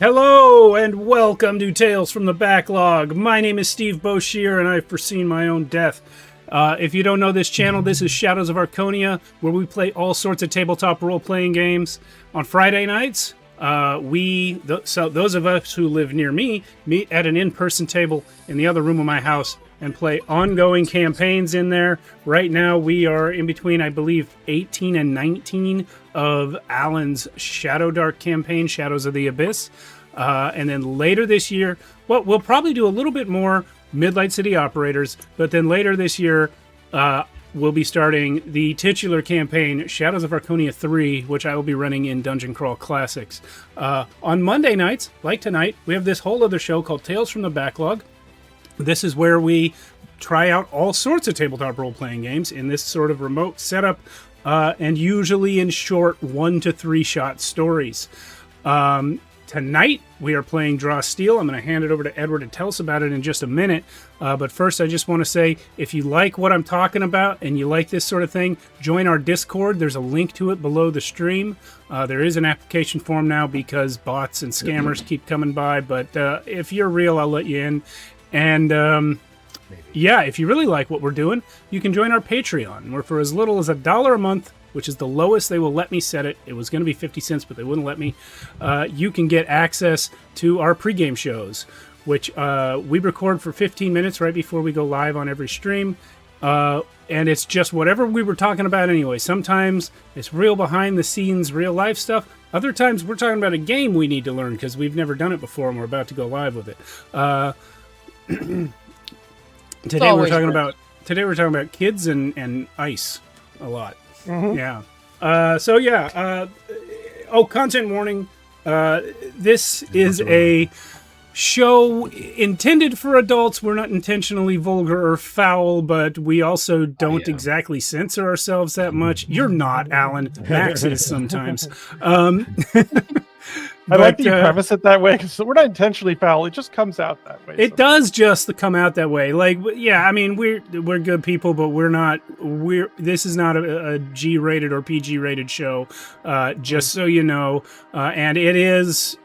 Hello and welcome to Tales from the Backlog. My name is Steve Boshier and I've foreseen my own death. If you don't know this channel, this is Shadows of Archonia, where we play all sorts of tabletop role-playing games. On Friday nights, those of us who live near me meet at an in-person table in the other room of my house and play ongoing campaigns in there. Right now, we are in between, I believe, 18 and 19 of Alan's Shadow Dark campaign, Shadows of the Abyss. And then later this year, well, we'll probably do a little bit more Midlight City Operators, but then later this year, we'll be starting the titular campaign, Shadows of Archonia 3, which I will be running in Dungeon Crawl Classics. On Monday nights, like tonight, we have this whole other show called Tales from the Backlog. This is where we try out all sorts of tabletop role-playing games in this sort of remote setup, and usually in short 1 to 3 shot stories. Tonight, we are playing Draw Steel. I'm going to hand it over to Edward to tell us about it in just a minute. But first, I just want to say, if you like what I'm talking about and you like this sort of thing, join our Discord. There's a link to it below the stream. There is an application form now because bots and scammers keep coming by. But if you're real, I'll let you in. And yeah, if you really like what we're doing, you can join our Patreon, where for as little as $1 a month, which is the lowest they will let me set it. It was going to be 50 cents, but they wouldn't let me. You can get access to our pregame shows, which we record for 15 minutes right before we go live on every stream. And it's just whatever we were talking about anyway. Sometimes it's real behind-the-scenes, real-life stuff. Other times we're talking about a game we need to learn because we've never done it before and we're about to go live with it. Today we're talking about kids and ice a lot. Mm-hmm. Yeah. Content warning. This is a show intended for adults. We're not intentionally vulgar or foul, but we also don't exactly censor ourselves that much. You're not, Alan. Max is sometimes. I like that you preface it that way because we're not intentionally foul. It just comes out that way. It does just come out that way. Like, yeah, I mean, we're good people, but this is not a G-rated or PG-rated show, just so you know. And it is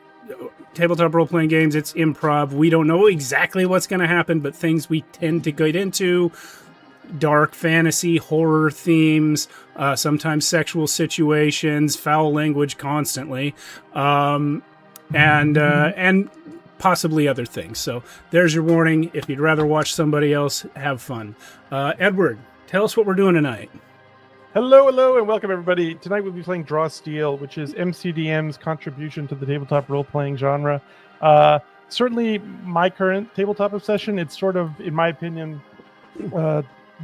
tabletop role-playing games. It's improv. We don't know exactly what's going to happen, but things we tend to get into, dark fantasy, horror themes, sometimes sexual situations, foul language constantly, and possibly other things. So there's your warning. If you'd rather watch somebody else, have fun. Edward, tell us what we're doing tonight. Hello, and welcome everybody. Tonight we'll be playing Draw Steel, which is MCDM's contribution to the tabletop role-playing genre. Certainly my current tabletop obsession. It's sort of, in my opinion,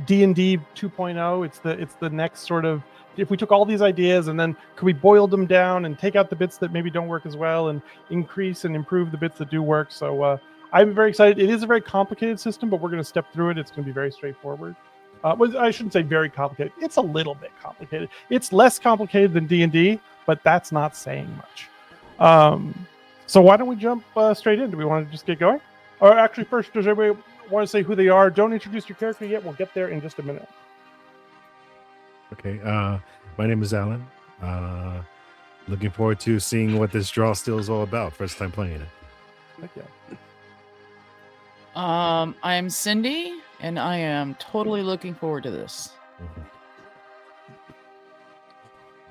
D&D 2.0. It's the next sort of, if we took all these ideas and then could we boil them down and take out the bits that maybe don't work as well and increase and improve the bits that do work. So I'm very excited. It is a very complicated system, but we're going to step through it. It's going to be very straightforward. Well, I shouldn't say very complicated. It's a little bit complicated. It's less complicated than D&D, but that's not saying much. So why don't we jump straight in? Do we want to just get going? Or actually, first, does everybody want to say who they are? Don't introduce your character yet. We'll get there in just a minute. Okay. My name is Alan. Looking forward to seeing what this Draw Steel is all about. First time playing it. Heck yeah. I'm Cindy, and I am totally looking forward to this.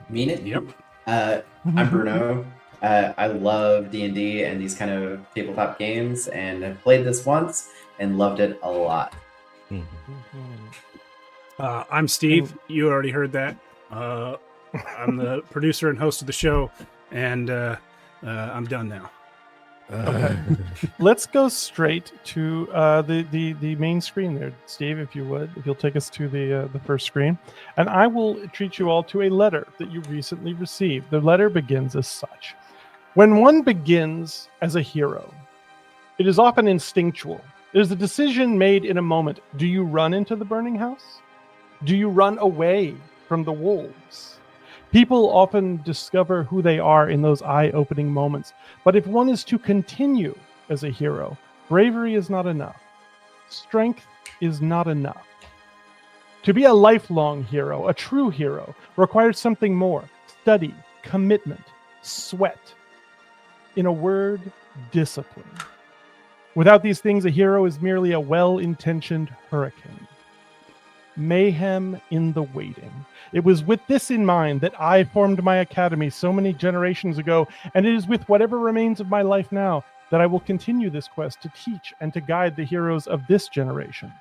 Mean it? Yep. I'm Bruno. I love D&D and these kind of tabletop games, and I've played this once and loved it a lot. I'm Steve. You already heard that. I'm the producer and host of the show, and I'm done now. Okay. Let's go straight to the main screen there, Steve, if you'll take us to the first screen. And I will treat you all to a letter that you recently received. The letter begins as such. When one begins as a hero, it is often instinctual. It is a decision made in a moment. Do you run into the burning house? Do you run away from the wolves? People often discover who they are in those eye-opening moments. But if one is to continue as a hero, bravery is not enough. Strength is not enough. To be a lifelong hero, a true hero, requires something more. Study, commitment, sweat. In a word, discipline. Without these things, a hero is merely a well-intentioned hurricane. Mayhem in the waiting. It was with this in mind that I formed my academy so many generations ago, and it is with whatever remains of my life now that I will continue this quest to teach and to guide the heroes of this generation.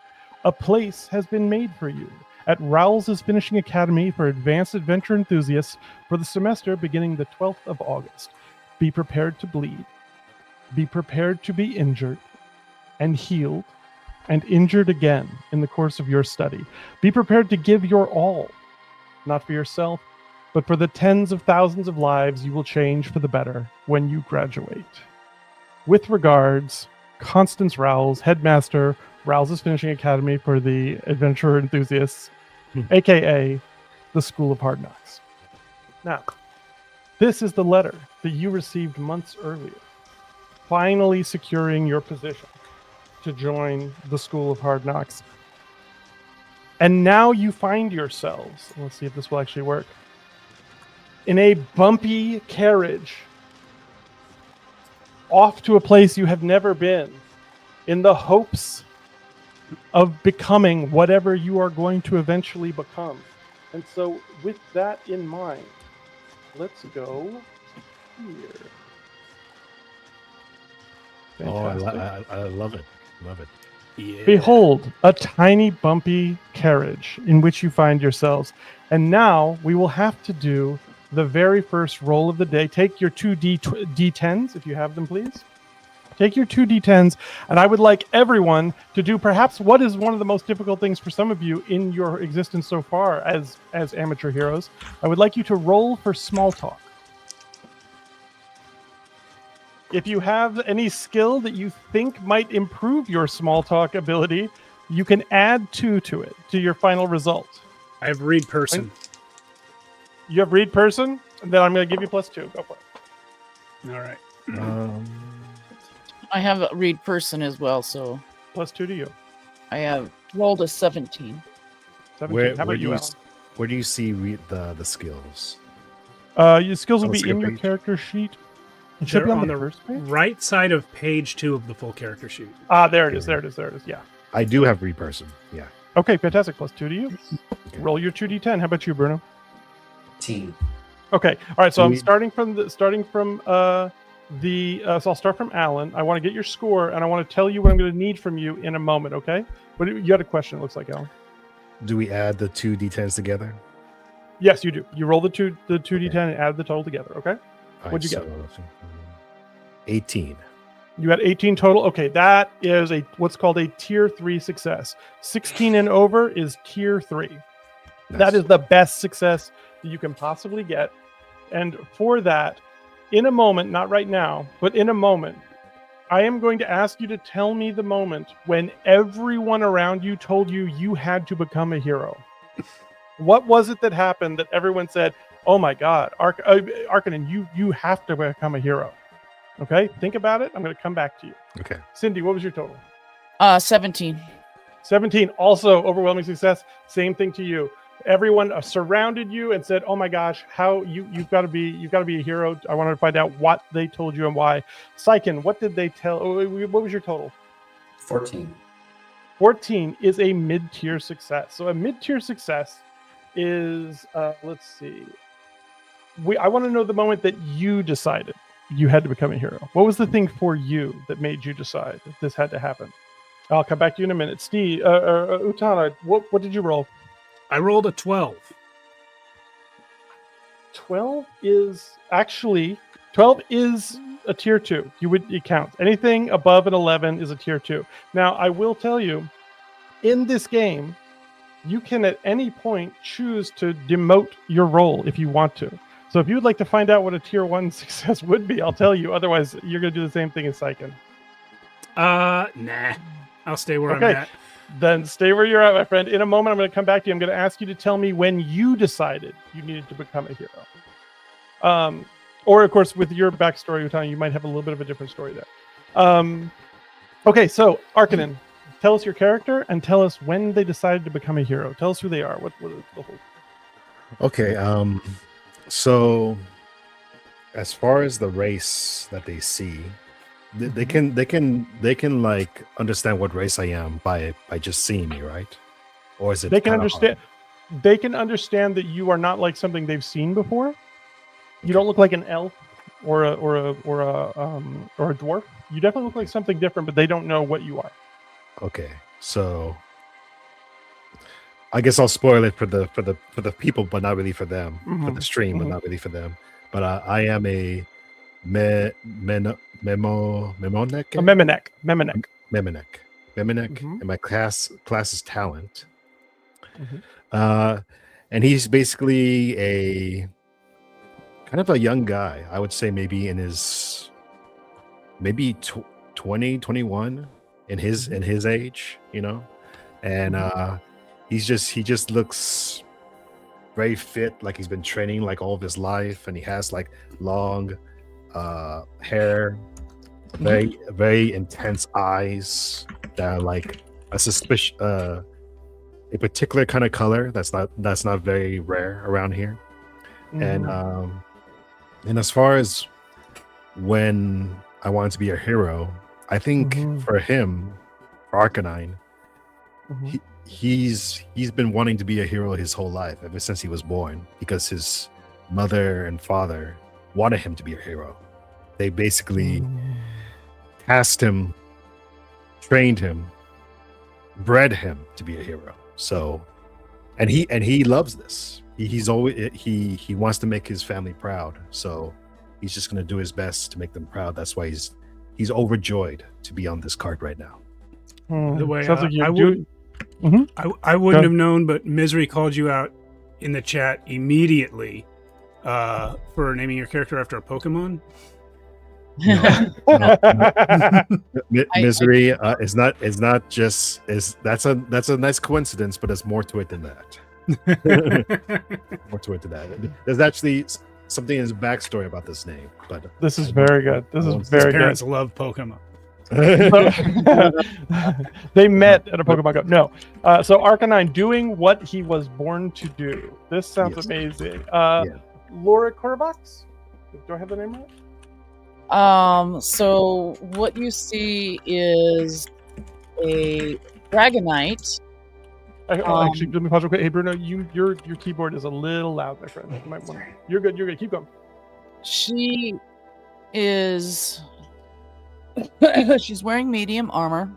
A place has been made for you at Rowell's Finishing Academy for Advanced Adventure Enthusiasts for the semester beginning the 12th of August. Be prepared to bleed. Be prepared to be injured and healed and injured again in the course of your study. Be prepared to give your all, not for yourself, but for the tens of thousands of lives you will change for the better when you graduate. With regards, Constance Rowells, Headmaster, Rowell's Finishing Academy for the Adventure Enthusiasts, aka the School of Hard Knocks. Now, this is the letter that you received months earlier, finally securing your position to join the School of Hard Knocks. And now you find yourselves, let's see if this will actually work, in a bumpy carriage off to a place you have never been, in the hopes of becoming whatever you are going to eventually become. And so with that in mind, let's go here. Fantastic. I love it. Love it. Yeah. Behold, a tiny bumpy carriage in which you find yourselves. And now we will have to do the very first roll of the day. Take your two D10s, if you have them, please. Take your two D10s, and I would like everyone to do perhaps what is one of the most difficult things for some of you in your existence so far as amateur heroes. I would like you to roll for small talk. If you have any skill that you think might improve your small talk ability, you can add 2 to it, to your final result. I have read person. You have read person? Then I'm going to give you +2. Go for it. All right. I have a read person as well, so +2 to you. I have rolled a 17. 17. How about you, Alan? Where do you see the skills? Your skills will On the be in skill your page? character sheet. It should They're be on on the the first page. right side of page 2 of the full character sheet. There it is. There it is. There it is. Yeah. I do have read person. Yeah. Okay, fantastic. +2 to you. Okay. Roll your 2d10. How about you, Bruno? Team. Okay. All right. So I'm We- starting from so I'll start from Alan. I want to get your score, and I want to tell you what I'm going to need from you in a moment. Okay. But you had a question. It looks like, Alan. Do we add the two D10s together? Yes, you do. You roll the 2d10 and add the total together. Okay. All What'd you get? 18. You had 18 total. Okay, that is what's called a tier 3 success. 16 and over is tier 3. That Nice. is the best success that you can possibly get. And for that, in a moment, not right now, but in a moment, I am going to ask you to tell me the moment when everyone around you told you you had to become a hero. What was it that happened that everyone said, "Oh my God, Archonia, you have to become a hero"? Okay, think about it. I'm going to come back to you. Okay. Cindy, what was your total? 17. 17, also overwhelming success. Same thing to you. Everyone surrounded you and said, "Oh my gosh, how you've got to be a hero." I wanted to find out what they told you and why. Syken, what did they tell? What was your total? 14. 14 is a mid-tier success. So a mid-tier success is let's see. I want to know the moment that you decided you had to become a hero. What was the thing for you that made you decide that this had to happen? I'll come back to you in a minute. Steve, Utana, what did you roll? I rolled a 12. 12 is a tier 2. It counts. Anything above an 11 is a tier 2. Now, I will tell you, in this game, you can at any point choose to demote your role if you want to. So if you would like to find out what a tier 1 success would be, I'll tell you. Otherwise, you're going to do the same thing as Syken. Nah. I'll stay where I'm Okay. at. Then stay where you're at, my friend. In a moment, I'm going to come back to you. I'm going to ask you to tell me when you decided you needed to become a hero. Or, of course, with your backstory, Utana, you might have a little bit of a different story there. Okay, so, Archonia, tell us your character and tell us when they decided to become a hero. Tell us who they are. What is the whole... Okay. So as far as the race that they see, they can like understand what race I am by just seeing me, right? Or is it They can kinda understand. They can understand that you are not like something they've seen before. You don't look like an elf or a dwarf. You definitely look like something different, but they don't know what you are. Okay, so I guess I'll spoil it for the people, but not really for them. For the stream, but not really for them. But I am a memonek. A Memenek. Memenek, and my class is talent. And he's basically a kind of a young guy. I would say maybe in his 20, 21 in his age, you know, and he just looks very fit, like he's been training like all of his life, and he has like long hair, very intense eyes that are like a particular kind of color that's not very rare around here. And as far as when I wanted to be a hero, I think for him, for Arcanine, he's been wanting to be a hero his whole life, ever since he was born, because his mother and father wanted him to be a hero. They basically tasked him, trained him, bred him to be a hero. So, and he loves this. He wants to make his family proud. So he's just going to do his best to make them proud. That's why he's overjoyed to be on this card right now. The way Sounds like I wouldn't have known, but Misery called you out in the chat immediately for naming your character after a Pokemon. Misery is not just that's a nice coincidence, but there's more to it than that. More to it than that. There's actually something in his backstory about this name, but this is very good. This is very His good. parents love Pokemon. They met at a Pokemon Go. No. So Arcanine doing what he was born to do. This sounds amazing. Laura Corvax? Do I have the name right? So what you see is a Dragonite. Actually, let me pause real quick. Hey, Bruno, your keyboard is a little loud, my friend. You might want. You're good. You're good. Keep going. She is. She's wearing medium armor.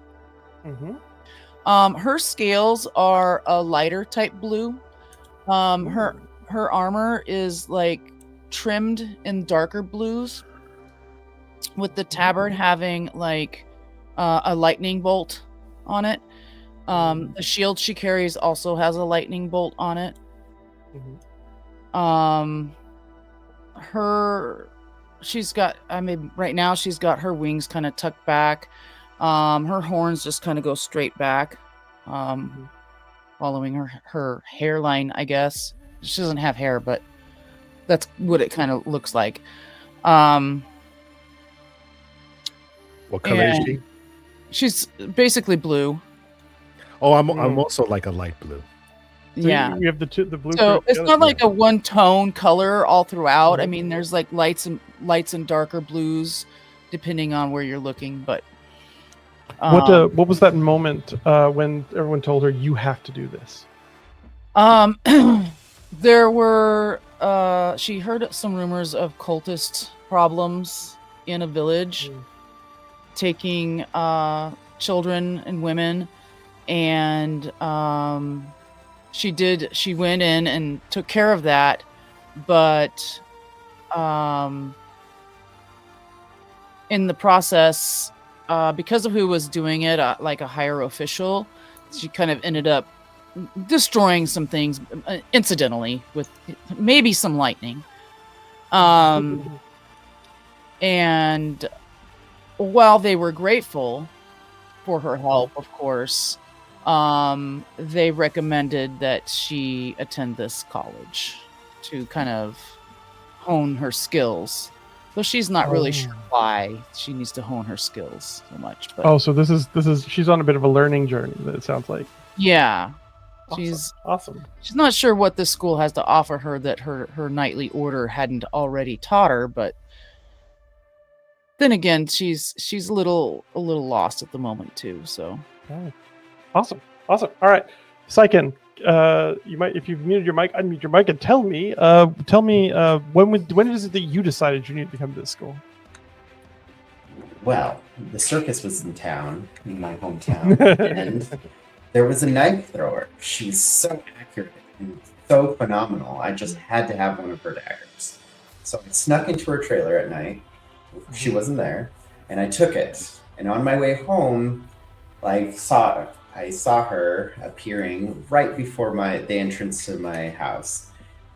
Her scales are a lighter type blue. Her armor is like trimmed in darker blues, with the tabard having like a lightning bolt on it. The shield she carries also has a lightning bolt on it. Right now she's got her wings kind of tucked back. Her horns just kind of go straight back, following her hairline, I guess. She doesn't have hair, but that's what it kind of looks like. what color is she? She's basically blue. Oh, I'm also like a light blue. So Yeah. you have the blue. So it's not like a one tone color all throughout. I mean, there's like lights and darker blues depending on where you're looking. But what was that moment when everyone told her you have to do this? There were she heard some rumors of cultist problems in a village, taking children and women, and she went in and took care of that, but in the process, because of who was doing it, like a higher official, she kind of ended up destroying some things incidentally with maybe some lightning. And while they were grateful for her help, of course, they recommended that she attend this college to kind of hone her skills. Though she's not really sure why she needs to hone her skills so much. But so this is she's on a bit of a learning journey, that it sounds like. yeah. Awesome. She's not sure what this school has to offer her that her knightly order hadn't already taught her, but then again, she's a little lost at the moment too. So Okay. Awesome. All right, Syken, you might, if you've muted your mic, unmute your mic and tell me when is it that you decided you needed to come to this school? Well, the circus was in town, in my hometown, and there was a knife thrower. She's so accurate and so phenomenal. I just had to have one of her daggers. So I snuck into her trailer at night. She wasn't there, and I took it. And on my way home, I saw her appearing right before the entrance to my house.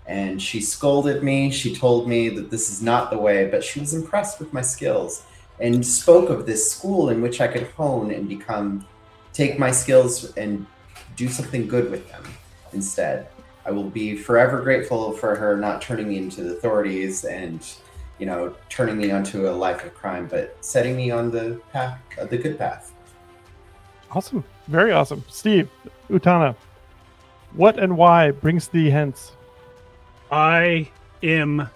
And she scolded me. She told me that this is not the way, but she was impressed with my skills and spoke of this school in which I could hone and take my skills and do something good with them instead. I will be forever grateful for her not turning me into the authorities and, turning me onto a life of crime, but setting me on the path, the good path. Awesome. Very awesome. Steve, Utana, what and why brings thee hence? I am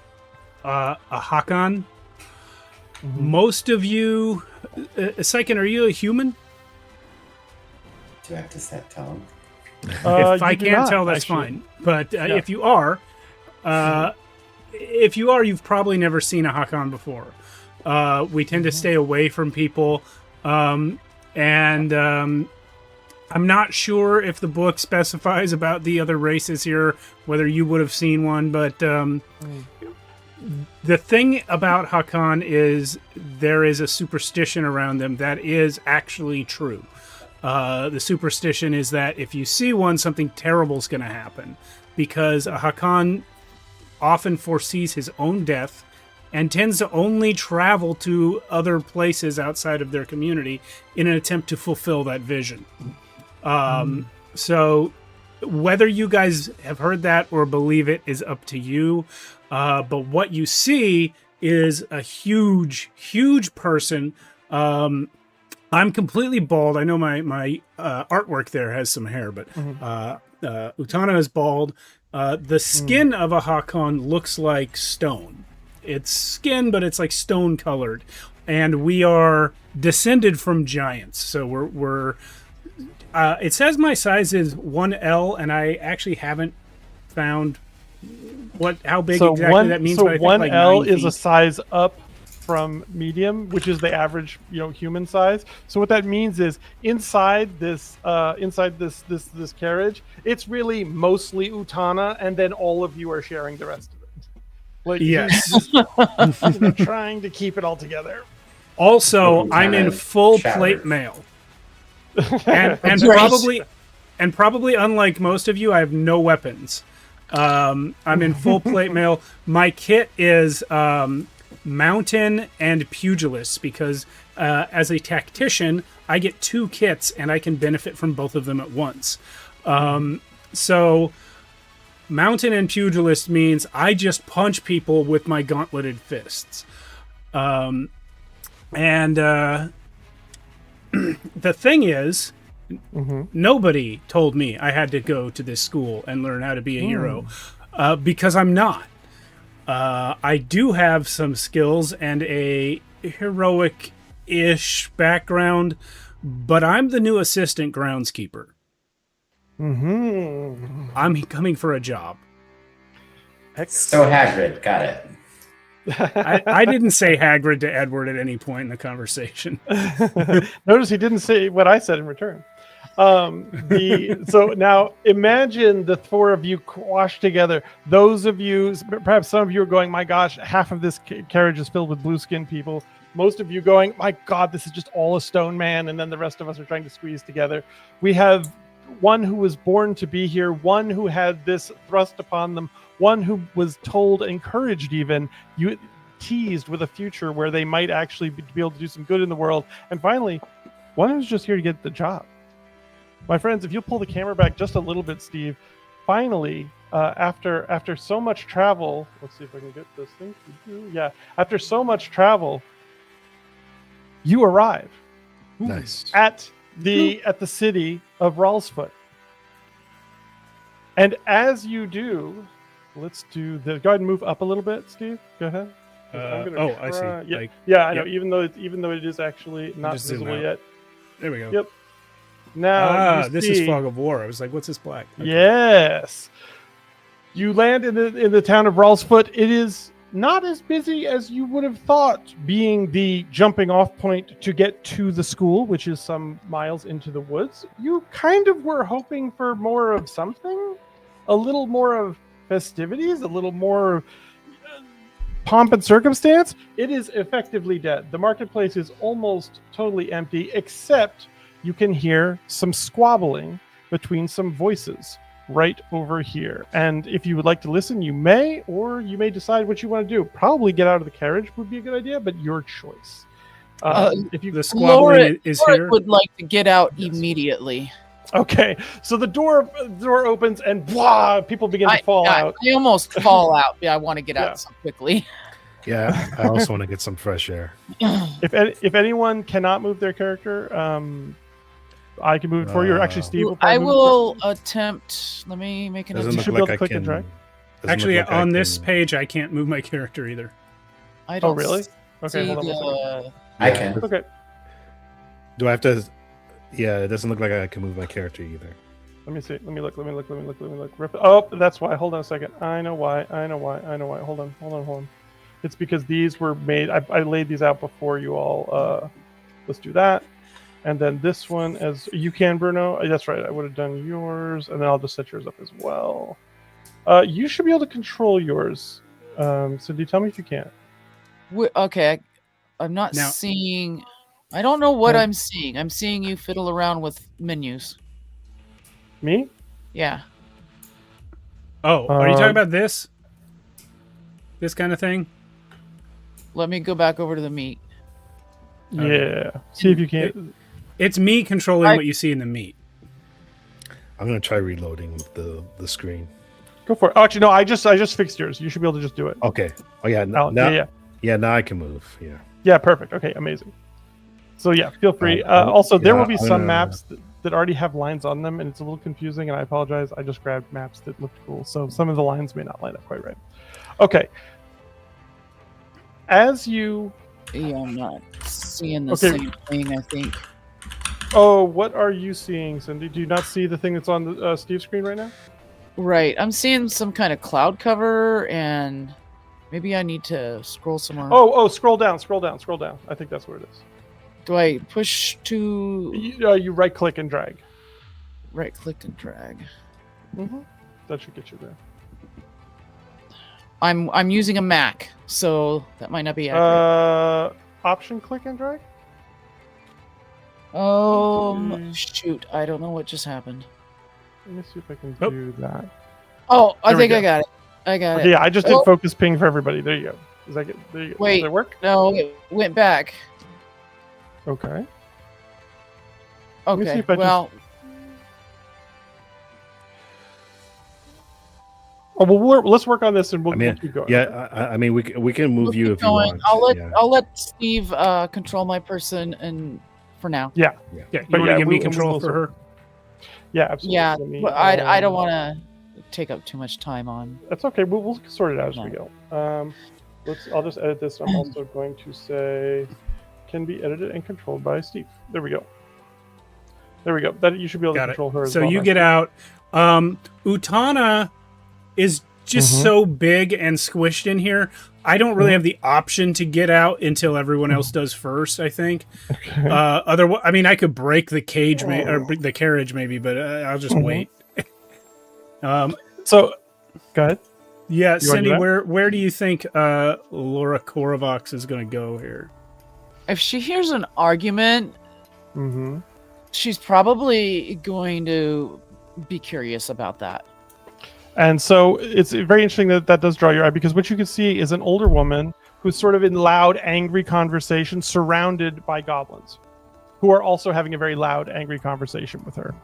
a Hakon. Most of you, Syken, are you a human? Do I have to set tone? If I can't tell, that's fine. But if you are, you've probably never seen a Hakon before. We tend to stay away from people, and I'm not sure if the book specifies about the other races here, whether you would have seen one, but the thing about Hakon is there is a superstition around them that is actually true. The superstition is that if you see one, something terrible is going to happen, because a Hakon often foresees his own death and tends to only travel to other places outside of their community in an attempt to fulfill that vision. So whether you guys have heard that or believe it is up to you. But what you see is a huge, huge person. I'm completely bald. I know my artwork there has some hair, but Utana is bald. The skin of a Hakon looks like stone. It's skin, but it's like stone colored. And we are descended from giants. So we're it says my size is 1L, and I actually haven't found how big exactly that means. So but I think 1L like is a size up from medium, which is the average, human size. So what that means is inside this carriage, it's really mostly Utana, and then all of you are sharing the rest of it. Like, yes, trying to keep it all together. Also, I'm in full plate mail. And probably unlike most of you, I have no weapons. I'm in full plate mail. My kit is mountain and pugilist, because as a tactician, I get 2 kits and I can benefit from both of them at once. So mountain and pugilist means I just punch people with my gauntleted fists. The thing is, nobody told me I had to go to this school and learn how to be a hero, because I'm not. I do have some skills and a heroic-ish background, but I'm the new assistant groundskeeper. I'm coming for a job. So Hagrid, got it. I didn't say Hagrid to Edward at any point in the conversation. Notice he didn't say what I said in return. So now imagine the 4 of you quashed together. Those of you, perhaps some of you are going, my gosh, half of this carriage is filled with blue-skinned people. Most of you going, my God, this is just all a stone man. And then the rest of us are trying to squeeze together. We have one who was born to be here, one who had this thrust upon them, one who was told, encouraged even, teased with a future where they might actually be able to do some good in the world. And finally, one who's just here to get the job. My friends, if you'll pull the camera back just a little bit, Steve, finally, after so much travel, let's see if I can get this thing to do. Yeah, after so much travel, you arrive. Nice. At the city of Rawlsfoot. And as you do, let's do the. Go ahead and move up a little bit, Steve. Go ahead. I see. Yeah, Like, yeah, I know. yep. Even though it is actually not Just zoom visible out. yet. there we go. Yep. Now This see, is Fog of War. I was like, what's this black? Okay. Yes. You land in the town of Rawlsfoot. It is not as busy as you would have thought, being the jumping off point to get to the school, which is some miles into the woods. You kind of were hoping for more of something, a little more of festivities, a little more pomp and circumstance. It is effectively dead. The marketplace is almost totally empty, except you can hear some squabbling between some voices right over here. And if you would like to listen, you may, or you may decide what you want to do. Probably get out of the carriage would be a good idea, but your choice. If you The squabbling is Laura here. would like to get out Yes. immediately. Okay, so the door opens and blah, people begin to fall out. I almost fall out. Yeah, I want to get Yeah. out so quickly. Yeah, I also want to get some fresh air. If anyone cannot move their character, I can move it for you. Or actually, Steve will I probably move it will attempt. Let me make an Doesn't You look should be like able to I click and can. drag. doesn't Actually, look like I on this can- page, I can't move my character either. I Oh, don't really? see Okay, hold on one second. the. I Yeah. can. Okay, Do I have to? Yeah, it doesn't look like I can move my character either. let me see. Let me look. Rip it. Oh, that's why. Hold on a second. I know why. Hold on. It's because these were made. I laid these out before you all. Let's do that. And then this one, as you can, Bruno. That's right. I would have done yours, and then I'll just set yours up as well. You should be able to control yours. Cindy, tell me if you can. Okay, I'm not Now- seeing. I don't know what Okay. I'm seeing. I'm seeing you fiddle around with menus. Me? Yeah. Oh, are you talking Um, about this? This kind of thing? Let me go back over to the meat. Okay. Yeah. See if you can. It's me controlling I- what you see in the meat. I'm gonna try reloading the screen. Go for it. Oh, actually, no. I just fixed yours. You should be able to just do it. Okay. Oh yeah. Oh, Now, yeah. now I can move. Yeah. Yeah, perfect. Okay, amazing. So yeah, feel free. I'm- Also, there yeah, will be I'm some gonna- maps that already have lines on them, and it's a little confusing. And I apologize. I just grabbed maps that looked cool, so some of the lines may not line up quite right. Okay. As you, Yeah, I'm not seeing the Okay. same thing. I think. what are you seeing, Cindy? Do you not see the thing that's on the Steve's screen right now? Right. I'm seeing some kind of cloud cover, and maybe I need to scroll somewhere. Oh, scroll down. I think that's where it is. Do I push to You right click and drag. right click and drag? That should get you there. I'm using a Mac, so that might not be accurate. Option click and drag. Shoot, I don't know what just happened. Let me see if I can Oh. do that. Oh, I There we think I go. got it. I got Okay, it. yeah, I just did Oh. focus ping for everybody. There you go. Does that get? There you go. Wait. Does that work? No, it went back. Okay. me see Okay. if I just- Well, Oh well, let's work on this and we'll, I mean, we'll keep going. Yeah. I mean, we can move we'll you keep if you going. want. Yeah. I'll let Steve control my person, and for now. Yeah, But you want yeah, to give me we control will for her? Yeah, absolutely. Yeah, Let me, but I don't um, want to take up too much time on. That's okay. We'll sort it out as we go. I'll just edit this. I'm also going to say can be edited and controlled by Steve. There we go. That you should be able to Got control it. her. As So well, you now, get Steve. out. Utana is just Mhm. so big and squished in here. I don't really have the option to get out until everyone else does first, I think. Okay. Otherwise, I mean, I could break the cage or the carriage maybe, but I'll just wait. So, go ahead. Yeah, do Cindy, that? where do you think Laura Koravox is going to go here? If she hears an argument, Mm-hmm. she's probably going to be curious about that. And so it's very interesting that does draw your eye, because what you can see is an older woman who's sort of in loud, angry conversation surrounded by goblins who are also having a very loud, angry conversation with her.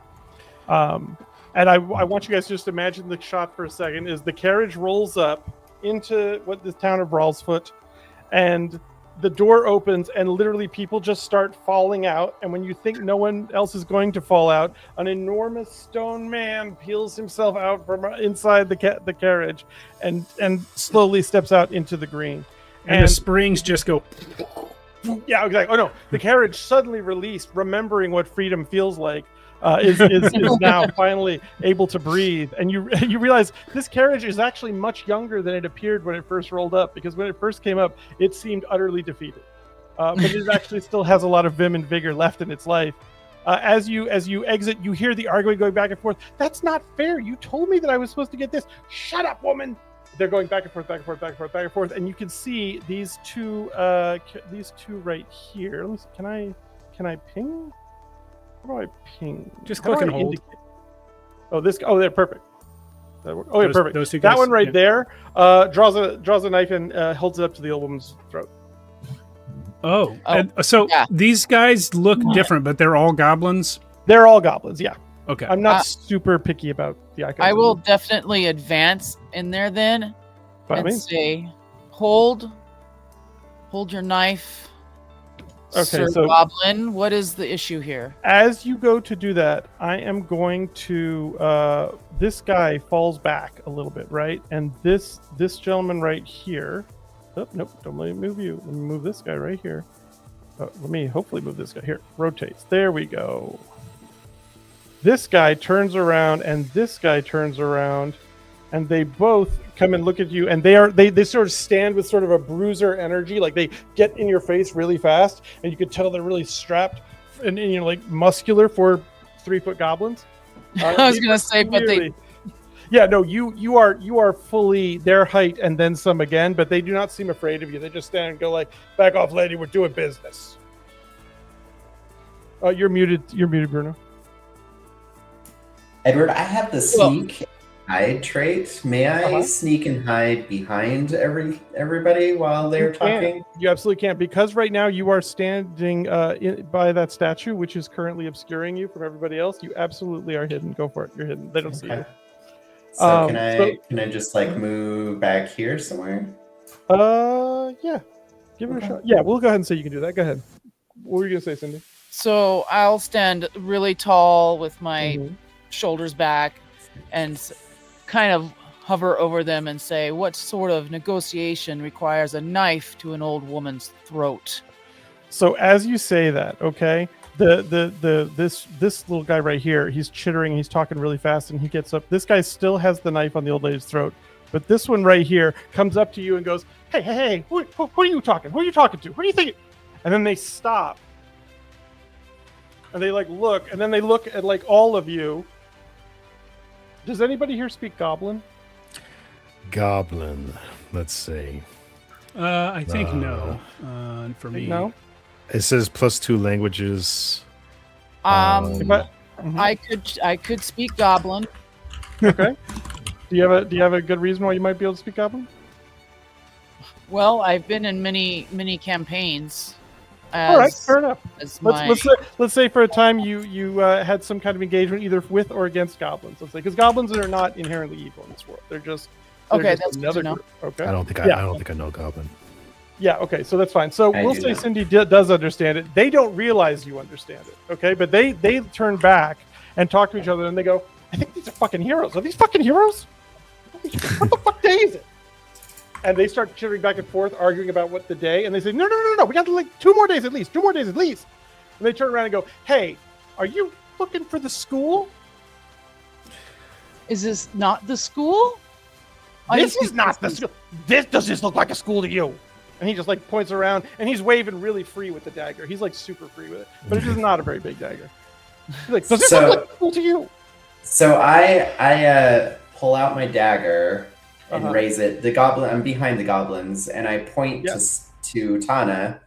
And I want you guys to just imagine the shot for a second is the carriage rolls up into what the town of Brawlsfoot, and the door opens and literally people just start falling out. And when you think no one else is going to fall out, an enormous stone man peels himself out from inside the carriage and slowly steps out into the green. And the springs just go. Yeah, exactly. Oh no, the carriage suddenly released, remembering what freedom feels like, is now finally able to breathe. And you realize this carriage is actually much younger than it appeared when it first rolled up, because when it first came up, it seemed utterly defeated. But it actually still has a lot of vim and vigor left in its life. As you exit, you hear the arguing going back and forth. That's not fair. You told me that I was supposed to get this. Shut up, woman. They're going back and forth, back and forth, back and forth, back and forth, and you can see these two right here. Let me see. Can I ping? How do I ping? Just click and hold. They're perfect. Perfect. Those two guys, that one right there draws a knife and holds it up to the old woman's throat. And so these guys look different, but they're all goblins. They're all goblins. Yeah. Okay. I'm not super picky about the icons. I will definitely advance in there then and say, hold your knife. Okay, Sir so Goblin, what is the issue here? As you go to do that, I am going to. This guy falls back a little bit, right? And this gentleman right here. Oh, nope! Don't let me move you. Let me move this guy right here. Let me hopefully move this guy here. Rotates. There we go. This guy turns around, and this guy turns around, and they both come and look at you, and they sort of stand with sort of a bruiser energy, like they get in your face really fast, and you can tell they're really strapped and like muscular for 3-foot goblins. I was gonna say, but they. Yeah, no, you are fully their height and then some again, but they do not seem afraid of you. They just stand and go like, "Back off, lady. We're doing business." You're muted. You're muted, Bruno. Edward, I have the sneak hide trait. May I sneak and hide behind everybody while they're talking? You absolutely can't, because right now you are standing by that statue, which is currently obscuring you from everybody else. You absolutely are hidden. Go for it. You're hidden. They don't see you. So can I just like move back here somewhere? Yeah. Give it a shot. Yeah, we'll go ahead and say you can do that. Go ahead. What were you gonna say, Cindy? So I'll stand really tall with my shoulders back and kind of hover over them and say, what sort of negotiation requires a knife to an old woman's throat? So as you say that, okay, this little guy right here, he's chittering, he's talking really fast, and he gets up. This guy still has the knife on the old lady's throat, but this one right here comes up to you and goes, hey, who are you talking? Who are you talking to? Who do you think? And then they stop. And they like look, and then they look at like all of you. Does anybody here speak Goblin? Goblin. Let's see. I think no. For me, no. It says +2 languages. I could speak Goblin. Okay. Do you have a good reason why you might be able to speak Goblin? Well, I've been in many campaigns. All right, fair enough. Let's say for a time you had some kind of engagement either with or against goblins. Let's say, because goblins are not inherently evil in this world. They're just that's another group. Okay. I don't think I know Goblin. Yeah. Okay. So that's fine. So we'll say Cindy does understand it. They don't realize you understand it. Okay. But they turn back and talk to each other, and they go, "I think these are fucking heroes. Are these fucking heroes? What the fuck day is it?" And they start chittering back and forth, arguing about what the day. And they say, no. We got like 2 more days at least. 2 more days at least. And they turn around and go, hey, are you looking for the school? Is this not the school? This is not the school. Does this look like a school to you? And he just like points around, and he's waving really free with the dagger. He's like super free with it. But it is not a very big dagger. He's like, does this look like a school to you? So I pull out my dagger and raise it. I'm behind the goblins, and I point to Tana,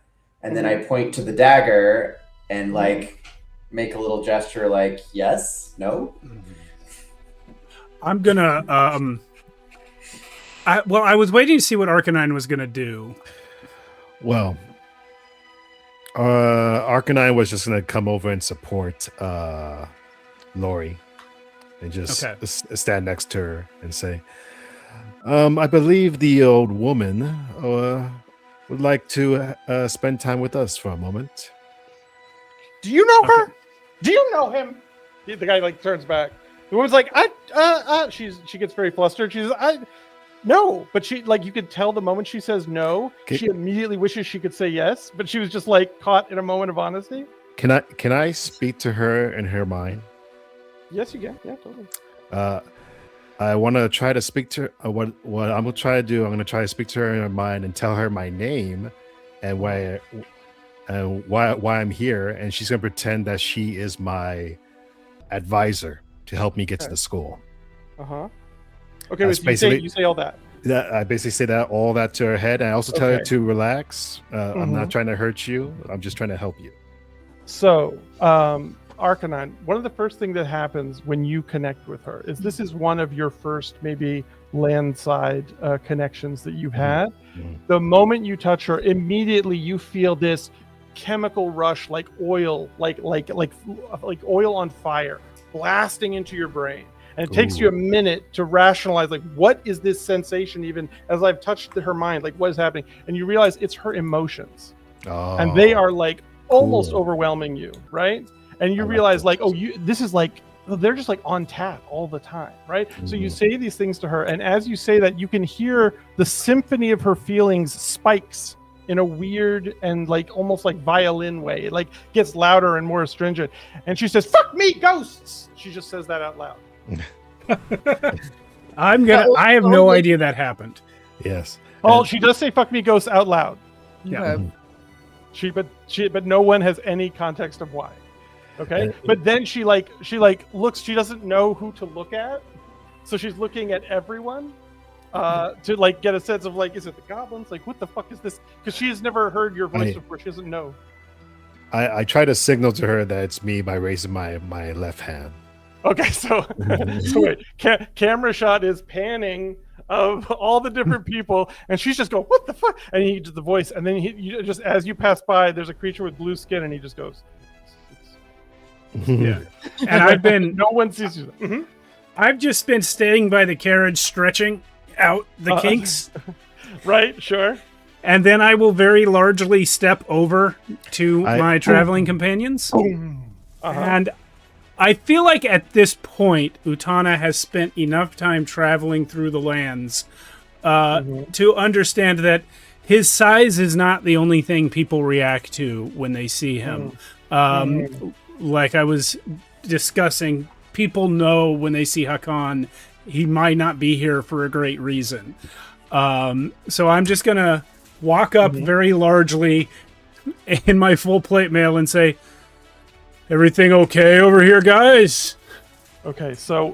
and then I point to the dagger and like make a little gesture like yes, no. I'm gonna I was waiting to see what Arcanine was gonna do. Well, Arcanine was just gonna come over and support Lori and just stand next to her and say, I believe the old woman would like to spend time with us for a moment. Do you know her? Do you know him? The guy like turns back. The woman's like, she gets very flustered. She says, no, but she like you could tell the moment she says no, she immediately wishes she could say yes, but she was just like caught in a moment of honesty. Can I speak to her in her mind? Yes, you can. Yeah, totally. I want to try to speak to her. What I'm gonna try to do? I'm gonna try to speak to her in her mind and tell her my name and why I'm here, and she's gonna pretend that she is my advisor to help me get to the school. Okay, you say all that. I basically say all that to her head, and I also tell her to relax. I'm not trying to hurt you. I'm just trying to help you. So, Archonia, one of the first things that happens when you connect with her is this is one of your first maybe landside connections that you've had. The moment you touch her, immediately you feel this chemical rush, like oil, like oil on fire, blasting into your brain. And it takes you a minute to rationalize, like, what is this sensation even as I've touched her mind? Like, what is happening? And you realize it's her emotions. And they are like almost overwhelming you, right? And you realize like, this is like, they're just like on tap all the time, right? So you say these things to her. And as you say that, you can hear the symphony of her feelings spikes in a weird and like almost like violin way. It like gets louder and more astringent. And she says, "Fuck me, ghosts." She just says that out loud. I have no idea that happened. Yes. Oh, she does say "fuck me, ghosts" out loud. Yeah. But no one has any context of why. Okay. But then she looks. She doesn't know who to look at, so she's looking at everyone to like get a sense of like, is it the goblins? Like, what the fuck is this? Because she has never heard your voice before. She doesn't know. I try to signal to her that it's me by raising my left hand. Okay, so wait, camera shot is panning of all the different people, and she's just going, "What the fuck?" And he does the voice, and then you just as you pass by, there's a creature with blue skin, and he just goes, "Yeah." And I've been no one sees you. I've just been staying by the carriage, stretching out the kinks. Right, sure. And then I will very largely step over to my traveling companions, and I feel like at this point, Utana has spent enough time traveling through the lands to understand that his size is not the only thing people react to when they see him. Like I was discussing, people know when they see Hakan, he might not be here for a great reason. So I'm just going to walk up very largely in my full plate mail and say, "Everything okay over here, guys?" Okay, so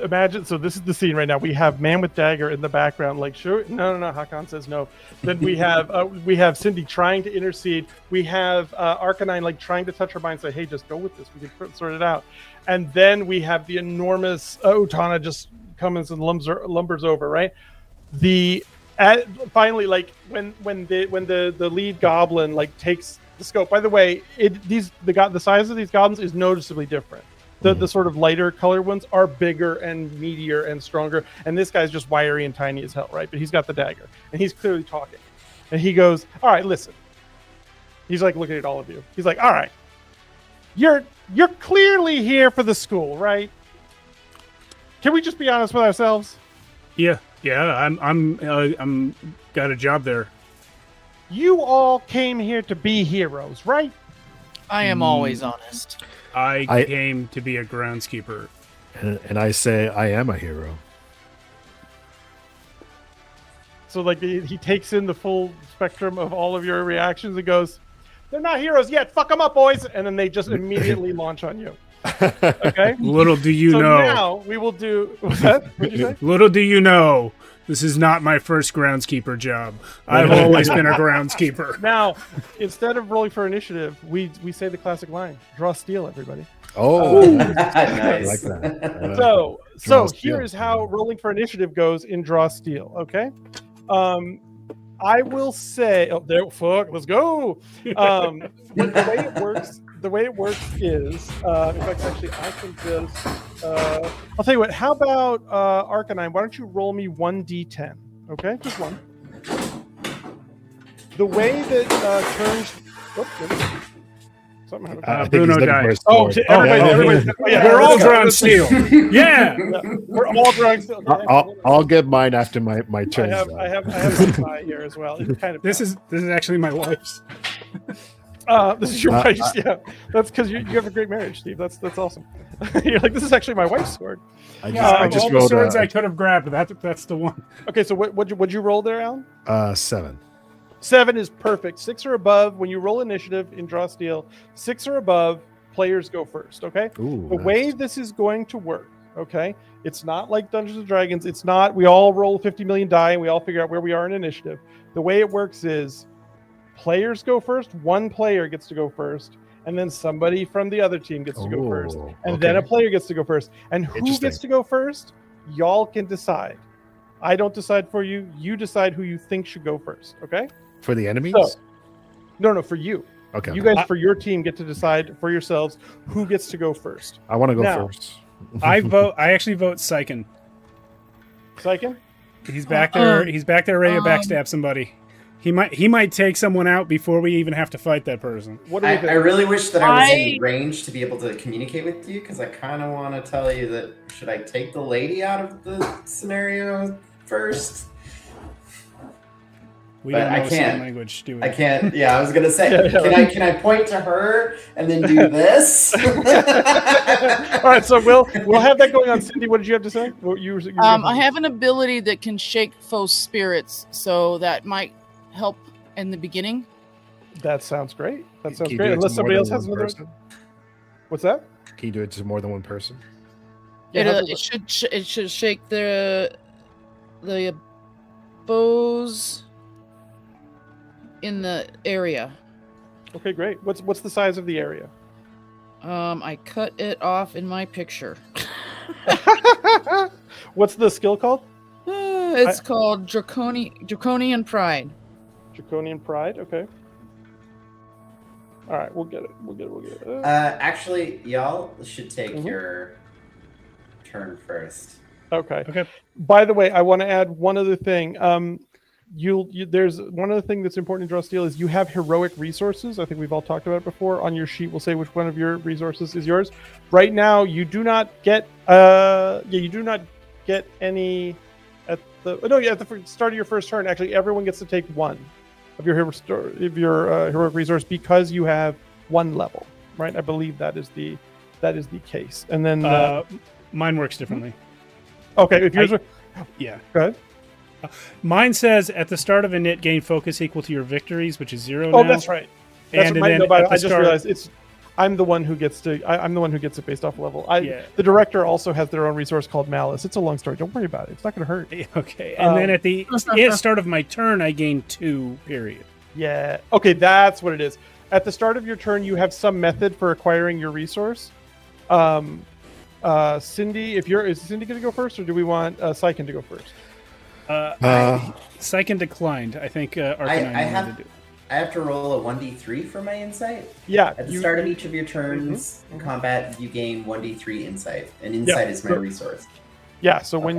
imagine, so this is the scene right now. We have man with dagger in the background, like, sure, no, Hakan says no. Then we have Cindy trying to intercede. We have Archonia like trying to touch her mind, say, "Hey, just go with this. We can sort it out." And then we have the enormous Utana just comes and lumbers over, right? Finally, like when the lead goblin like takes the scope. By the way, the size of these goblins is noticeably different. The sort of lighter color ones are bigger and meatier and stronger, and this guy's just wiry and tiny as hell, right? But he's got the dagger, and he's clearly talking. And he goes, "All right, listen." He's like looking at all of you. He's like, "All right, you're clearly here for the school, right? Can we just be honest with ourselves?" Yeah, I'm got a job there. You all came here to be heroes, right? I am always honest. I came to be a groundskeeper. And I say I am a hero. So like he takes in the full spectrum of all of your reactions and goes, "They're not heroes yet. Fuck them up, boys." And then they just immediately launch on you. Okay? Little do you know. So now we will do... What's that? What'd you say? Little do you know, this is not my first groundskeeper job. I've always been a groundskeeper. Now, instead of rolling for initiative, we say the classic line: "Draw steel, everybody." Oh, Nice. I like that. So Draw here steel. is how rolling for initiative goes in Draw Steel. Okay, I will say, let's go. The way it works is, in fact, actually, I can just. I'll tell you what. How about Archonia? Why don't you roll me 1d10? Okay, just one. The way that turns. Something happened. I think Bruno he's looking died. for his Oh, sword. everybody. We're all drawing steel. Yeah. We're all drawing steel. I'll get mine after my I turn. have a tie here as well. It's kind of This is actually my wife's. this is your wife's. Yeah, that's because you have a great marriage, Steve. That's awesome. You're like, this is actually my wife's sword. I All just the rolled swords I could have grabbed, that's the one. Okay, so what'd you roll there, Alan? 7. 7 is perfect. 6 or above. When you roll initiative in Draw Steel, 6 or above, players go first. Okay. Ooh, The way this is going to work, okay, it's not like Dungeons and Dragons. It's not we all roll 50 million die and we all figure out where we are in initiative. The way it works is players go first. One player gets to go first, and then somebody from the other team gets to go first, and then a player gets to go first. And who gets to go first? Y'all can decide. I don't decide for you. You decide who you think should go first. Okay. For the enemies? So, no, for you. Okay. You guys, for your team, get to decide for yourselves who gets to go first. I want to go Now- first. I actually vote Syken. Syken? He's back there. He's back there ready to backstab somebody. He might take someone out before we even have to fight that person. What do we I think? really wish that I was in range to be able to communicate with you, because I kind of want to tell you that should I take the lady out of the scenario first? We But don't know I sign can't. language, do we? I can't. Yeah, I was gonna say, Yeah. can I point to her and then do this? All right, so we'll have that going on. Cindy, what did you have to say? I have an ability that can shake foes' spirits, so that might help in the beginning. That sounds great. That sounds Can you great. do it Unless to somebody more else than has one another. person? What's that? Can you do it to more than one person? Yeah, It should shake the foes in the area. Okay, great. What's the size of the area? I cut it off in my picture. What's the skill called? It's called Draconian Pride. Draconian Pride. Okay. All right, we'll get it. Actually, y'all should take Mhm. your turn first. Okay. Okay. By the way, I want to add one other thing. There's one other thing that's important in Draw Steel is you have heroic resources. I think we've all talked about it before. On your sheet, we'll say which one of your resources is yours. Right now, you do not get any at the start of your first turn. Actually, everyone gets to take one of your heroic resource because you have one level. Right? I believe that is the case. And then Mine works differently. okay, if yours Yeah. go ahead. Mine says at the start of a knit, gain focus equal to your victories, which is 0 now. Oh, that's right. That's And what then I at the just start- realized I'm the one who gets to. I'm the one who gets it based off level. Yeah. The director also has their own resource called Malice. It's a long story. Don't worry about it. It's not going to hurt. Okay. And then at the start of my turn, I gain 2, period. Yeah. Okay, that's what it is. At the start of your turn, you have some method for acquiring your resource. Cindy, is Cindy going to go first, or do we want Syken to go first? Syken declined. I think Archonia wanted to do. I have to roll a 1d3 for my insight. Yeah. At the start of each of your turns in combat, you gain 1d3 insight, and insight is my resource. Yeah. So when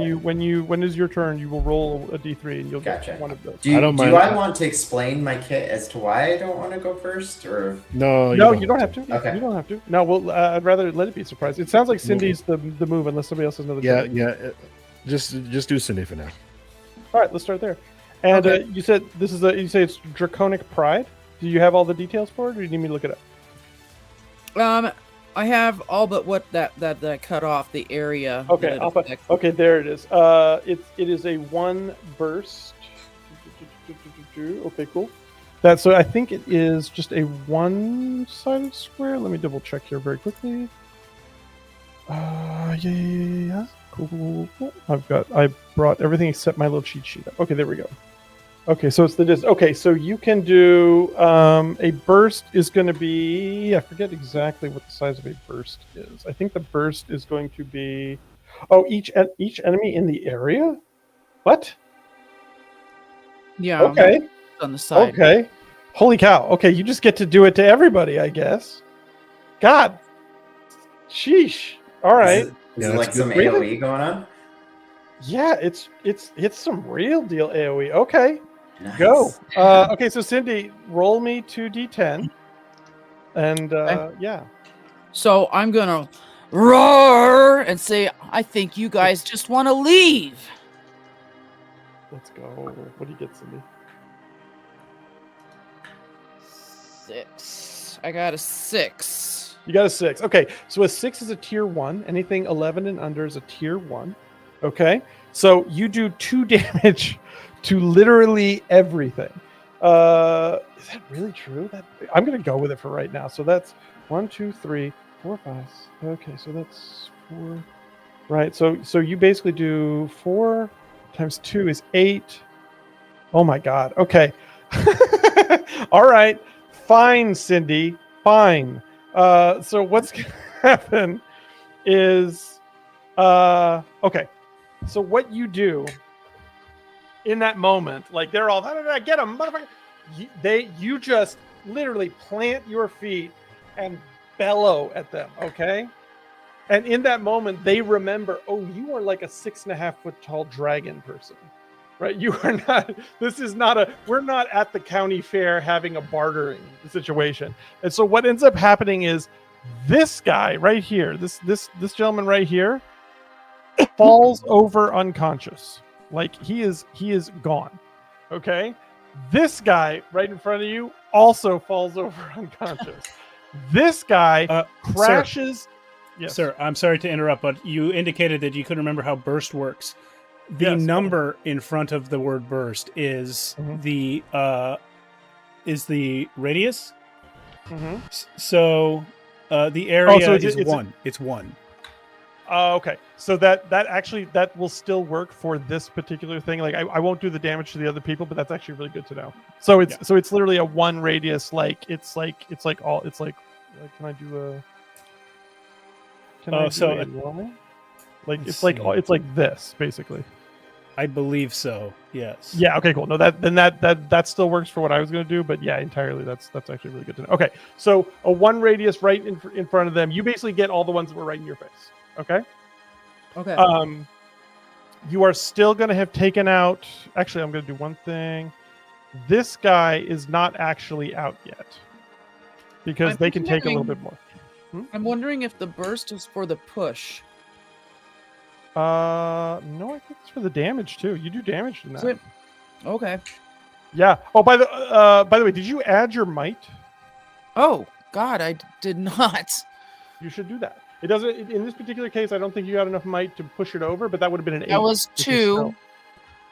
is your turn, you will roll a d3 and you'll Gotcha. get one of those. Do I mind. want to explain my kit as to why I don't want to go first, or No, You don't have to. Okay. You don't have to. No, I'd rather let it be a surprise. It sounds like Cindy's the move, unless somebody else has another. Yeah, turn. yeah. Just do Cindy for now. All right, let's start there. And Okay. you said you say it's Draconic Pride. Do you have all the details for it, or do you need me to look it up? I have all but what that cut off the area. Okay, that it Alpha. affects. Okay, there it is. It is a 1 burst. Okay, cool. So I think it is just a 1-sided square. Let me double check here very quickly. Yeah. Cool. I brought everything except my little cheat sheet up. Okay, there we go. Okay, so it's the distance. Okay, so you can do a burst is going to be. I forget exactly what the size of a burst is. I think the burst is going to be. Oh, each enemy in the area. What? Yeah. Okay. On the side. Okay. Holy cow. Okay, you just get to do it to everybody, I guess. God. Sheesh. All right. Is Yeah, it like that's some good. AoE going on? Yeah, it's some real deal AoE. Okay. Nice. Go. Okay, so Cindy, roll me 2d10. And yeah. So I'm gonna roar and say, I think you guys just want to leave. Let's go. What do you get, Cindy? 6. I got a 6. You got a 6. Okay, so a 6 is a tier 1. Anything 11 and under is a tier 1. Okay, so you do 2 damage to literally everything. Is that really true? I'm going to go with it for right now. So that's 1, 2, 3, 4, 5. Okay, so that's 4. Right, so you basically do 4 times 2 is 8. Oh my God. Okay. All right. Fine, Cindy. Fine. So what's going to happen is, okay. So what you do in that moment, like they're all, get them, motherfucker. You just literally plant your feet and bellow at them. Okay. And in that moment, they remember, oh, you are like a 6.5 foot tall dragon person. Right, you are not. This is not we're not at the county fair having a bartering situation. And so what ends up happening is this guy right here, this gentleman right here, falls over unconscious. Like he is gone. Okay, this guy right in front of you also falls over unconscious. This guy crashes. Yes. Sir, I'm sorry to interrupt, but you indicated that you couldn't remember how burst works. The number in front of the word burst is the radius. Mm-hmm. So the area is 1. It's 1. Okay, so that will still work for this particular thing. Like I won't do the damage to the other people, but that's actually really good to know. So it's literally a 1 radius. Like it's like can I do a? Can I do a roll? Like it's like this basically. I believe so. Yes. Yeah. Okay. Cool. No, that still works for what I was going to do. But yeah, entirely. That's actually really good to know. Okay. So a 1 radius right in front of them. You basically get all the ones that were right in your face. Okay. Okay. You are still going to have taken out. Actually, I'm going to do one thing. This guy is not actually out yet because they can take a little bit more. I'm wondering if the burst is for the push. No, I think it's for the damage too. You do damage in that. Okay. Yeah. Oh, by the way, did you add your might? Oh God, I did not. You should do that. It doesn't. In this particular case, I don't think you got enough might to push it over, but that would have been an 8. That was 2.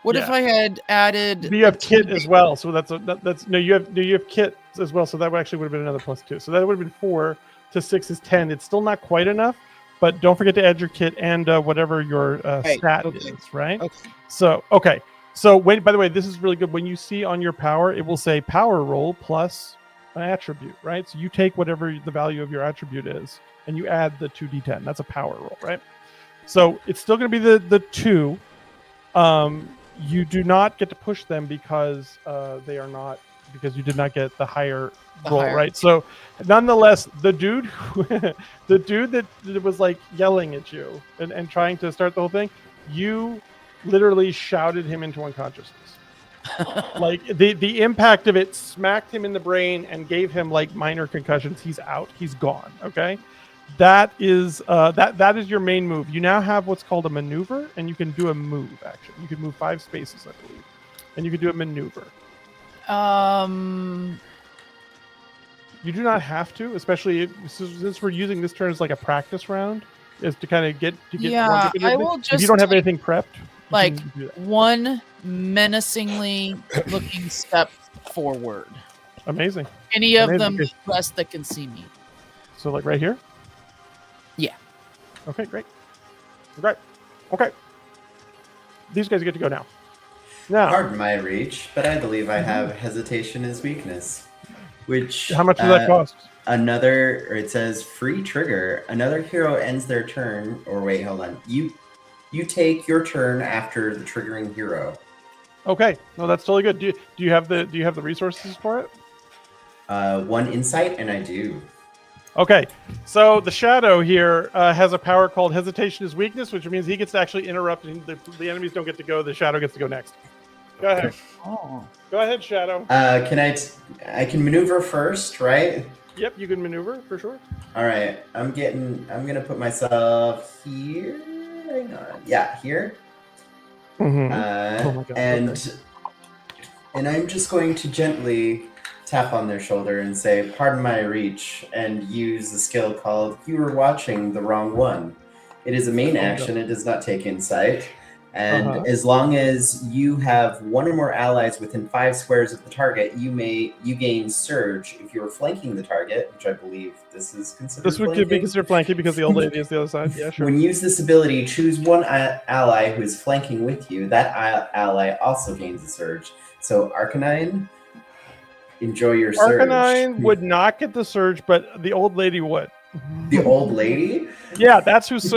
What if I had added? You have kit as well, so you have kit as well, so that actually would have been another +2. So that would have been 4 to 6 is 10. It's still not quite enough. But don't forget to add your kit and whatever your stat is, right? Okay. So, okay. So, by the way, this is really good. When you see on your power, it will say power roll plus an attribute, right? So you take whatever the value of your attribute is, and you add the 2d10. That's a power roll, right? So it's still going to be the 2. You do not get to push them because they are not, because you did not get the higher roll, right? So nonetheless, the dude that was like yelling at you and trying to start the whole thing, you literally shouted him into unconsciousness. Like the impact of it smacked him in the brain and gave him like minor concussions. He's out. He's gone. Okay. That is that is your main move. You now have what's called a maneuver, and you can do a move action. You can move 5 spaces, I believe, and you can do a maneuver. You do not have to, especially since we're using this turn as like a practice round, is to kind of get. Yeah, I will just. If you don't have anything prepped, like one menacingly looking step forward. Amazing. Any of them rest that can see me. So like right here. Yeah. Okay, great. Great. Okay. These guys get to go now. Now. Pardon my reach, but I believe I have hesitation as weakness. Which how much does that cost? It says free trigger. Another hero ends their turn. Or wait, hold on. You take your turn after the triggering hero. Okay. No, that's totally good. Do you have the resources for it? 1 insight, and I do. Okay, so the shadow here has a power called hesitation is weakness, which means he gets to actually interrupt, and the enemies don't get to go. The shadow gets to go next. Go ahead. Oh. Go ahead, Shadow. I can maneuver first, right? Yep, you can maneuver for sure. All right. I'm gonna put myself here. Hang on. Yeah, here. Mm-hmm. Uh, Oh my God, and I'm just going to gently tap on their shoulder and say, "Pardon my reach," and use the skill called "You were watching the wrong one." It is a main action. It does not take insight. And as long as you have one or more allies within 5 squares of the target, you gain surge. If you're flanking the target, which I believe this is considered This would be considered flanking because the old lady is the other side. Yeah, sure. When you use this ability, choose one ally who is flanking with you. That ally also gains a surge. So Arcanine, enjoy your surge. Arcanine would not get the surge, but the old lady would. The old lady? Yeah, that's who's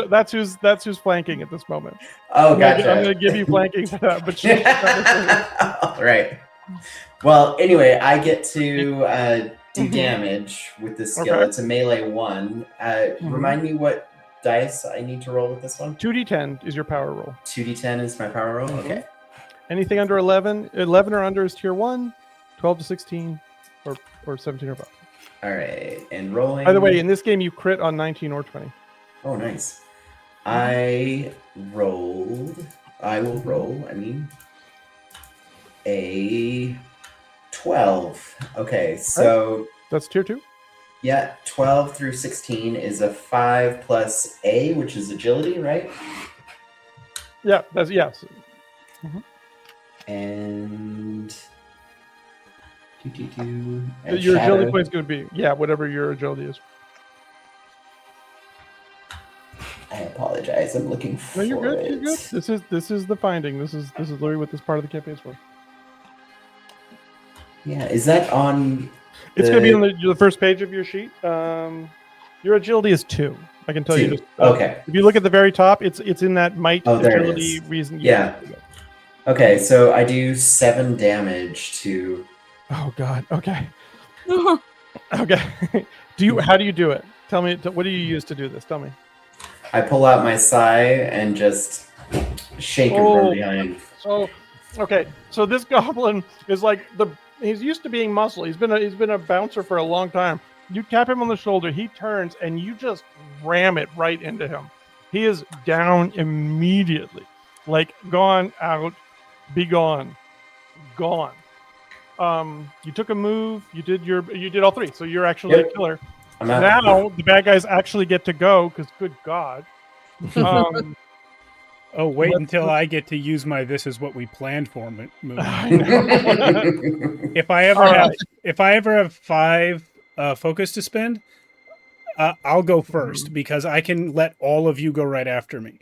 flanking at this moment. Oh, gotcha. I'm going to give you flanking for that, but she's all right. Well, anyway, I get to do damage with this skill. Okay. It's a melee 1. Remind me what dice I need to roll with this one. 2d10 is your power roll. 2d10 is my power roll. Okay. Anything under 11 or under is tier 1, 12 to 16, or 17 or above. All right, and rolling. By the way, in this game, you crit on 19 or 20. Oh, nice. I will roll, a 12. Okay, so... That's tier 2? Yeah, 12 through 16 is a 5 plus A, which is agility, right? Yeah, that's yes. And... Your agility point is going to be, whatever your agility is. I apologize. I'm looking for No, you're good. it. You're good. This is the finding. This is literally what this part of the campaign is for. Yeah, is that on? It's going to be on the first page of your sheet. Your agility is 2. I can tell 2. you. Just, okay. If you look at the very top, it's in that might agility reason. Yeah. Okay, so I do 7 damage to. Oh God. Okay. Okay. How do you do it? Tell me. What do you use to do this? Tell me. I pull out my sai and just shake him from behind. Oh, okay. So this goblin is like he's used to being muscle. He's been a bouncer for a long time. You tap him on the shoulder, he turns, and you just ram it right into him. He is down immediately. Like, gone, out, be gone. Gone. You took a move, you did all 3, so you're actually a killer. Now the bad guys actually get to go, because good God. Oh, wait until I get to use my "This is what we planned for" move. If I ever have 5 focus to spend, I'll go first because I can let all of you go right after me.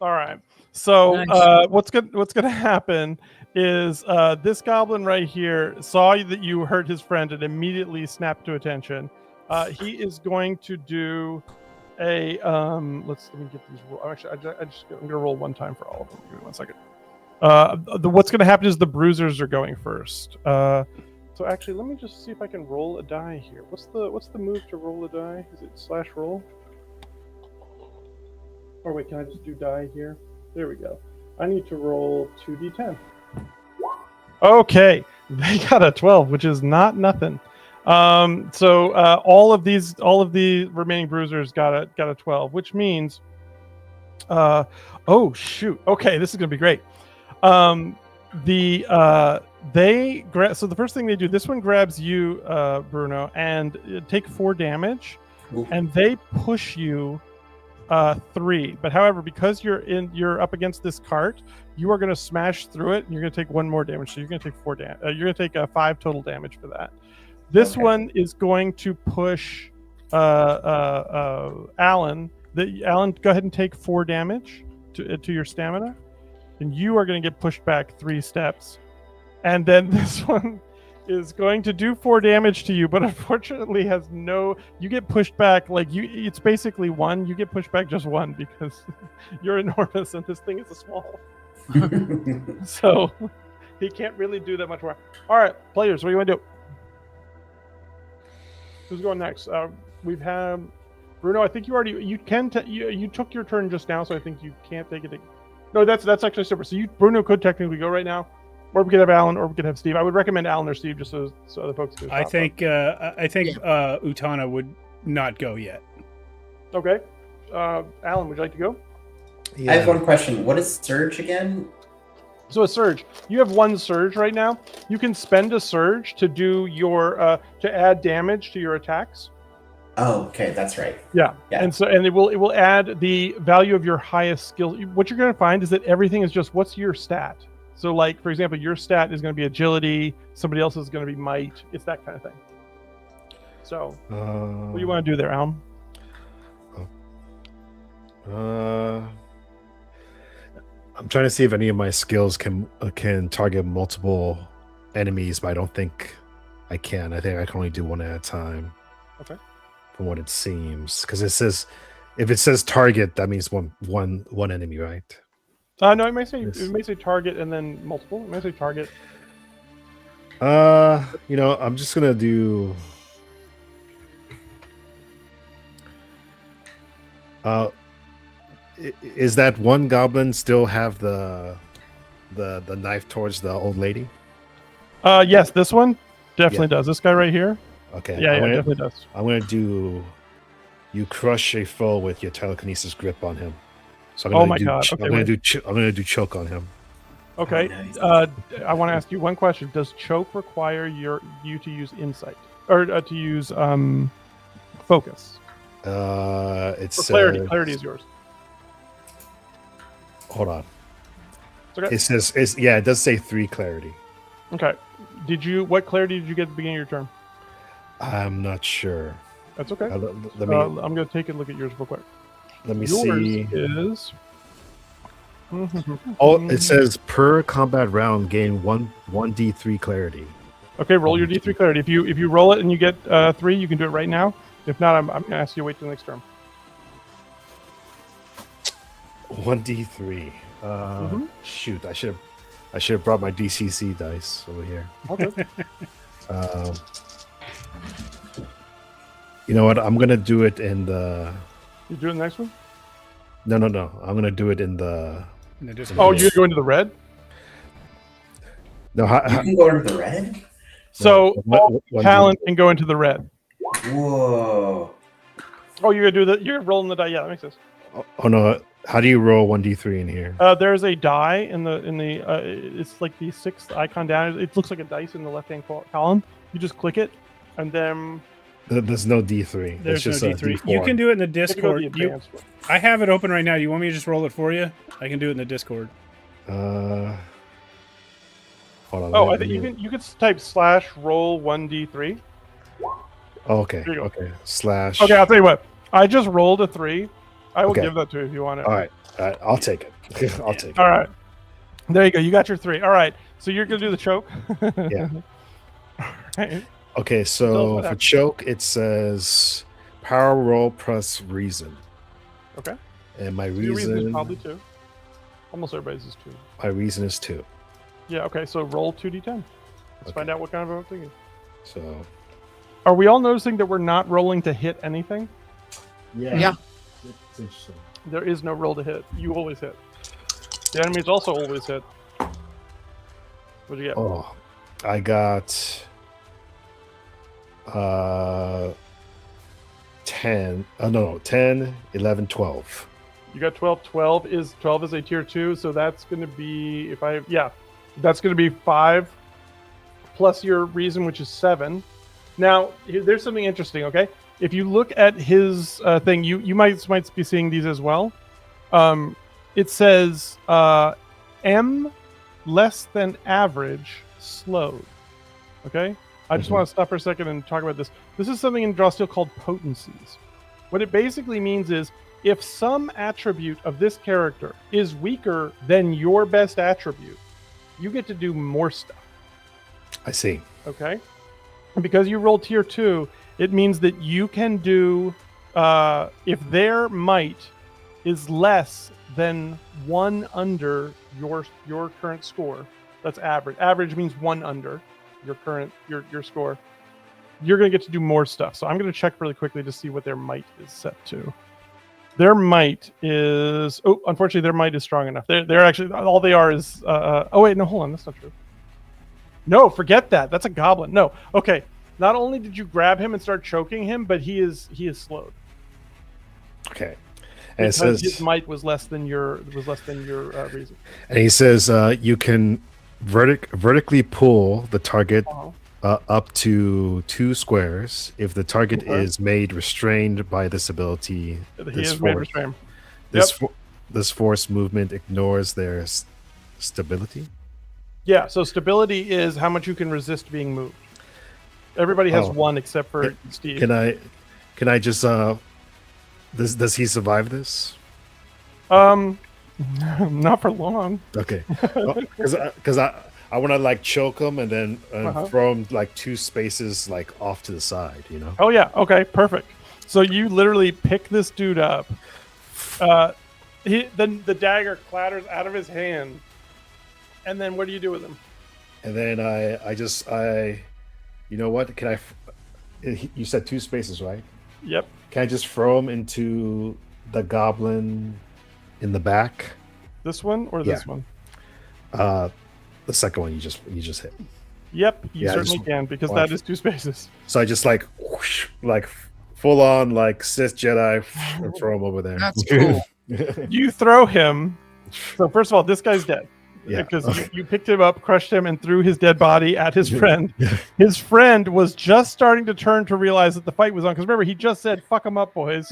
All right. So Nice. what's gonna happen is this goblin right here saw that you hurt his friend and immediately snapped to attention. He is going to do a let me get these rolls. Actually, I'm gonna roll one time for all of them. Give me 1 second. What's gonna happen is the bruisers are going first. So actually, let me just see if I can roll a die here. What's the move to roll a die? Is it /roll? Or wait, can I just do die here? There we go. I need to roll 2d10. Okay, they got a 12, which is not nothing. So all of the remaining bruisers got a 12, which means, oh shoot. Okay, this is gonna be great. So the first thing they do, this one grabs you, Bruno, and take 4 damage, and they push you 3. But however, because you're up against this cart, you are going to smash through it, and you're going to take 1 more damage. So you're going to take 4 damage. You're going to take 5 total damage for that. This one is going to push Alan. Alan, go ahead and take 4 damage to your stamina, and you are going to get pushed back 3 steps. And then this one is going to do 4 damage to you, but unfortunately you get pushed back it's basically 1. You get pushed back just 1 because you're enormous and this thing is a small. So he can't really do that much more. All right, players, what do you want to do? Who's going next? We've had Bruno. I think you took your turn just now, so I think you can't take it. No, that's actually super. So Bruno could technically go right now. Or we could have Alan, or we could have Steve. I would recommend Alan or Steve just so other folks can. I think Utana would not go yet. Okay. Alan, would you like to go? Yeah. I have one question. What is surge again? So a surge. You have one surge right now. You can spend a surge to do your to add damage to your attacks. Oh, okay, that's right. Yeah. Yeah. And it will add the value of your highest skill. What you're going to find is that everything is just what's your stat. So, like, for example, your stat is going to be agility. Somebody else is going to be might. It's that kind of thing. So, what do you want to do there, Alan? I'm trying to see if any of my skills can target multiple enemies, but I don't think I can. I think I can only do one at a time. Okay. From what it seems, because it says if it says target, that means one enemy, right? No, it may say Yes. it may say target and then multiple. It may say target. I'm just gonna do. Is that one goblin still have the knife towards the old lady? Yes, this one definitely does. This guy right here. Okay. Yeah, definitely does. I'm gonna do. You crush a foe with your telekinesis grip on him. So I'm gonna God! I'm gonna do choke on him. Okay. Oh, nice. I want to ask you one question. Does choke require you to use insight or to use focus? It's Clarity. Clarity is yours. Hold on. It's okay. It says it does say 3 clarity. Okay. What clarity did you get at the beginning of your turn? I'm not sure. That's okay. Let me I'm going to take a look at yours real quick. yours see. Is Oh, it says per combat round gain 1d3 clarity. Okay, roll your D3 clarity. If you roll it and you get 3, you can do it right now. If not, I'm going to ask you to wait till the next turn. 1d3. Shoot, I should have brought my DCC dice over here. Okay. You know what? I'm gonna do it in the. You do it in the next one? No. I'm gonna do it in the. Oh, you're going to the red? No, You can go into the red? So one talent can go into the red. Whoa. Oh, you're gonna do that. You're rolling the die. Yeah, that makes sense. Oh no! How do you roll 1d3 in here? There's a die in the it's like the 6th icon down. It looks like a dice in the left hand column. You just click it, and then There's no d3. There's just no a D3. d4. You can do it in the you can go to Discord. the advanced one. I have it open right now. You want me to just roll it for you? I can do it in the Discord. Hold on. Oh, I think you can type /roll 1d3. Oh, okay. There you go. Okay. Slash. Okay, I'll tell you what. I just rolled a 3. I will Okay. give that to you if you want it. All right. I'll take it. I'll take it. All right. There you go. You got your 3. All right. So you're gonna do the choke. Yeah. All right. Okay, Tell us so what for happened. choke, it says power roll plus reason. Okay. And my Your reason is reason, probably 2. Almost everybody's is 2. my reason is 2. Yeah. Okay. So roll 2d10. Let's Okay. find out what kind of a thing it is. So Are we all noticing that we're not rolling to hit anything? Yeah. It's interesting. There is no roll to hit. You always hit. The enemies also always hit. What'd you get? Oh, I got 10. No, 10, 11, 12. You got 12. 12 is a tier 2, so that's going to be that's going to be 5 plus your reason, which is 7. Now, there's something interesting. Okay, if you look at his thing, you might be seeing these as well. It says M less than average slowed. Okay, I just Mhm. want to stop for a second and talk about this. This is something in Drawsteel called potencies. What it basically means is if some attribute of this character is weaker than your best attribute, you get to do more stuff. I see. Okay, and because you rolled tier 2, it means that you can do if their might is less than 1 under your current score. That's average. Average means 1 under your current your score. You're going to get to do more stuff. So I'm going to check really quickly to see what their might is set to. Their might is unfortunately their might is strong enough. They're actually all they are is oh wait, no, hold on, that's not true. No, forget that. That's a goblin. No. Okay. Not only did you grab him and start choking him, but he is slowed. Okay. And Because it says his might was less than your reason. and he says you can vertically pull the target up to 2 squares if the target is made restrained by this ability. He is made restrained. This force movement ignores their stability. Yeah, so stability is how much you can resist being moved. Everybody has 1 except for Steve. Can I just does he survive this? Not for long. Okay. Because I want to like choke him and then throw him like 2 spaces like off to the side, you know? Oh yeah, okay, perfect. So you literally pick this dude up. Then the dagger clatters out of his hand. And then what do you do with him? And then I you know what? Can you said 2 spaces, right? Yep. Can I just throw him into the goblin in the back? This one or this one? The second one you just hit. Yep, you certainly can because that is 2 spaces. So I just like whoosh, like full on like Sith Jedi and throw him over there. That's cool. You throw him. So first of all, this guy's dead. Yeah. Because you picked him up, crushed him, and threw his dead body at his friend. His friend was just starting to turn to realize that the fight was on. Because remember, he just said, "Fuck him up, boys."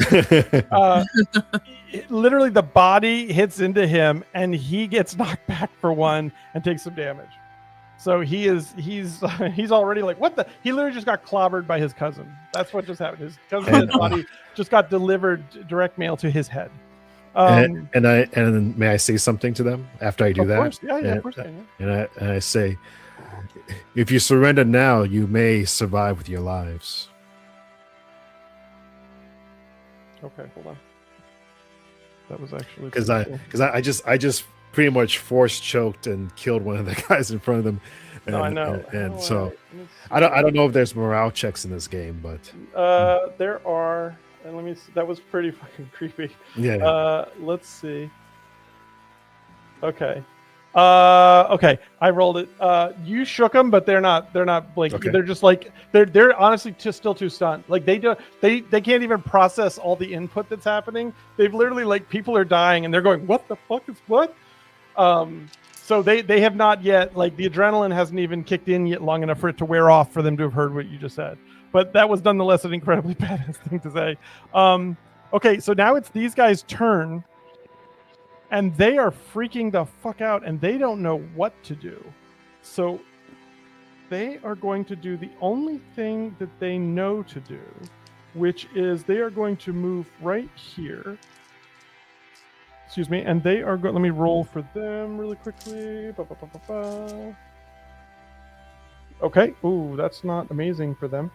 Literally, the body hits into him, and he gets knocked back for 1 and takes some damage. So he's already like, what the? He literally just got clobbered by his cousin. That's what just happened. His cousin's body just got delivered direct mail to his head. And may I say something to them after I do that? Course. Yeah, of course. And I say, if you surrender now, you may survive with your lives. Okay, hold on. That was actually because I just pretty much force choked and killed one of the guys in front of them. And, I know. And so I don't know if there's morale checks in this game, but there are. And let me see. That was pretty fucking creepy. Yeah. Let's see. Okay. Okay. I rolled it. You shook them, but they're not blinking. Okay. They're just like they're honestly still too stunned. Like they can't even process all the input that's happening. They've literally like people are dying and they're going, what the fuck is what? So they have not yet, like the adrenaline hasn't even kicked in yet long enough for it to wear off for them to have heard what you just said. But that was nonetheless an incredibly badass thing to say. Okay, so now it's these guys' turn, and they are freaking the fuck out, and they don't know what to do. So they are going to do the only thing that they know to do, which is they are going to move right here. Excuse me, and they are going. Let me roll for them really quickly. Okay. Ooh, that's not amazing for them.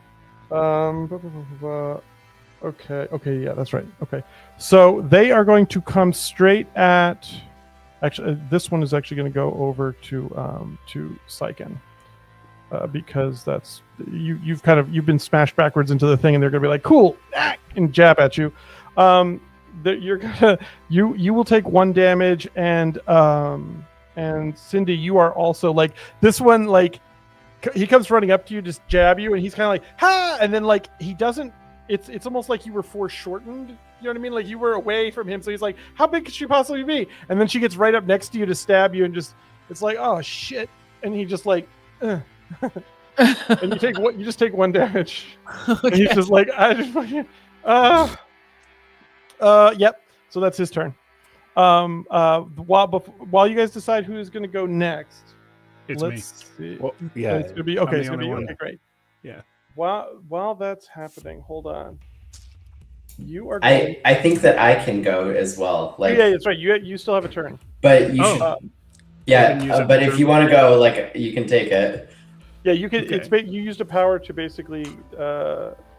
Okay, yeah, that's right. Okay, so they are going to come straight at. Actually, this one is actually going to go over to Syken, because that's you've been smashed backwards into the thing, and they're going to be like, cool, and jab at you. You're gonna you will take 1 damage, and Cindy, you are also like this one like. He comes running up to you, just jab you, and he's kind of like, ha! And then, like, he doesn't, it's almost like you were foreshortened. You know what I mean? Like, you were away from him. So he's like, how big could she possibly be? And then she gets right up next to you to stab you, and just, it's like, oh, shit. And he just, like, and you just take 1 damage. Okay. And he's just like, I just fucking, yep. So that's his turn. While you guys decide who is going to go next, Let's see. Well, yeah, it's gonna be okay. It's gonna be one. okay. Great. Yeah. While that's happening, hold on. You are. I think that I can go as well. Like yeah, that's right. You still have a turn. But you should. But if you want to go, like you can take it. Yeah, you can. Okay. You used a power to basically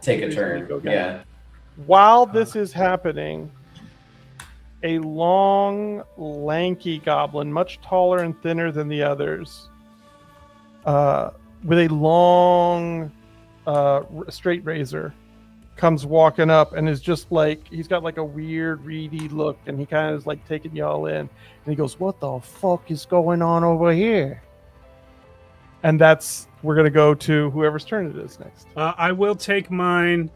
take a turn. Yeah. While this is happening, a long, lanky goblin, much taller and thinner than the others, with a long, straight razor, comes walking up and is just like, he's got like a weird, reedy look, and he kind of is like taking y'all in. And he goes, what the fuck is going on over here? and we're gonna go to whoever's turn it is next. I will take mine.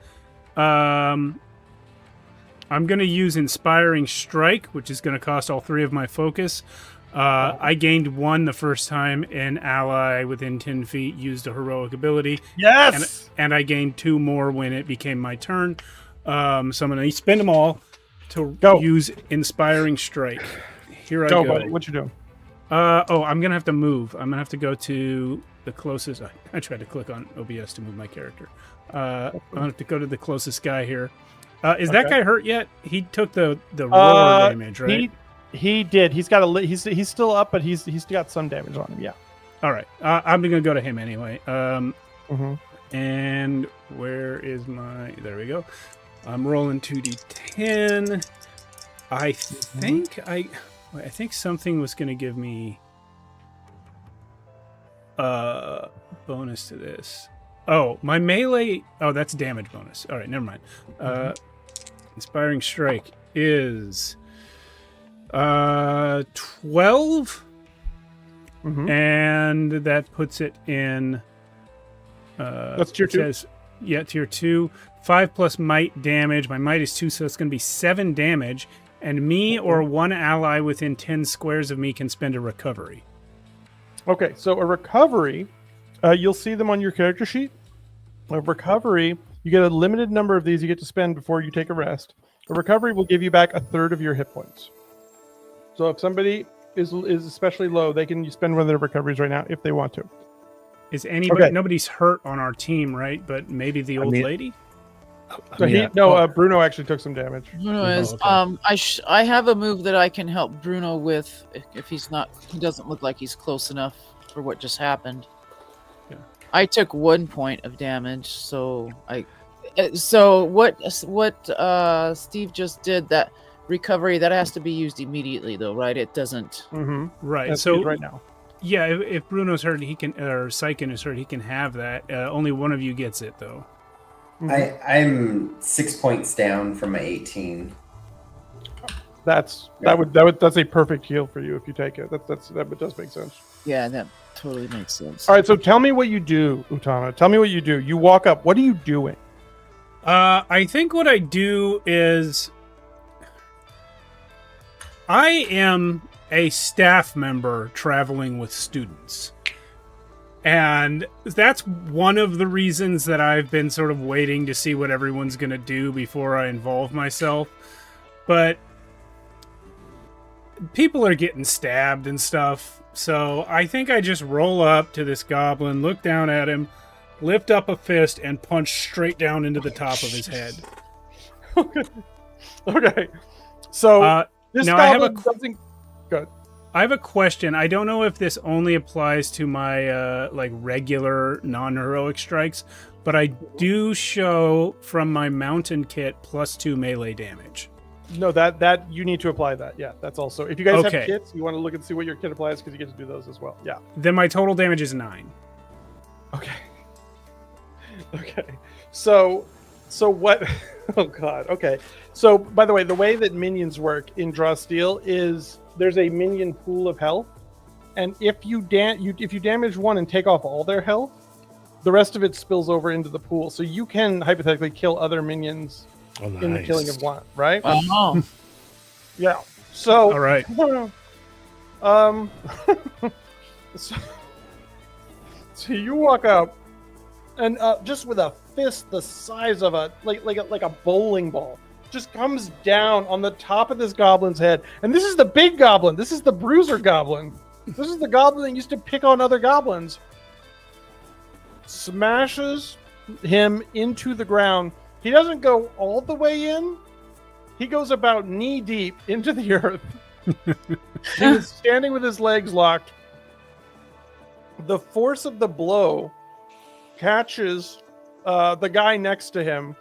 I'm going to use Inspiring Strike, which is going to cost all 3 of my focus. I gained 1 the first time an ally within 10 feet used a heroic ability. Yes! And I gained 2 more when it became my turn. So I'm going to spend them all to use Inspiring Strike. Here I go. Buddy. What you doing? I'm going to have to move. I'm going to have to go to the closest. I tried to click on OBS to move my character. I'm going to have to go to the closest guy here. Is that guy hurt yet? He took the roar damage, right? He did. He's got he's still up, but he's got some damage on him. Yeah. All right. I'm gonna go to him anyway. Mm-hmm. And where is my? There we go. I'm rolling 2d10. I think I think something was gonna give me bonus to this. Oh, my melee. Oh, that's damage bonus. All right, never mind. Inspiring Strike is 12, and that puts it in. That's tier 2. Yeah, tier 2. 5 plus might damage. My might is 2, so it's going to be 7 damage. And me or one ally within 10 squares of me can spend a recovery. Okay, so a recovery. You'll see them on your character sheet. A recovery, you get a limited number of these you get to spend before you take a rest. A recovery will give you back 1/3 of your hit points. So if somebody is especially low, they can spend one of their recoveries right now if they want to. Is anybody? Nobody's hurt on our team, right? But maybe the old lady. So Bruno actually took some damage. Bruno is. Okay. I have a move that I can help Bruno with if he's not. He doesn't look like he's close enough for what just happened. Yeah. I took 1 point of damage, so what Steve just did, that recovery, that has to be used immediately though, right? It doesn't. Mm-hmm. Right. That's so right now. Yeah, if Bruno's hurt, he can, or Syken is hurt, he can have that. Only one of you gets it though. Mm-hmm. I'm 6 points down from my 18. That's a perfect heal for you if you take it. That does make sense. Yeah, that totally makes sense. All right, so tell me what you do, Utana. Tell me what you do. You walk up. What are you doing? I think what I do is I am a staff member traveling with students. And that's one of the reasons that I've been sort of waiting to see what everyone's going to do before I involve myself. But people are getting stabbed and stuff. So I think I just roll up to this goblin, look down at him, lift up a fist, and punch straight down into the top of his head. Okay. So this goblin doesn't... Good. I have a question. I don't know if this only applies to my regular non-heroic strikes, but I do show from my mountain kit +2 melee damage. No, that you need to apply that. Yeah, that's also. If you guys have kits, you want to look and see what your kit applies because you get to do those as well. Yeah. Then my total damage is 9. Okay. Okay. So what? Oh God. Okay. So by the way, the way that minions work in Draw Steel is there's a minion pool of health, and if you damage one and take off all their health, the rest of it spills over into the pool. So you can hypothetically kill other minions in the killing of one, right? Oh. Yeah. So all right. So you walk up, and just with a fist the size of a like a bowling ball, just comes down on the top of this goblin's head. And this is the big goblin. This is the bruiser goblin. This is the goblin that used to pick on other goblins. Smashes him into the ground. He doesn't go all the way in. He goes about knee deep into the earth. He is standing with his legs locked. The force of the blow catches the guy next to him,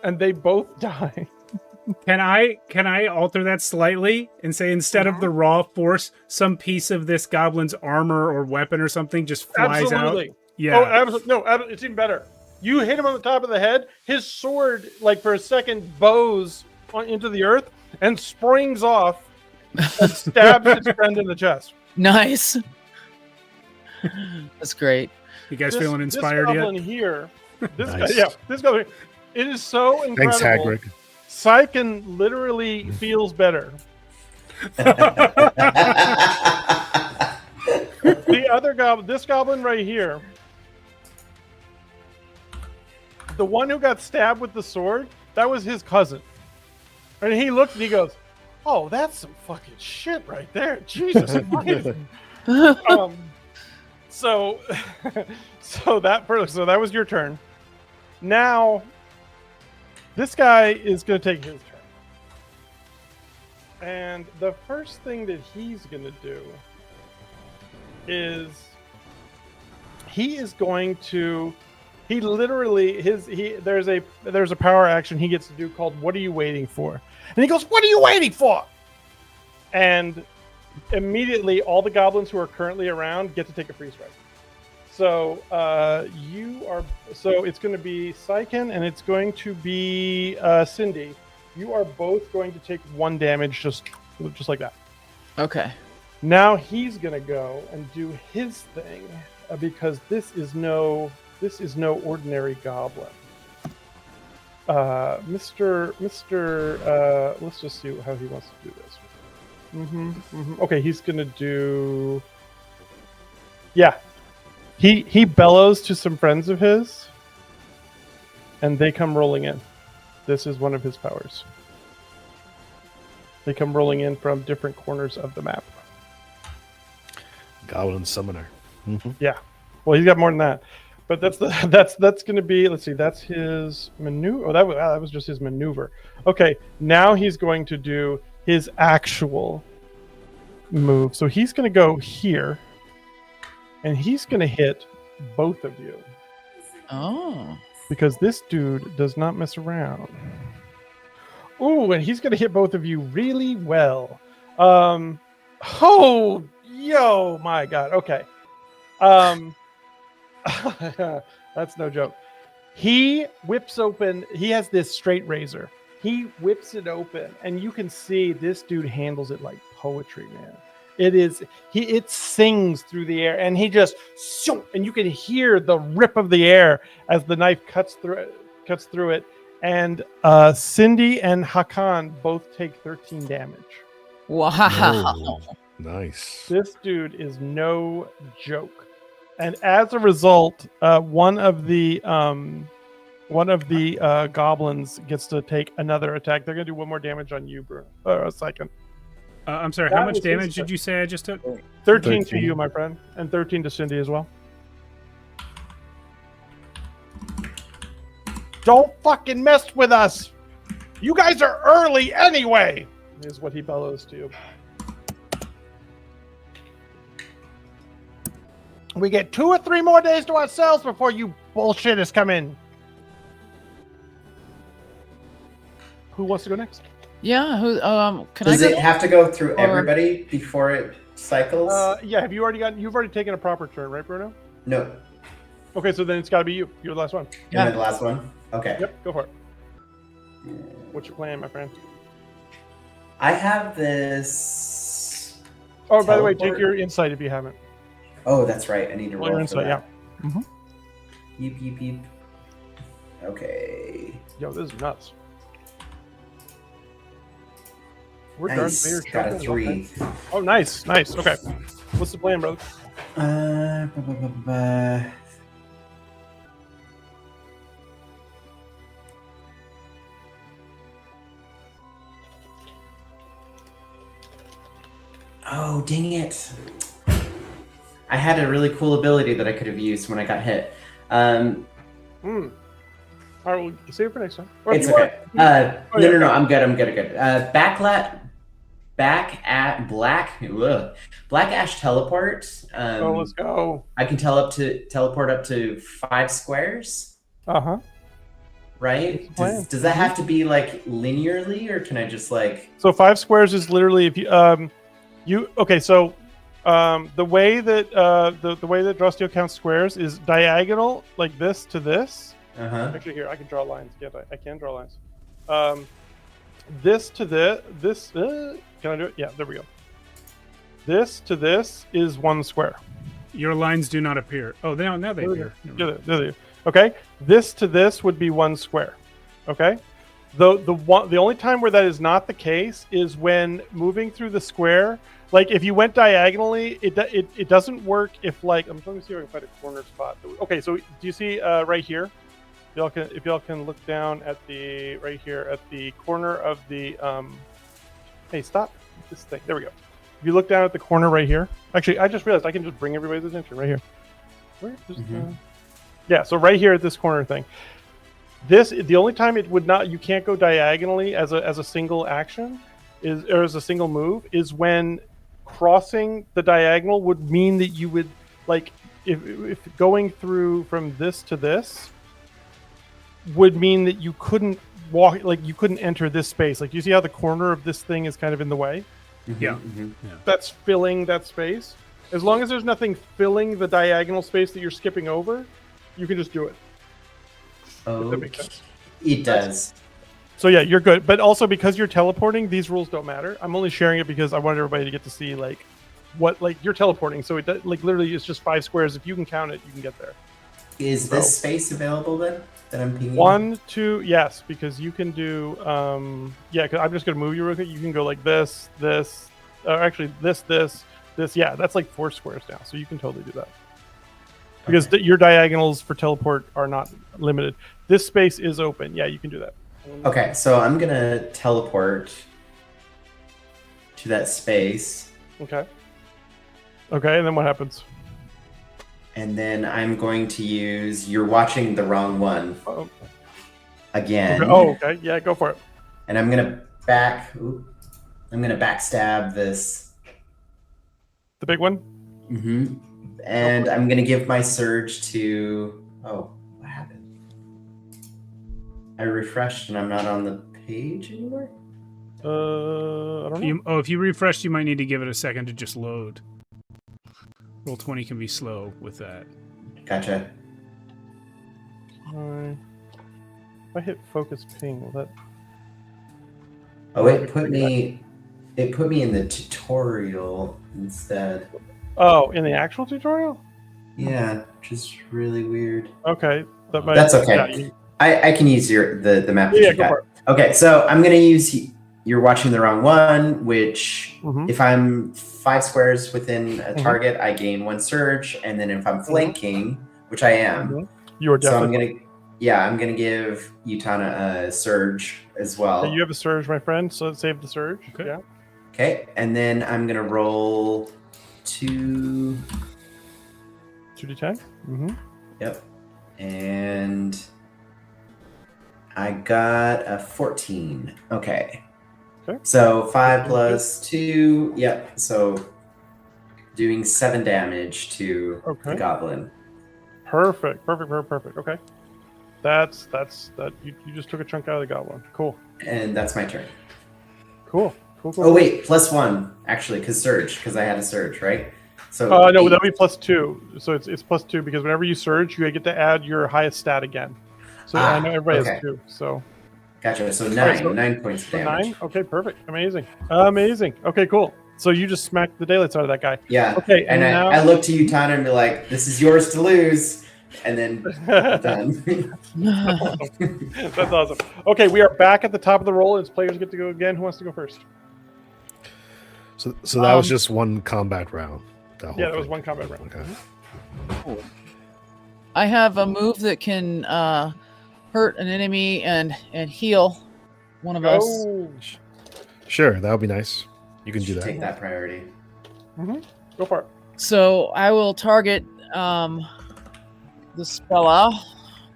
and they both die. Can I alter that slightly and say instead of the raw force, some piece of this goblin's armor or weapon or something just flies out? Yeah. Oh, absolutely. No, it's even better. You hit him on the top of the head. His sword, like for a second, bows into the earth and springs off and stabs his friend in the chest. Nice. That's great. You guys feeling inspired this yet? goblin here, this Nice. this goblin. It is so Thanks, incredible. Hagrid. Syken literally feels better. The other goblin, this goblin right here, the one who got stabbed with the sword, that was his cousin. And he looked and he goes, "Oh, that's some fucking shit right there. Jesus Christ." So that was your turn. Now, this guy is going to take his turn. And the first thing that he's going to do is there's a power action he gets to do called "What are you waiting for?" And he goes, "What are you waiting for?" And immediately all the goblins who are currently around get to take a freeze strike. So it's going to be Syken and it's going to be Cindy. You are both going to take 1 damage just like that. Okay. Now he's going to go and do his thing because this is no ordinary goblin. Let's just see how he wants to do this. Okay, he's going to do... Yeah. He bellows to some friends of his, and they come rolling in. This is one of his powers. They come rolling in from different corners of the map. Goblin Summoner. Yeah. Well, he's got more than that. But that's going to be, let's see, that's his maneuver. Oh, that was just his maneuver. Okay, now he's going to do his actual move. So he's going to go here, and he's going to hit both of you. Oh. Because this dude does not mess around. Ooh, and he's going to hit both of you really well. Oh, yo, my God. Okay. That's no joke. He whips open, he has this straight razor. He whips it open, and you can see this dude handles it like poetry, man. It sings through the air, and he just, and you can hear the rip of the air as the knife cuts through it. And Cindy and Hakan both take 13 damage. Wow. Oh, nice. This dude is no joke. And as a result, one of the goblins gets to take another attack. They're going to do 1 more damage on you, Bruno. A second. I'm sorry, That how much was his damage turn. did you say I just took? 13 to 13. you, my friend. And 13 to Cindy as well. Don't fucking mess with us! You guys are early anyway! Is what he bellows to you. We get 2 or 3 more days to ourselves before you bullshitters come in. Who wants to go next? Yeah. Who? Can Does I? it have to go through everybody before it cycles? Yeah. You've already taken a proper turn, right, Bruno? No. Okay, so then it's got to be you. You're the last one. Am I the last one? Okay. Yep. Go for it. What's your plan, my friend? I have this. Oh, by the way, Teleport? take your insight if you haven't. Oh, that's right. I need to Roll your roll for insight, that. yeah. Beep, beep, beep. Okay. Yo, this is nuts. We're Darth Nice. Vader Got a champions, 3. okay. Oh, nice. Okay. What's the plan, brother? Ba, ba, ba, ba. Oh, dang it. I had a really cool ability that I could have used when I got hit. All right, we'll save it for next time. Or if It's you want- okay. Oh, yeah. No, I'm good. Black Ash teleport. Oh, let's go. I can teleport up to 5 squares, Uh-huh. right? Plan. Does that have to be like linearly, or can I just like? So 5 squares is literally if you okay. So the way that the way that Drosteel counts squares is diagonal, like this to this. Actually, here I can draw lines. Can't I? I can draw lines. This to this. Can I do it? Yeah, there we go. This to this is 1 square. Your lines do not appear. Oh, now they appear. Yeah, okay, this to this would be 1 square. Okay, the only time where that is not the case is when moving through the square. Like if you went diagonally, it doesn't work. If like I'm trying to see if I can find a corner spot. Okay, so do you see right here? If y'all can look down at the right here at the corner of the hey, stop this thing. There we go. If you look down at the corner right here, actually, I just realized I can just bring everybody's attention right here. Where? Yeah, so right here at this corner thing. The only time it would not, you can't go diagonally as a single action or as a single move is when crossing the diagonal would mean that you would like if going through from this to this would mean that you couldn't walk, like you couldn't enter this space. Like you see how the corner of this thing is kind of in the way? Yeah. That's filling that space. As long as there's nothing filling the diagonal space that you're skipping over, you can just do it. Oh, that makes sense. It does. So yeah, you're good. But also because you're teleporting, these rules don't matter. I'm only sharing it because I wanted everybody to get to see like what like you're teleporting. So it like literally it's just 5 squares. If you can count it, you can get there. Is this space available then? That I'm pinging? 1, 2, yes, because you can do yeah, cause I'm just gonna move you real quick. You can go like this, actually this. Yeah, that's like 4 squares now, so you can totally do that. Because your diagonals for teleport are not limited. This space is open. Yeah, you can do that. Okay, so I'm gonna teleport to that space. Okay, and then what happens? And then I'm going to use You're Watching the Wrong One again. Okay. Oh, okay. Yeah, go for it. And I'm gonna backstab this. The big one? Mm-hmm. And I'm gonna give my surge to what happened? I refreshed and I'm not on the page anymore? I don't know. If you refreshed, you might need to give it a second to just load. Roll20 can be slow with that. Gotcha. If I hit focus ping, will that? Oh, it put me in the tutorial instead. Oh, in the actual tutorial? Yeah, which is really weird. Okay, that's okay. I can use the map. Yeah, go for it. Okay, so I'm gonna use You're Watching the Wrong One, which if I'm 5 squares within a target, I gain 1 surge, and then if I'm flanking, which I am, you are definitely. So I'm gonna give Utana a surge as well. Okay, you have a surge, my friend. So save the surge. Okay. Yeah. Okay, and then I'm gonna roll 2 2d10. Yep, and I got a 14. Okay. So 5 plus 2. Yep. So doing 7 damage to the goblin. Perfect. Okay. That's that. You just took a chunk out of the goblin. Cool. And that's my turn. Cool. Oh wait, +1 actually, because I had a surge, right? So no, that'll be +2. So it's +2 because whenever you surge, you get to add your highest stat again. So I know everybody has 2. So. Gotcha. So 9 points of damage. 9. Okay, perfect. Amazing. Okay, cool. So you just smacked the daylights out of that guy. Yeah. Okay. And now... I look to you, Tana, and be like, "This is yours to lose." And then done. That's awesome. Okay, we are back at the top of the roll. As players get to go again. Who wants to go first? So that was just one combat round. That was one combat round. Okay. Cool. I have a move that can hurt an enemy and heal one of us. Sure, that would be nice. You can do that. Take that priority. Go for it. So I will target the Spella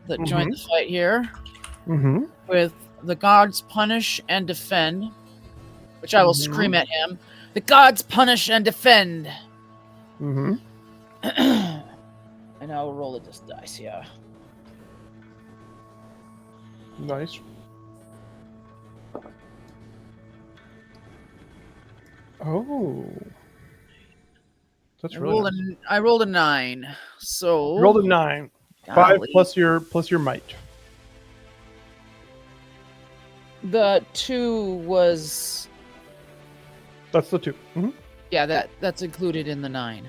that joined the fight here with the gods punish and defend, which I will scream at him. The gods punish and defend. And I will roll this dice, yeah. Nice. Oh. That's really nice. I rolled a 9. So you rolled a 9. 5 plus your might. The 2 was. That's the 2. Yeah, that's included in the 9.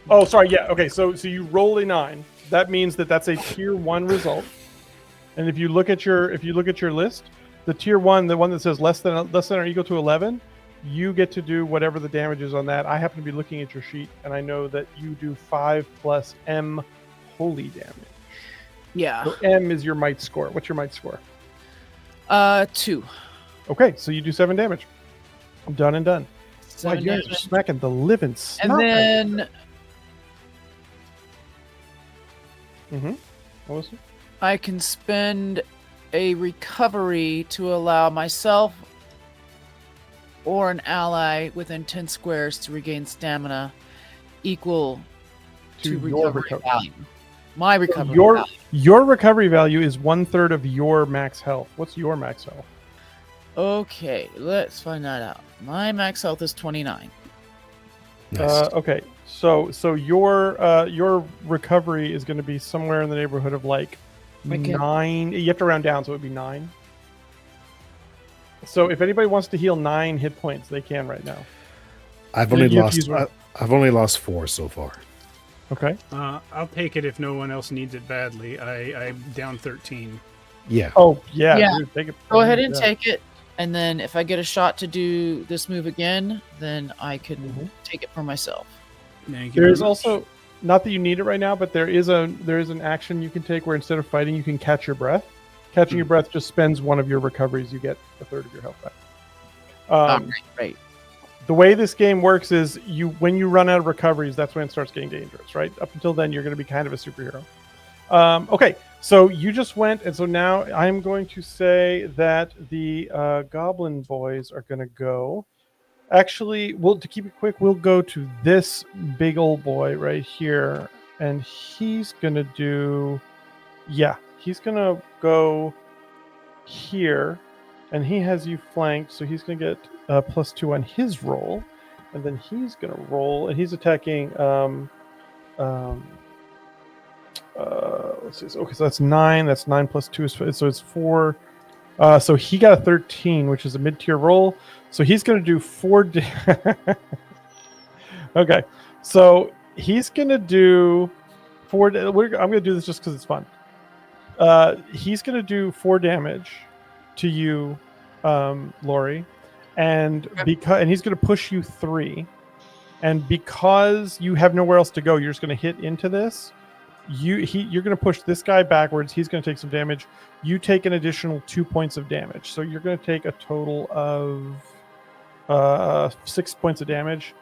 Oh, sorry. Yeah. Okay. So you roll a 9. That means that's a tier 1 result. And if you look at your list, the tier 1, the one that says less than or equal to 11, you get to do whatever the damage is on that. I happen to be looking at your sheet, and I know that you do 5 plus M holy damage. Yeah. So M is your might score. What's your might score? 2. Okay, so you do 7 damage. Done and done. Wow, 7 you guys are damage. smacking the living snot. And then What was it? I can spend a recovery to allow myself or an ally within 10 squares to regain stamina equal to your recovery value. My recovery Your value. your recovery value is 1/3 of your max health. What's your max health? Okay, let's find that out. My max health is 29. Nice. Okay, so your recovery is going to be somewhere in the neighborhood of like Okay. 9. You have to round down, so it would be 9. So if anybody wants to heal 9 hit points, they can right now. I've you only have to lost. use one. I've only lost 4 so far. Okay. I'll take it if no one else needs it badly. I'm down 13. Yeah. Oh yeah. Yeah. Dude, take it. Go ahead and Yeah. take it, and then if I get a shot to do this move again, then I can Mhm. take it for myself. Thank you There very is much. also, not that you need it right now, but there is an action you can take where instead of fighting, you can catch your breath. Catching your breath just spends one of your recoveries. You get 1/3 of your health back. Right. The way this game works is when you run out of recoveries, that's when it starts getting dangerous, right? Up until then, you're going to be kind of a superhero. Okay, so you just went, and so now I'm going to say that the Goblin boys are going to go. Actually, to keep it quick, we'll go to this big old boy right here, and he's going to do, he's going to go here, and he has you flanked, so he's going to get +2 on his roll, and then he's going to roll, and he's attacking. Let's see. Okay, so that's 9. That's 9 plus 2 so it's 4. So he got a 13, which is a mid-tier roll. So he's going to do 4. Okay, so he's going to do 4. I'm going to do this just because it's fun. He's going to do 4 damage to you, Lori, and he's going to push you 3. And because you have nowhere else to go, you're just going to hit into this. You're going to push this guy backwards. He's going to take some damage. You take an additional 2 points of damage. So you're going to take a total of 6 points of damage.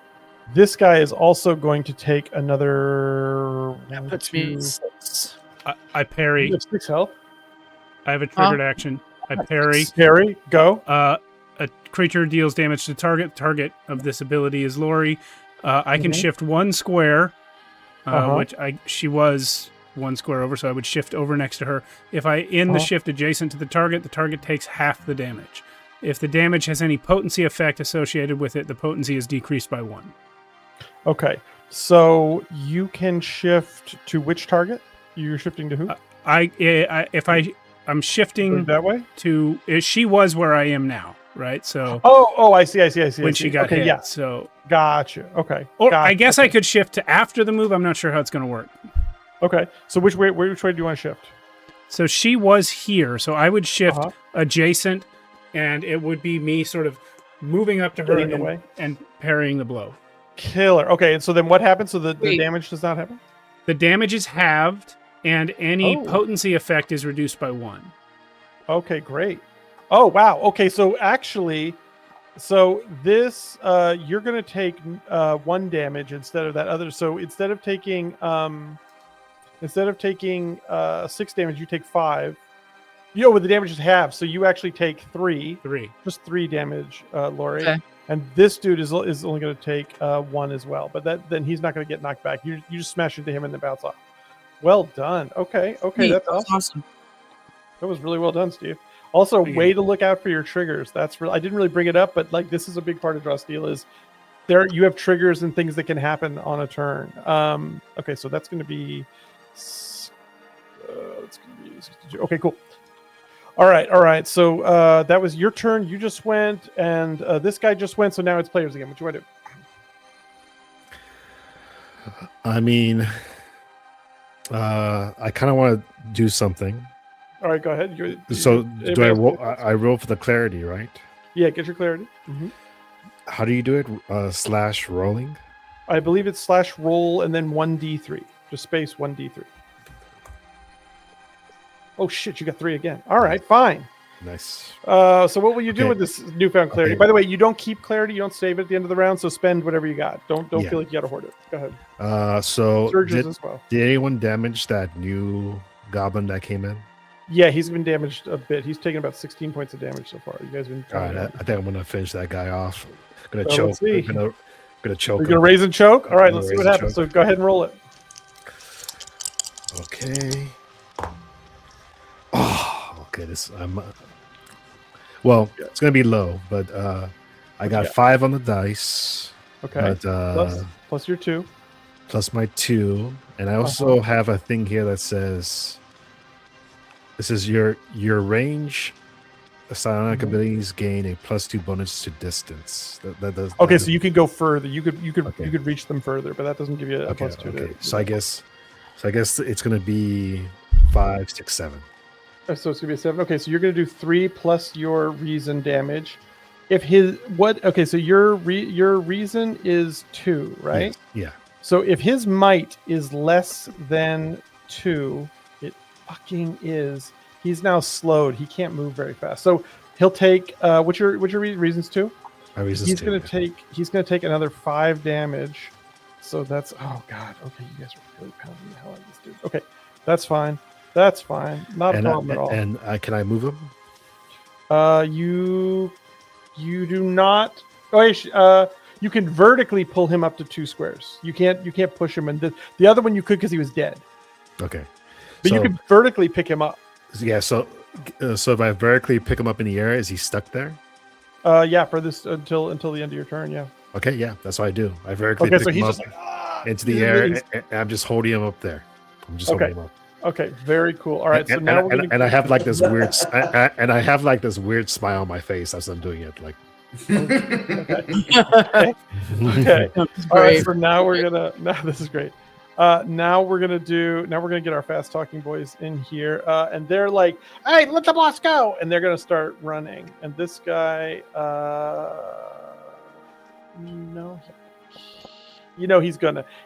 This guy is also going to take another. That puts me 6. I parry. You have 6 health. I have a triggered action. I parry. Parry, go. A creature deals damage to target. Target of this ability is Lori. I can shift 1 square, which she was 1 square over, so I would shift over next to her. If I end the shift adjacent to the target takes half the damage. If the damage has any potency effect associated with it, the potency is decreased by 1. Okay, so you can shift to which target? You're shifting to who? I'm shifting that way. to. She was where I am now, right? So. Oh, I see. When she got hit, yeah. So. Gotcha. Okay. Or gotcha. I guess I could shift to after the move. I'm not sure how it's going to work. Okay. So which way do you want to shift? So she was here, so I would shift adjacent, and it would be me sort of moving up to her and parrying the blow. Killer. Okay, and so then what happens? So the damage does not happen? The damage is halved, and any potency effect is reduced by 1. Okay, great. Oh, wow. Okay, so actually, this you're going to take 1 damage instead of that other. So instead of taking 6 damage, you take 5. But the damage is halved, so you actually take 3. 3. Just 3 damage, Lori. Okay. And this dude is only going to take 1 as well, but then he's not going to get knocked back. You just smash into him and then bounce off. Well done. Okay, that's awesome. That was really well done, Steve. Also, way to look out for your triggers. That's I didn't really bring it up, but like this is a big part of Draw Steel is you have triggers and things that can happen on a turn. Okay, so that's going to be okay, cool. All right. So that was your turn. You just went, and this guy just went. So now it's players again. What you want to do? I mean, I kind of want to do something. All right, go ahead. So do I else roll? get a I roll for the clarity, right? Yeah, get your clarity. Mm-hmm. How do you do it? Slash rolling. I believe it's slash roll and then 1d3. Just space 1d3. Oh shit, you got 3 again. All right, fine. Nice. So what will you do Okay. with this newfound clarity? Okay. By the way, you don't keep clarity. You don't save it at the end of the round. So spend whatever you got. Don't Yeah. feel like you got to hoard it. Go ahead. So Surges as well. did anyone damage that new goblin that came in? Yeah, he's been damaged a bit. He's taken about 16 points of damage so far. You guys have been. All right, I think I'm gonna finish that guy off. Gonna So choke. let's see. Gonna choke. You're gonna him. raise and choke. All right, I'm let's gonna see what raise and happens. So go ahead and roll it. Okay. Oh, okay. Well, it's gonna be low, but I got 5 on the dice. Okay. But plus your 2. plus my 2, and I also have a thing here that says, "This is your range. Psionic abilities gain a +2 bonus to distance." That does. Okay, so you can go further. You could Okay. you could reach them further, but that doesn't give you a Okay, +2. okay. So I guess it's gonna be 5, 6, 7. So it's gonna be a 7. Okay, so you're gonna do 3 plus your reason damage. If his Okay, so your reason is 2, right? Yes. Yeah. So if his might is less than 2, it fucking is. He's now slowed. He can't move very fast. So he'll take what's your reasons 2? My reasons He's 2, gonna yeah. take another 5 damage. So that's oh god. Okay, you guys are really pounding the hell out of this dude. Okay, that's fine. That's fine. Not a problem at all. And can I move him? You do not. You can vertically pull him up to 2 squares. You can't push him, and the other one you could because he was dead. Okay. But you can vertically pick him up. Yeah. So if I vertically pick him up in the air, is he stuck there? Yeah, for this until the end of your turn. Yeah. Okay. Yeah, that's what I do. I vertically Okay, pick so him he's up just like into the air, and I'm just holding him up there. I'm just holding him up. Okay, very cool. All right, so and, now and, we're gonna. and I have like this weird, and I have like this weird smile on my face as I'm doing it. Like, Okay. All right, so now we're gonna. Now this is great. Now we're gonna get our fast talking boys in here, and they're like, "Hey, let the boss go!" And they're gonna start running. And this guy,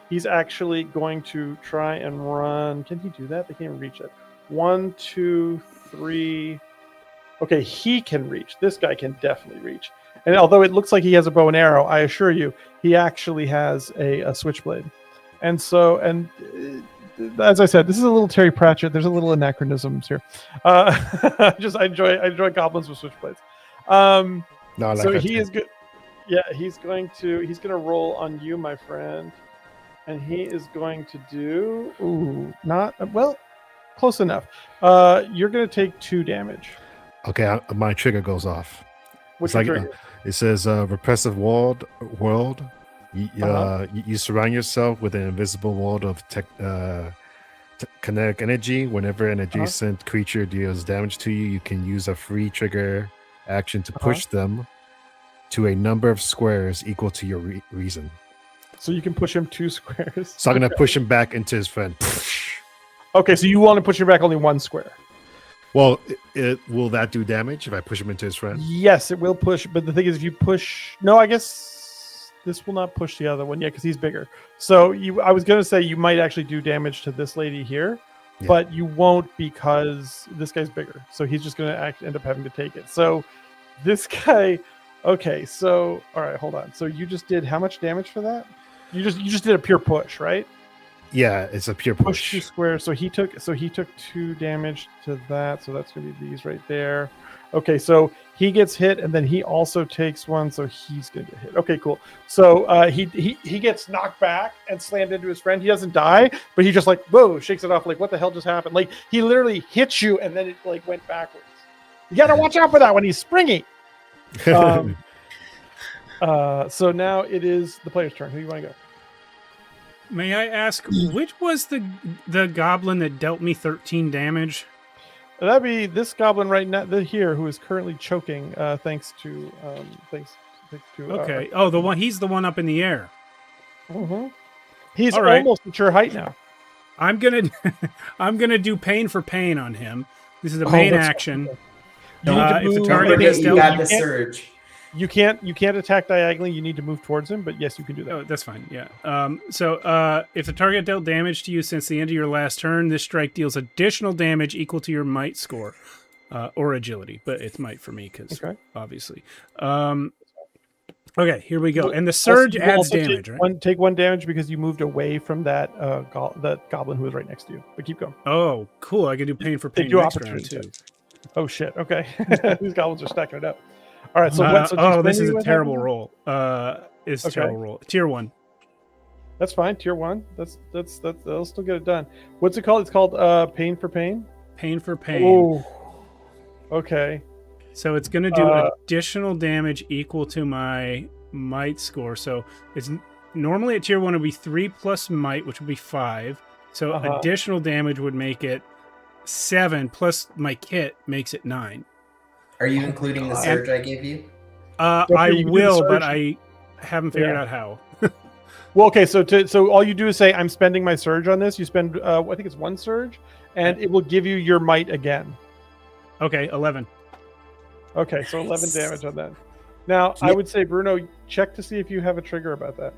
he's actually going to try and run. Can he do that? They can't reach it. 1, 2, 3. Okay, he can reach. This guy can definitely reach. And although it looks like he has a bow and arrow, I assure you, he actually has a switchblade. And so, as I said, this is a little Terry Pratchett. There's a little anachronisms here. I enjoy goblins with switchblades. no, I like So that he too. is good. Yeah, he's gonna roll on you, my friend, and he is going to do close enough. You're gonna take 2 damage. Okay, my trigger goes off. Which It's like trigger? it says repressive world. You surround yourself with an invisible world of kinetic energy. Whenever an adjacent creature deals damage to you, you can use a free trigger action to push them to a number of squares equal to your reason. So you can push him 2 squares. So I'm gonna push him back into his friend. Okay, so you want to push him back only 1 square. Well, will that do damage if I push him into his friend? Yes, it will push. But the thing is, if you push, no, I guess this will not push the other one. Yeah, because he's bigger. So I was gonna say you might actually do damage to this lady here, Yeah. but you won't because this guy's bigger. So he's just gonna end up having to take it. So this guy. Okay, so all right, hold on. So you just did how much damage for that? You just did a pure push, right? Yeah, it's a pure Push 2 push. squares. So he took 2 damage to that. So that's gonna be these right there. Okay, so he gets hit, and then he also takes 1, so he's gonna get hit. Okay, cool. So he gets knocked back and slammed into his friend. He doesn't die, but he just like whoa, shakes it off. Like what the hell just happened? Like he literally hits you, and then it like went backwards. You gotta watch out for that when he's springy. So now it is the player's turn. Who do you want to go? May I ask, which was the goblin that dealt me 13 damage? That'd be this goblin right now here who is currently choking thanks to Okay. He's the one up in the air. Mm-hmm. He's All right. almost at your height now. I'm gonna do pain for pain on him. This is a Oh, main that's- action. You need to if the move- target Forget gets you dealt, got the you can't- surge. You can't attack diagonally. You need to move towards him, but yes, you can do that. oh, that's fine. Yeah. So if the target dealt damage to you since the end of your last turn, this strike deals additional damage equal to your might score, or agility, but it's might for me because Okay. obviously. Okay, here we go. And the surge You adds also damage, take right? Take one damage because you moved away from that that goblin who was right next to you. But keep going. Oh, cool! I can do pain for They pain do next round opportunity too. Oh shit. Okay. These goblins are stacking it up. All right. So This is a what terrible happened? roll. It's a Okay. terrible roll. Tier 1. That's fine. Tier 1. That's they'll still get it done. What's it called? It's called pain for pain. Pain for pain. Oh. Okay. So it's going to do additional damage equal to my might score. So it's normally at tier 1 it would be 3 plus might, which would be 5. So additional damage would make it 7 plus my kit makes it 9. Are you including the surge I gave you? I you can do the will, but surge. I haven't figured Yeah. out how. Well, okay. So all you do is say, "I'm spending my surge on this." You spend, I think it's one surge, and it will give you your might again. Okay, 11. Okay, so 11 damage on that. Now, I would say, Bruno, check to see if you have a trigger about that.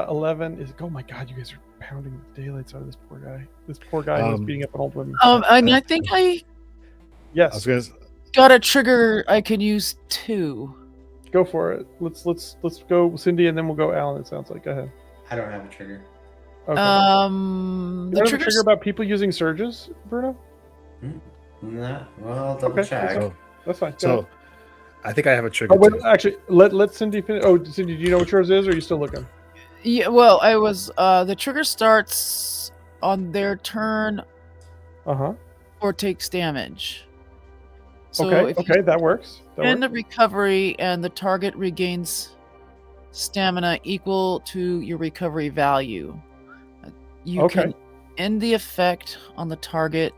11 is, oh my god, you guys are pounding the daylights out of this poor guy. This poor guy who's beating up an old woman. And I think I I was Yes, gonna. got a trigger I could use too. go for it. Let's go Cindy, and then we'll go Alan. It sounds like. Go ahead. I don't have a trigger. Okay. The you don't have a trigger. trigger about people using surges, Bruno? Nah, well, I'll double Okay, check. that's That's fine. Go So, ahead. I think I have a trigger. Oh, wait, too. actually, let Cindy finish. Oh, Cindy, do you know what yours is, or are you still looking? Yeah, well, I was. The trigger starts on their turn Uh-huh. or takes damage. So Okay, if okay, that works. That in works. the recovery and the target regains stamina equal to your recovery value, you Okay. can end the effect on the target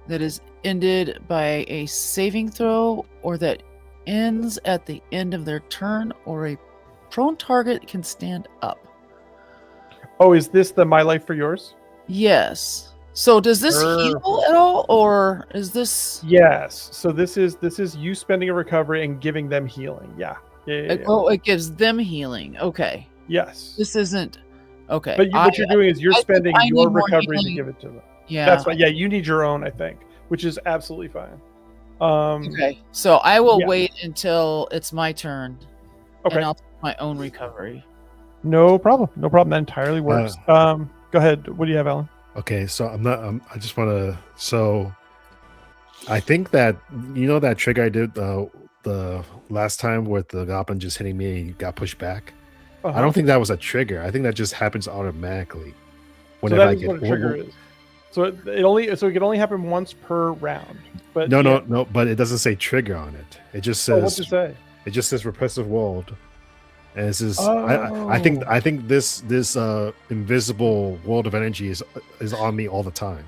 that is ended by a saving throw or that ends at the end of their turn, or a prone target can stand up. Oh, is this the My Life for Yours? Yes. So does this Sure. heal at all, or is this? Yes. So this is you spending a recovery and giving them healing. Yeah. Yeah. Oh, it gives them healing. Okay. Yes. This isn't. Okay. But what you're doing is you're I think spending I your need more recovery to healing. give it to them. Yeah. That's right. Yeah, you need your own, I think, which is absolutely fine. Okay. So I will yeah. wait until it's my turn, Okay. and I'll take my own recovery. No problem. No problem. That entirely works. Go ahead. What do you have, Alan? Okay, so I'm not. I just want to. So, I think that that trick I did the last time with the goblin just hitting me, and he got pushed back. Uh-huh. I don't think that was a trigger. I think that just happens automatically. So that is what a trigger is. So it can only happen once per round. But No. But it doesn't say trigger on it. It just Oh, says. what's it say? It just says repressive world, and it says Oh. I think this invisible world of energy is on me all the time.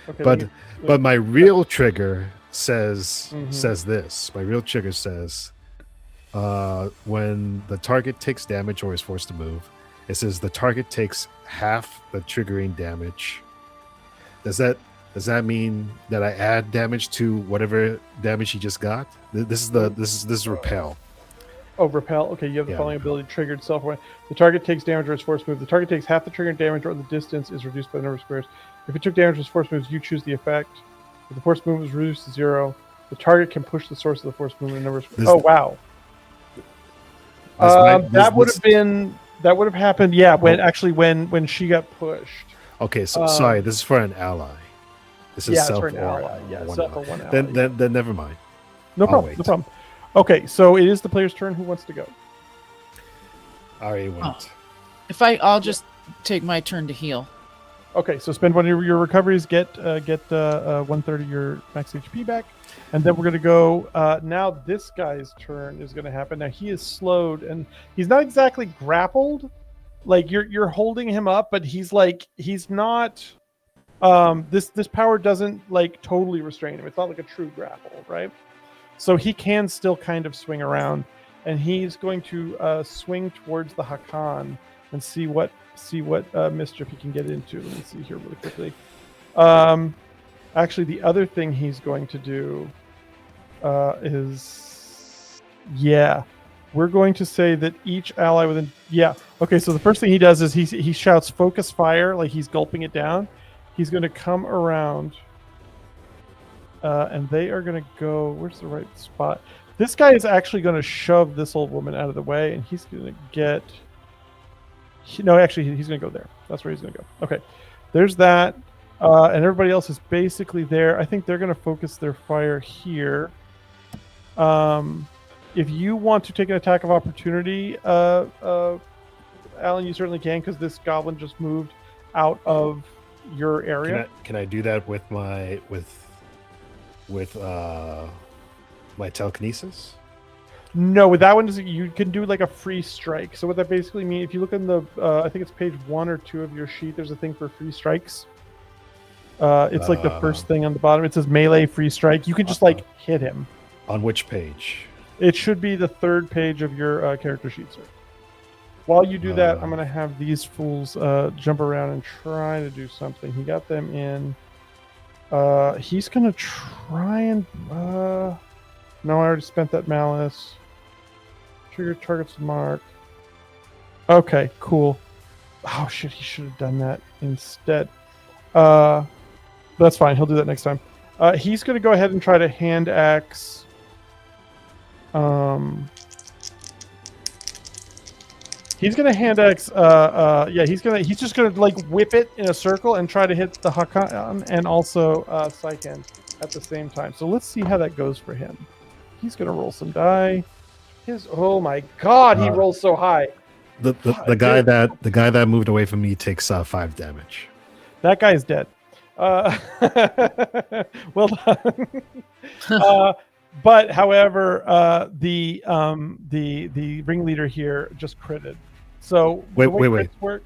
Okay. But my real trigger says Mhm. says this. My real trigger says when the target takes damage or is forced to move, it says the target takes half the triggering damage. Does that mean that I add damage to whatever damage he just got? This is repel. Oh, repel. Okay, you have the Yeah, following repel. ability triggered self-aware. The target takes damage or is forced move. The target takes half the trigger damage or the distance is reduced by the number of squares. If it took damage or was forced moves, you choose the effect. If the forced move is reduced to 0, the target can push the source of the forced movement a number of squares. Oh, wow. That would have happened. Yeah, when she got pushed. Okay, so sorry, this is for an ally. This is Yeah, it's self for an or ally. Yeah, one self ally. or one ally. Then never mind. No I'll problem. wait. No problem. Okay, so it is the player's turn. Who wants to go? I already went. Oh. I'll just take my turn to heal. Okay, so spend one of your recoveries, get 1/3 of your max HP back, and then we're gonna go. Now this guy's turn is gonna happen. Now he is slowed, and he's not exactly grappled. Like you're holding him up, but he's not. This power doesn't like totally restrain him. It's not like a true grapple, right? So he can still kind of swing around, and he's going to swing towards the Hakan and see what mischief he can get into. Let me see here really quickly. Actually, the other thing he's going to do is, we're going to say that each ally within, okay. So the first thing he does is he shouts "Focus fire," like he's gulping it down. He's going to come around, and they are going to go. Where's the right spot? This guy is actually going to shove this old woman out of the way, and he's going to get. No, actually, he's going to go there. That's where he's going to go. Okay, there's that. And everybody else is basically there. I think they're going to focus their fire here. If you want to take an attack of opportunity, Alan, you certainly can, because this goblin just moved out of your area. Can I do that with my my telekinesis? No, with that one, you can do like a free strike. So what that basically means, if you look in the, I think it's page 1 or 2 of your sheet, there's a thing for free strikes. It's like the first thing on the bottom. It says melee free strike. You can just like hit him. On which page? It should be the 3rd page of your character sheet, sir. While you do that, I'm going to have these fools jump around and try to do something. He got them in. He's going to try and... no, I already spent that malice. Trigger targets mark. Okay, cool. Oh, shit, he should have done that instead. That's fine. He'll do that next time. He's going to go ahead and try to hand axe. He's going to hand axe. He's just going to like whip it in a circle and try to hit the Hakan and also Syken at the same time. So let's see how that goes for him. He's going to roll some die. Oh my God, he rolls so high. The guy that moved away from me takes 5 damage. That guy's dead. Well done. But however, the ringleader here just critted. So wait. Work,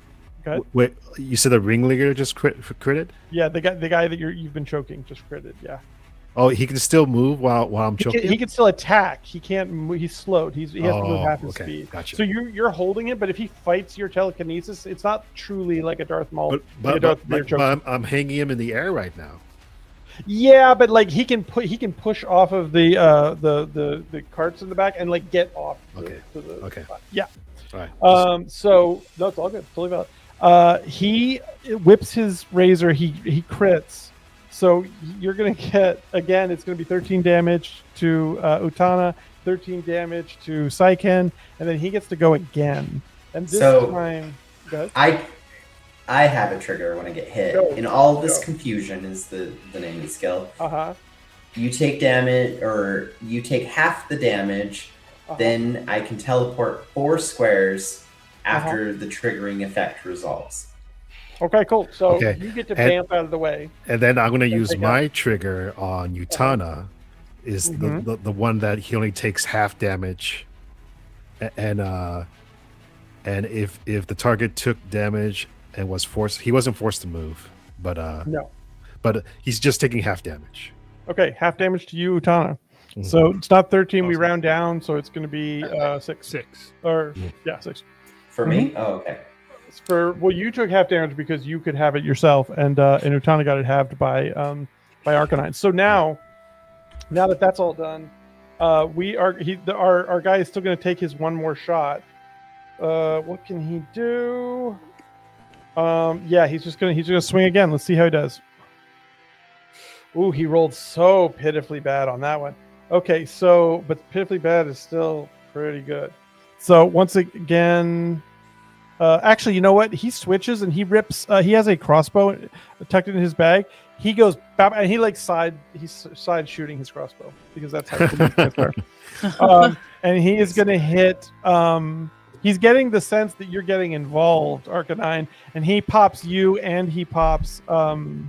wait, you said the ringleader just critted? Yeah, the guy that you've been choking just critted. Yeah. Oh, he can still move while I'm choking. He can still attack. He can't move. He's slowed. He has to move half his speed. Gotcha. So you're holding it, but if he fights your telekinesis, it's not truly like a Darth Maul. But I'm hanging him in the air right now. Yeah, but like he can push off of the carts in the back and like get off. Okay. Okay. Yeah. All right. So no, it's all good. Totally valid. He whips his razor. He crits. So you're going to get, again, it's going to be 13 damage to Utana, 13 damage to Syken, and then he gets to go again. And this time... Go ahead. I have a trigger when I get hit. In all this confusion is the name of the skill. Uh-huh. You take damage, or you take half the damage, then I can teleport 4 squares after the triggering effect resolves. Okay, cool. So you get to vamp out of the way. And then I'm going to use my trigger on Utana, is the one that he only takes half damage. And if the target took damage and was forced, he wasn't forced to move, but no. But he's just taking half damage. Okay, half damage to you, Utana. Mm-hmm. So it's not 13, awesome. We round down, so it's going to be 6. 6. Or, 6. For me? Oh, okay. You took half damage because you could have it yourself, and Utana got it halved by Archonia. So now that that's all done, our guy is still going to take his one more shot. What can he do? He's gonna swing again. Let's see how he does. Ooh, he rolled so pitifully bad on that one. Okay, but pitifully bad is still pretty good. So once again. Actually, you know what? He switches and he rips. He has a crossbow tucked in his bag. He goes and he he's side shooting his crossbow because that's how guys are. And he is going to hit. He's getting the sense that you're getting involved, Arcanine, and he pops you and he pops Syken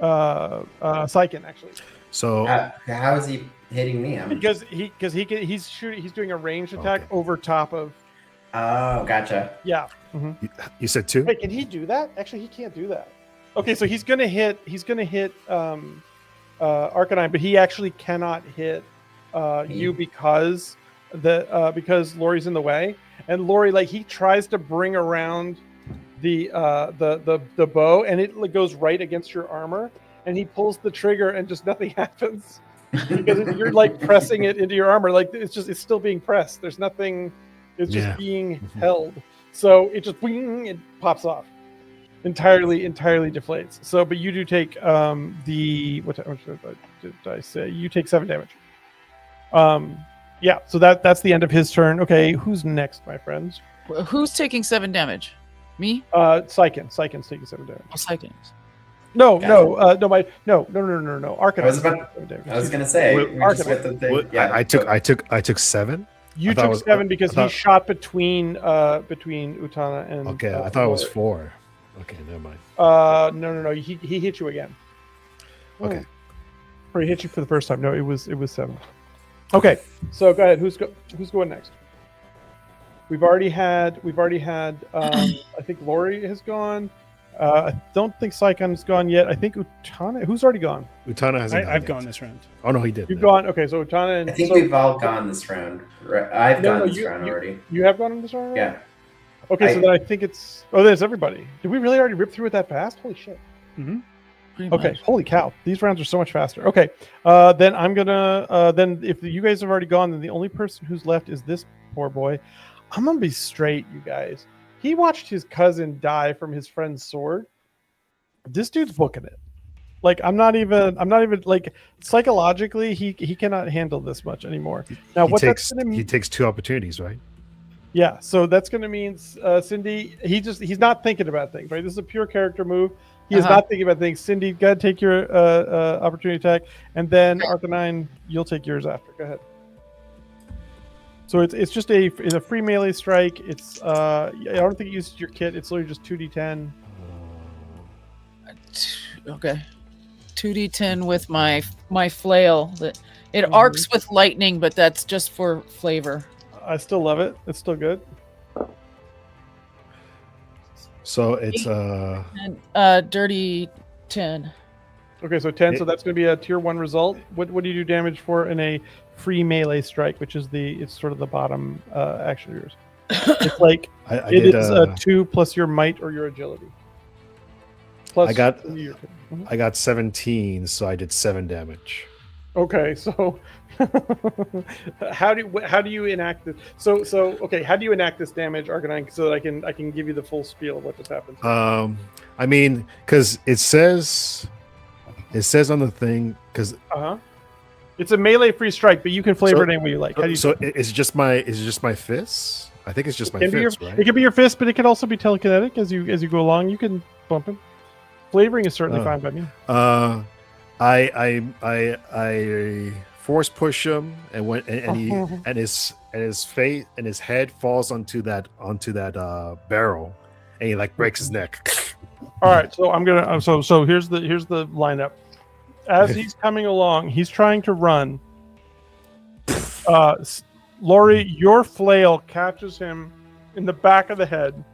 actually. So how is he hitting me? He's doing a ranged attack over top of. Oh, gotcha. Yeah. Mm-hmm. You said 2? Wait, can he do that? Actually, he can't do that. Okay, so he's gonna hit Arcanine, but he actually cannot hit you because Lori's in the way. and Lori, like, he tries to bring around the bow, and it goes right against your armor, and he pulls the trigger, and just nothing happens because you're like pressing it into your armor, like it's still being pressed. There's nothing. It's just being held. So it just it pops off. Entirely deflates. So, but you do take what did I say? You take 7 damage. Yeah. So that's the end of his turn. Okay, who's next, my friends? Who's taking 7 damage? Me? Sykin's taking 7 damage. Oh, Sykin's. No. Arcanine. I was gonna say. We just with the thing. Yeah. I took 7. You took 7 because he shot between Utana and. Okay, I thought it was 4. Okay, never mind. No. He hit you again. Okay. Or he hit you for the first time. No, it was 7. Okay, so go ahead. Who's going next? We've already had. I think Lori has gone. I don't think Sykin's gone yet. I think Utana. Who's already gone? Utana hasn't. I've gone this round. Oh no, he did. You've gone. Okay, so Utana and. I think we've all gone this round. I've gone this round already. You have gone this round already? Yeah. Okay, so then I think it's. Oh, there's everybody. Did we really already rip through it that fast? Holy shit. Mm-hmm. Okay, holy cow. These rounds are so much faster. Okay, then I'm gonna. Then if you guys have already gone, then the only person who's left is this poor boy. I'm gonna be straight, you guys. He watched his cousin die from his friend's sword. This dude's booking it. Like I'm not even like psychologically he cannot handle this much anymore. Now what that's gonna mean? He takes 2 opportunities, right? Yeah, so that's gonna mean Cindy. He's not thinking about things, right? This is a pure character move. He is not thinking about things. Cindy, go ahead, take your opportunity attack, and then Arcanine, you'll take yours after. Go ahead. So it's just a free melee strike. It's I don't think it uses your kit. It's literally just 2d10. Okay, 2d10 with my flail. That it arcs with lightning, but that's just for flavor. I still love it. It's still good. So it's dirty 10. Okay, so 10. So that's going to be a tier 1 result. What do you do damage for in a free melee strike, which is it's sort of the bottom action of yours? It's like it is a 2 plus your might or your agility. Plus I got 17, so I did 7 damage. Okay, so how do you enact this? So okay, how do you enact this damage, Arcanine, so that I can give you the full spiel of what just happened? I mean, because it says on the thing, because it's a melee free strike, but you can flavor it any way you like. How do you? So it's just my fists. I think it's just my fists, right? It can be your fist, but it can also be telekinetic as you go along. You can bump him. Flavoring is certainly fine by me. I force push him, and his face and his head falls onto that barrel, and he like breaks his neck. All right, so I'm gonna so here's the lineup. As he's coming along, he's trying to run. Lori, your flail catches him in the back of the head,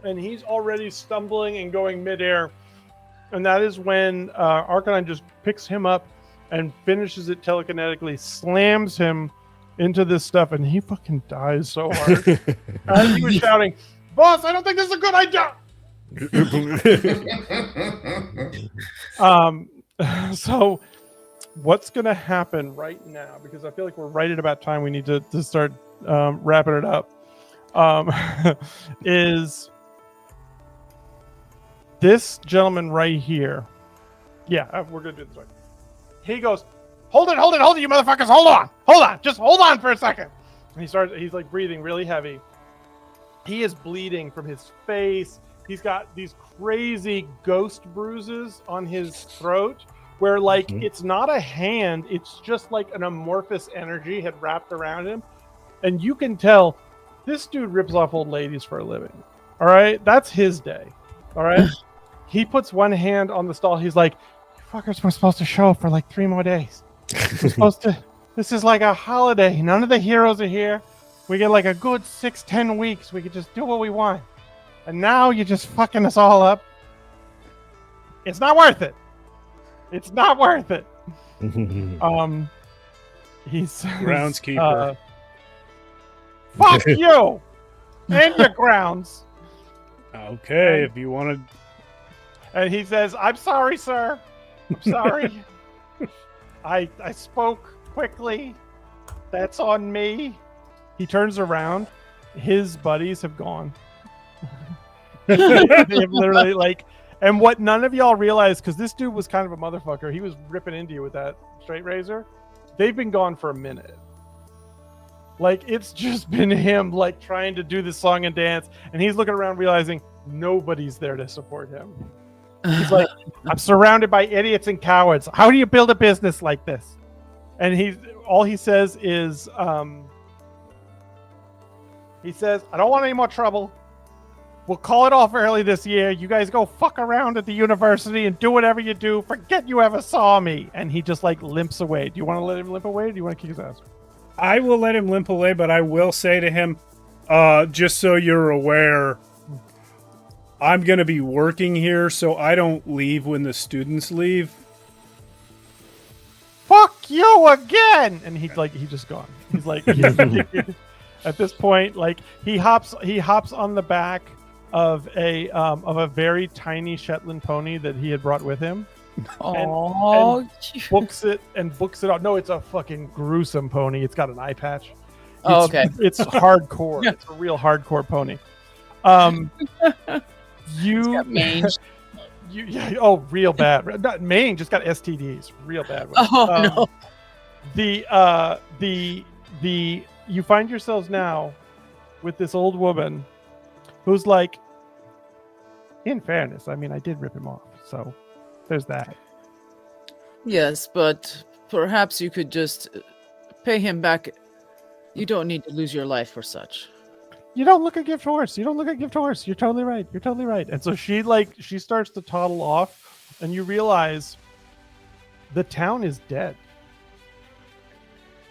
and he's already stumbling and going midair. And that is when Arcanine just picks him up and finishes it telekinetically, slams him into this stuff, and he fucking dies so hard. And he was shouting, "Boss, I don't think this is a good idea!" So what's going to happen right now, because I feel like we're right at about time we need to start wrapping it up, is this gentleman right here. Yeah, we're going to do this way. He goes, hold it, you motherfuckers, hold on, just hold on for a second. And he's like breathing really heavy. He is bleeding from his face. He's got these crazy ghost bruises on his throat where like it's not a hand, it's just like an amorphous energy had wrapped around him. And you can tell this dude rips off old ladies for a living. All right, that's his day. All right. He puts one hand on the stall. He's like, "You fuckers were supposed to show up for like 3 more days. We're supposed to. This is like a holiday. None of the heroes are here. We get like a good 6-10 weeks. We could just do what we want. And now you're just fucking us all up. It's not worth it. It's not worth it." He's groundskeeper. Fuck you and your grounds. Okay, if you want to. And he says, I'm sorry, sir. I'm sorry. I spoke quickly. That's on me. He turns around. His buddies have gone. They've literally and what none of y'all realize, because this dude was kind of a motherfucker. He was ripping into you with that straight razor. They've been gone for a minute. It's just been him trying to do this song and dance, and he's looking around realizing nobody's there to support him. He's like, I'm surrounded by idiots and cowards. How do you build a business like this? And all he says is, he says, I don't want any more trouble. We'll call it off early this year. You guys go fuck around at the university and do whatever you do. Forget you ever saw me. And he just limps away. Do you want to let him limp away, or do you want to kick his ass? I will let him limp away, but I will say to him, just so you're aware, I'm going to be working here, so I don't leave when the students leave. Fuck you again! And he's just gone. He's at this point, he hops on the back of a very tiny Shetland pony that he had brought with him. And books it out. No, it's a fucking gruesome pony. It's got an eye patch. Okay. It's hardcore. It's a real hardcore pony. It's got mange. Real bad. Not mange, just got STDs. Real bad. No. You find yourselves now with this old woman who's in fairness, I mean, I did rip him off, so there's that. Yes, but perhaps you could just pay him back. You don't need to lose your life for such. You don't look a gift horse. You're totally right. And so she starts to toddle off, and you realize the town is dead.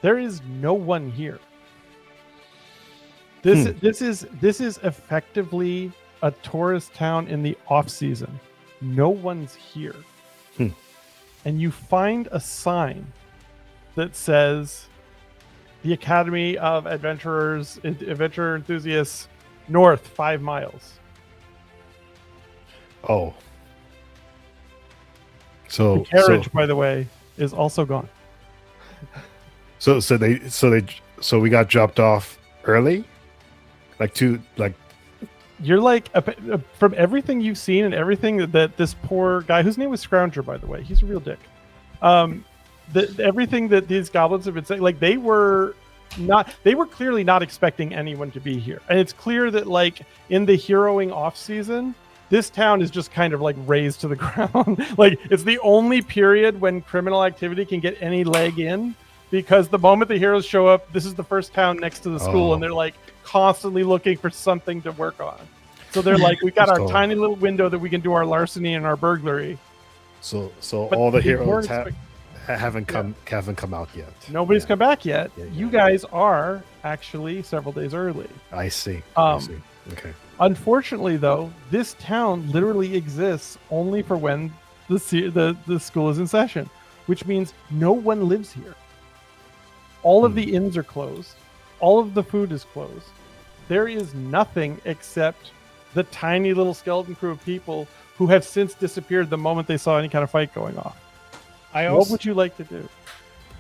There is no one here. This is effectively a tourist town in the off season. No one's here. And you find a sign that says the Academy of Adventure Enthusiasts North 5 miles. Oh. So the carriage, by the way, is also gone. So we got dropped off early? You're from everything you've seen and everything that this poor guy, whose name was Scrounger, by the way, he's a real dick. Everything that these goblins have been saying, they were clearly not expecting anyone to be here. And it's clear that in the heroing off season, this town is just kind of razed to the ground. It's the only period when criminal activity can get any leg in, because the moment the heroes show up, this is the first town next to the school, and they're constantly looking for something to work on. So they're we got our tiny little window that we can do our larceny and our burglary. So But all the they heroes weren't haven't come out yet. Nobody's come back yet. Yeah, you guys are actually several days early. I see. Okay. Unfortunately, though, this town literally exists only for when the school is in session, which means no one lives here. All of the inns are closed. All of the food is closed. There is nothing except the tiny little skeleton crew of people who have since disappeared the moment they saw any kind of fight going off. What would you like to do?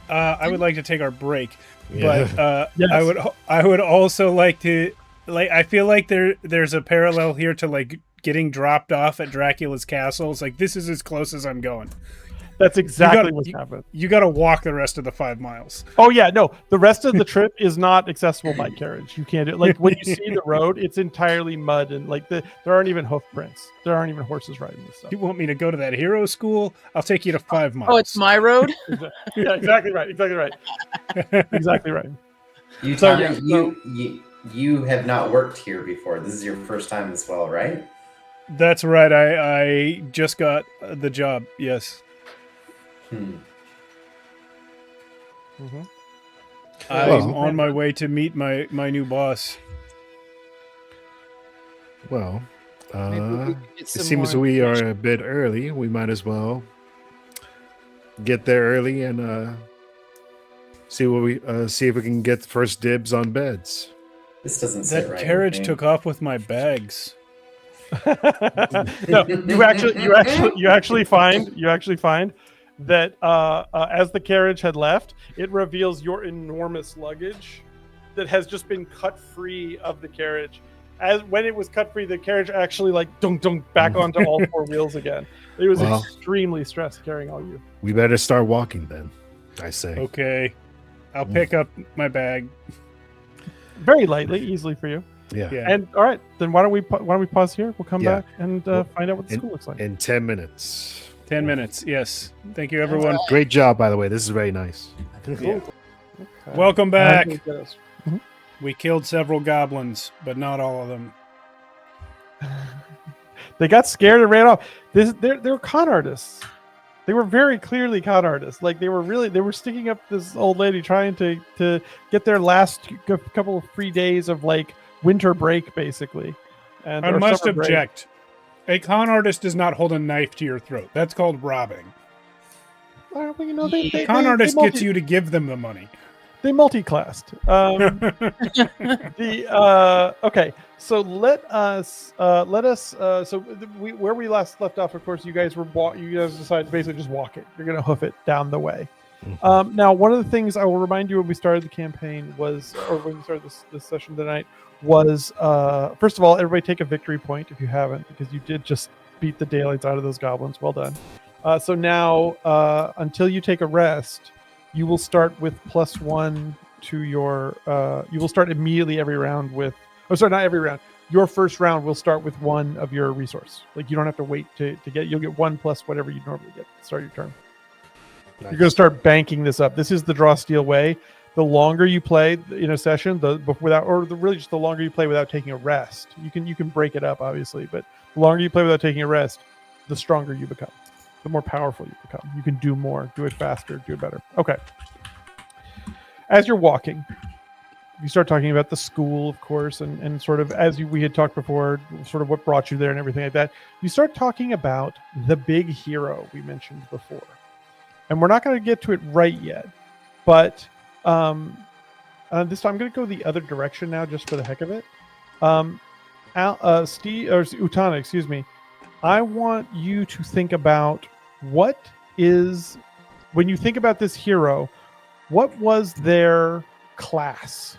I would like to take our break, Yeah. but Yes. I would also like to I feel like there's a parallel here to getting dropped off at Dracula's castle. It's this is as close as I'm going. That's exactly what's happened. You got to walk the rest of the 5 miles. Oh yeah, no. The rest of the trip is not accessible by carriage. You can't do when you see the road, it's entirely mud and there aren't even hoof prints. There aren't even horses riding this stuff. You want me to go to that hero school? I'll take you to 5 miles. Oh, it's my road? Yeah, exactly right. Exactly right. You have not worked here before. This is your first time as well, right? That's right. I just got the job. Yes. I'm on my way to meet my new boss. Well, Maybe we could get it some seems more we information. are a bit early. We might as well get there early and see if we can get first dibs on beds. This doesn't sit That right. carriage with me. took off with my bags. No, you actually find that as the carriage had left, it reveals your enormous luggage that has just been cut free of the carriage. As when it was cut free, the carriage actually like dunk back onto all four wheels again. It was Wow. extremely stressed carrying all you. We better start walking then, I say. Okay. I'll pick up my bag. Very lightly, easily for you. Yeah. Yeah. And all right, then why don't we pause here? We'll come Yeah. back and find out what the school looks like. In 10 minutes. 10 minutes. Yes. Thank you, everyone. Great job, by the way. This is very nice. Yeah. Okay. Welcome back. Uh, We killed several goblins, but not all of them. They got scared and ran off. They're con artists. They were very clearly con artists. Like they were sticking up this old lady trying to get their last couple of free days of like winter break, basically. And I or must summer break. object. A con artist does not hold a knife to your throat. That's called robbing. Well, you know, A con artist gets you to give them the money. They multi-classed. Okay, so where we last left off, of course, you guys decided to basically just walk it. You're gonna hoof it down the way. Now, one of the things I will remind you when we started the campaign was, or when we started this session tonight, was first of all, everybody take a victory point if you haven't, because you did just beat the daylights out of those goblins. Well done. So now, until you take a rest, you will start with +1 to your. You will start immediately every round with. Oh, sorry, not every round. Your first round will start with 1 of your resource. Like you don't have to wait to get. You'll get 1 plus whatever you normally get to start your turn. Nice. You're going to start banking this up. This is the draw steal way. The longer you play in a session, the longer you play without taking a rest. You can break it up, obviously, but the longer you play without taking a rest, the stronger you become. The more powerful you become. You can do more, do it faster, do it better. Okay. As you're walking, you start talking about the school, of course, and sort of as we had talked before, sort of what brought you there and everything like that. You start talking about the big hero we mentioned before. And we're not going to get to it right yet, but this time I'm going to go the other direction now just for the heck of it. Utana, excuse me. I want you to think about when you think about this hero, what was their class?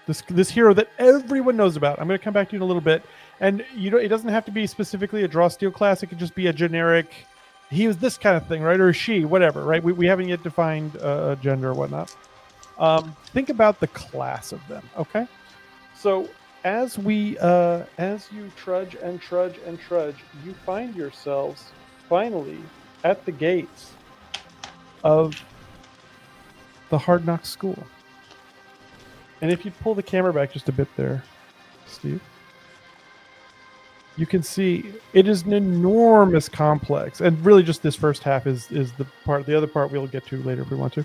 This hero that everyone knows about. I'm going to come back to you in a little bit. And it doesn't have to be specifically a draw steel class. It could just be a generic, he was this kind of thing, right? Or she, whatever, right? We haven't yet defined gender or whatnot. Think about the class of them, okay? So as you trudge and trudge and trudge, you find yourselves finally at the gates of the Hard Knock School. And if you pull the camera back just a bit there, Steve, you can see it is an enormous complex. And really just this first half is the part. The other part we'll get to later if we want to.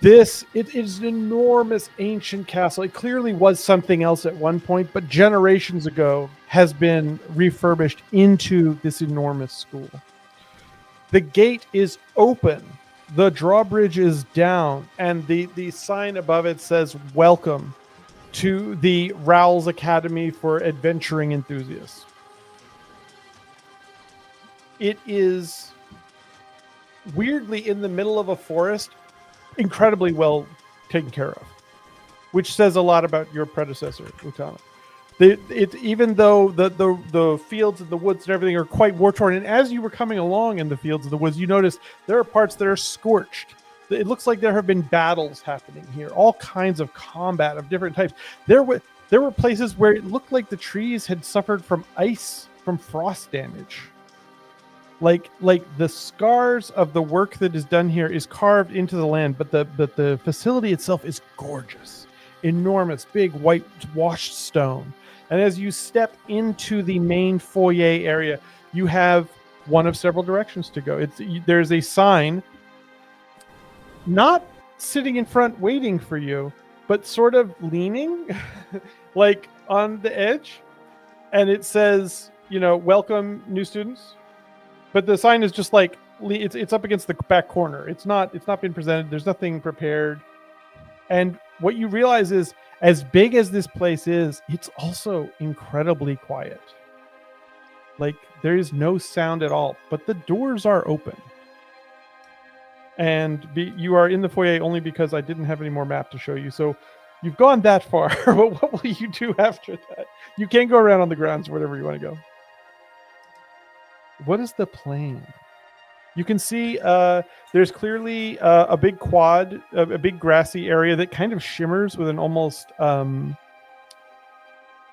It is an enormous ancient castle. It clearly was something else at one point, but generations ago has been refurbished into this enormous school. The gate is open. The drawbridge is down, and the sign above it says, "Welcome to the Rowell's Academy for Adventuring Enthusiasts." It is weirdly in the middle of a forest, incredibly well taken care of, which says a lot about your predecessor, Utana. Even though the fields and the woods and everything are quite war-torn, and as you were coming along in the fields and the woods, you notice there are parts that are scorched. It looks like there have been battles happening here, all kinds of combat of different types. There were places where it looked like the trees had suffered from ice, from frost damage. Like the scars of the work that is done here is carved into the land, but the facility itself is gorgeous, enormous, big white washed stone. And as you step into the main foyer area, you have one of several directions to go. There's a sign, not sitting in front waiting for you, but sort of leaning, like on the edge, and it says, "Welcome, new students." But the sign is just like it's up against the back corner. It's not been presented. There's nothing prepared. And what you realize is, As big as this place is, it's also incredibly quiet. Like, there is no sound at all, but the doors are open. And you are in the foyer only because I didn't have any more map to show you. So you've gone that far. But what will you do after that? You can go around on the grounds, wherever you want to go. What is the plan? You can see there's clearly a big quad, a big grassy area that kind of shimmers with an almost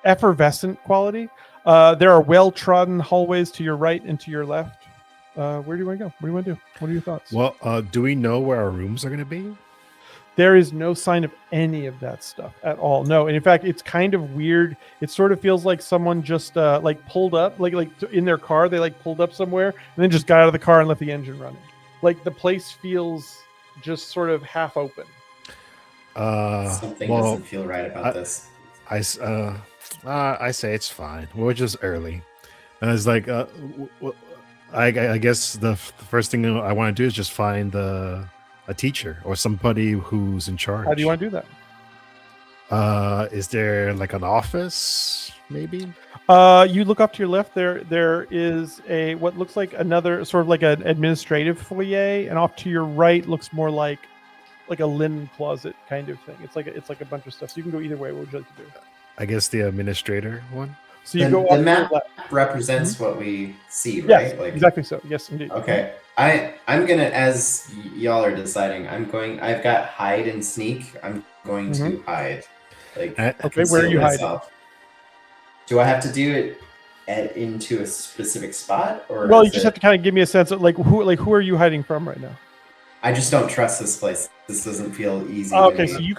effervescent quality. There are well-trodden hallways to your right and to your left. Where do you want to go? What do you want to do? What are your thoughts? Well, do we know where our rooms are going to be? There is no sign of any of that stuff at all. No, and in fact, it's kind of weird. It sort of feels like someone just like pulled up, like in their car. They like pulled up somewhere and then just got out of the car and left the engine running. Like the place feels just sort of half open. Something doesn't feel right about this. I say it's fine. We're just early, and it's like, I guess the first thing I want to do is just find a teacher or somebody who's in charge. How do you want to do that? Is there like an office, maybe? You look up to your left. There is what looks like another sort of like an administrative foyer, and off to your right looks more like a linen closet kind of thing. It's like a bunch of stuff. So you can go either way. What would you like to do? I guess the administrator one. So you the map represents what we see, right? Yes, like, exactly so. Yes, indeed. Okay. I'm gonna, as y'all are deciding, I've got hide and sneak. I'm going to hide. Like, okay, where are you hiding? Do I have to do it into a specific spot, or? Well, you just have to kind of give me a sense of who are you hiding from right now? I just don't trust this place. This doesn't feel easy. Okay, so you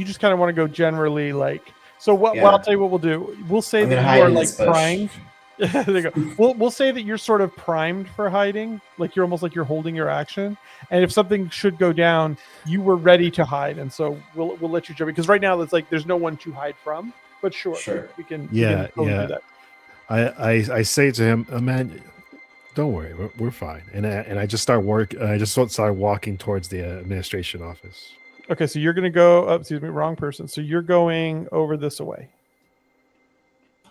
just kind of want to go generally like. So well, I'll tell you what we'll do. We'll say that you are like primed. There you go. We'll say that you're sort of primed for hiding, like you're almost like you're holding your action. And if something should go down, you were ready to hide, and so we'll let you jump in, because right now it's like there's no one to hide from. But sure. we can totally do that. I say to him, man, don't worry, we're fine. And I just start walking towards the administration office. Okay, so you're going to go. Oh, excuse me, wrong person. So you're going over this away.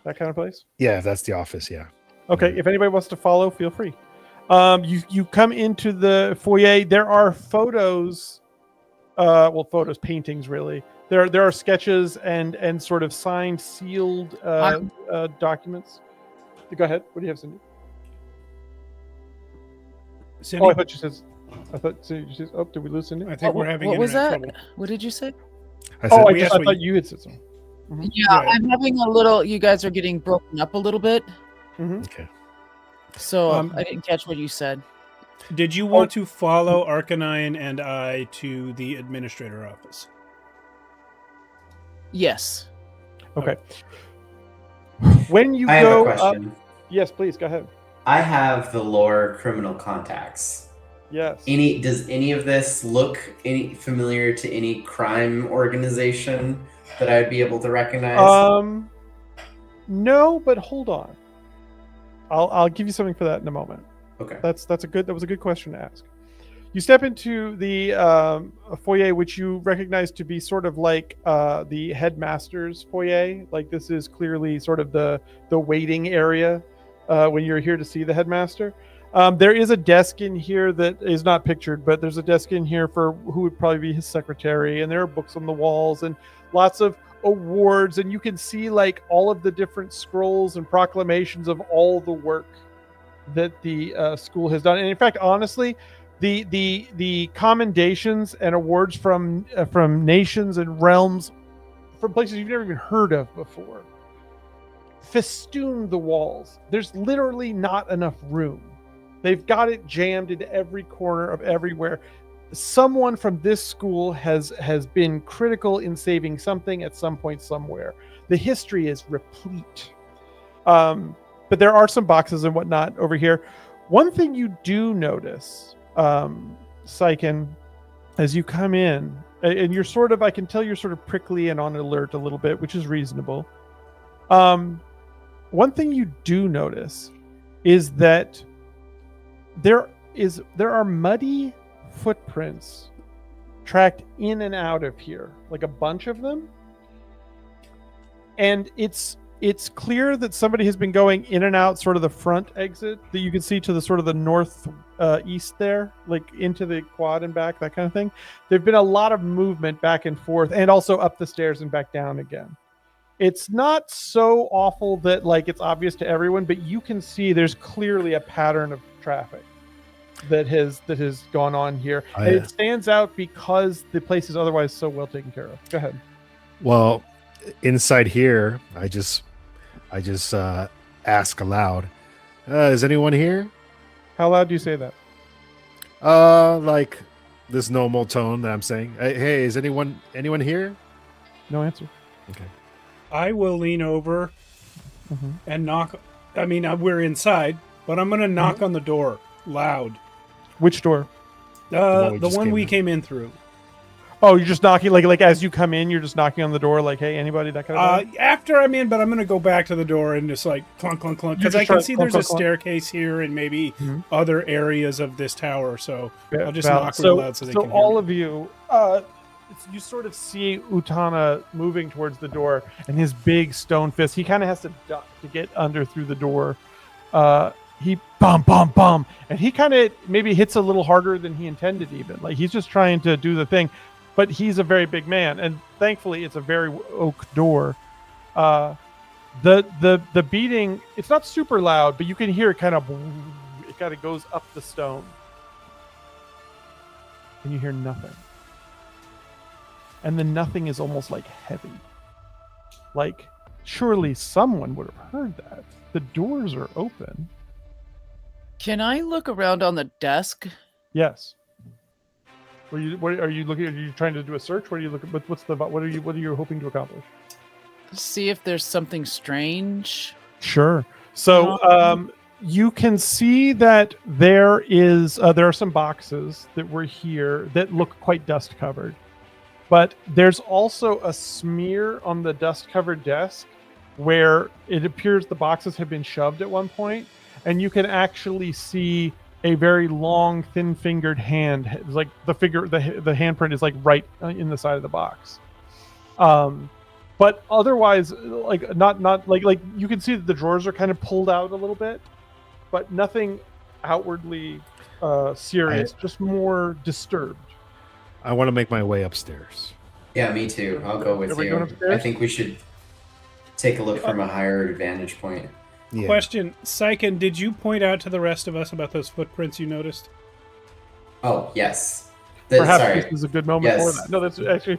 That kind of place? Yeah, that's the office. Yeah. Okay, if anybody wants to follow, feel free. You come into the foyer. There are photos. Photos, paintings, really. There are sketches and sort of signed, sealed documents. Go ahead. What do you have, Cindy? Cindy? Oh, I thought you said. Oh, did we lose Cindy? I think we're having what was that? trouble. What did you say? I thought you had said something. Mm-hmm. Yeah, I'm having a little. You guys are getting broken up a little bit. Mm-hmm. Okay. So I didn't catch what you said. Did you want to follow Archonia and I to the administrator office? Yes. Okay. When you I go have a question. Yes, please go ahead. I have the lore criminal contacts. Yes. Does any of this look familiar to any crime organization that I'd be able to recognize? No, but hold on. I'll give you something for that in a moment. Okay. That was a good question to ask. You step into the foyer, which you recognize to be sort of like the headmaster's foyer. Like, this is clearly sort of the waiting area when you're here to see the headmaster. There is a desk in here that is not pictured, but there's a desk in here for who would probably be his secretary, and there are books on the walls and lots of awards, and you can see like all of the different scrolls and proclamations of all the work that the school has done. And in fact, honestly, the commendations and awards from nations and realms from places you've never even heard of before festoon the walls. There's literally not enough room. They've got it jammed into every corner of everywhere. Someone from this school has been critical in saving something at some point somewhere. The history is replete. But there are some boxes and whatnot over here. One thing you do notice, Syken, as you come in, and you're sort of, I can tell you're sort of prickly and on alert a little bit, which is reasonable. One thing you do notice is that there are muddy footprints tracked in and out of here, like a bunch of them. and it's clear that somebody has been going in and out sort of the front exit that you can see to the sort of the north east there, like into the quad and back, that kind of thing. There've been a lot of movement back and forth, and also up the stairs and back down again. It's not so awful that like it's obvious to everyone, but you can see there's clearly a pattern of traffic that has gone on here. And it stands out because the place is otherwise so well taken care of. Go ahead. Well, inside here, I just ask aloud, is anyone here? How loud do you say that? Like this normal tone that I'm saying. Hey, is anyone here? No answer. Okay. I will lean over and knock. I mean, we're inside, but I'm going to knock on the door loud. Which door? The one we came in through. Oh, you're just knocking like as you come in, you're just knocking on the door like, hey, anybody, that kind of thing? After I'm in, but I'm going to go back to the door and just like clunk, clunk, clunk. Because I can see there's a staircase here and maybe other areas of this tower. So I'll just knock real loud so they can hear all me. of you, you sort of see Utana moving towards the door and his big stone fist. He kind of has to duck to get under through the door. He bum, and he kind of maybe hits a little harder than he intended even. Like he's just trying to do the thing. But he's a very big man, and thankfully it's a very oak door. The beating, it's not super loud, but you can hear it kind of goes up the stone. And you hear nothing. And the nothing is almost like heavy. Like, surely someone would have heard that. The doors are open. Can I look around on the desk? Yes. What are you looking? Are you trying to do a search? What are you looking? What are you hoping to accomplish? See if there's something strange. Sure. So you can see that there are some boxes that were here that look quite dust covered, but there's also a smear on the dust covered desk where it appears the boxes have been shoved at one point, and you can actually see a very long, thin-fingered hand. It's like the handprint is like right in the side of the box. But otherwise, like not like you can see that the drawers are kind of pulled out a little bit, but nothing outwardly serious, just more disturbed. I want to make my way upstairs. Yeah, me too. I'll go with you. I think we should take a look from a higher vantage point. Yeah. Question, Syken, did you point out to the rest of us about those footprints you noticed? Oh, yes. Perhaps sorry. this is a good moment for that. No, that's actually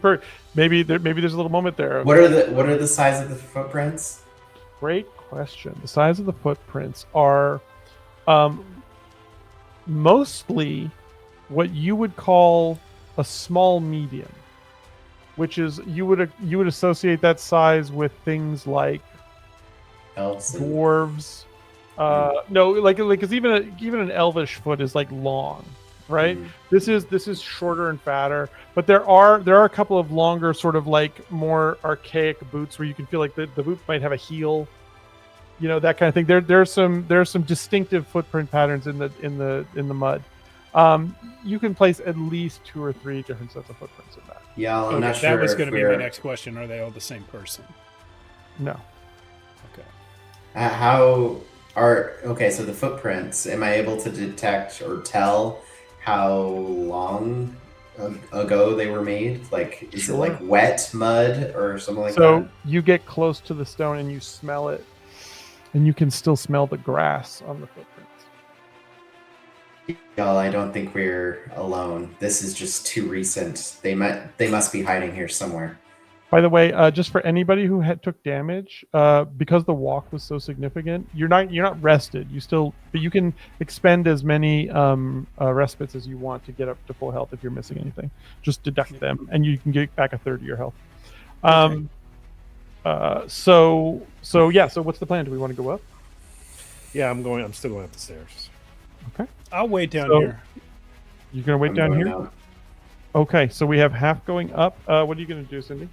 maybe there's a little moment there. What are the size of the footprints? Great question. The size of the footprints are mostly what you would call a small medium, which is you would associate that size with things like Elves and dwarves. No, like because even an elvish foot is like long, right? This is shorter and fatter, but there are a couple of longer, sort of like more archaic boots where you can feel like the boot might have a heel, that kind of thing. There's some distinctive footprint patterns in the mud. You can place at least 2 or 3 different sets of footprints in that. Yeah, I'm not sure. That was going to be my next question. Are they all the same person? No. So the footprints, am I able to detect or tell how long ago they were made? Like, is it like wet mud or something like that? So you get close to the stone and you smell it, and you can still smell the grass on the footprints. Y'all, I don't think we're alone. This is just too recent. They must be hiding here somewhere. By the way, just for anybody who took damage, because the walk was so significant, you're not rested. But you can expend as many respites as you want to get up to full health if you're missing anything. Just deduct them, and you can get back a third of your health. So what's the plan? Do we want to go up? Yeah, I'm still going up the stairs. Okay. I'll wait down here. You're gonna wait down here? Out. Okay, so we have half going up. What are you gonna do, Cindy?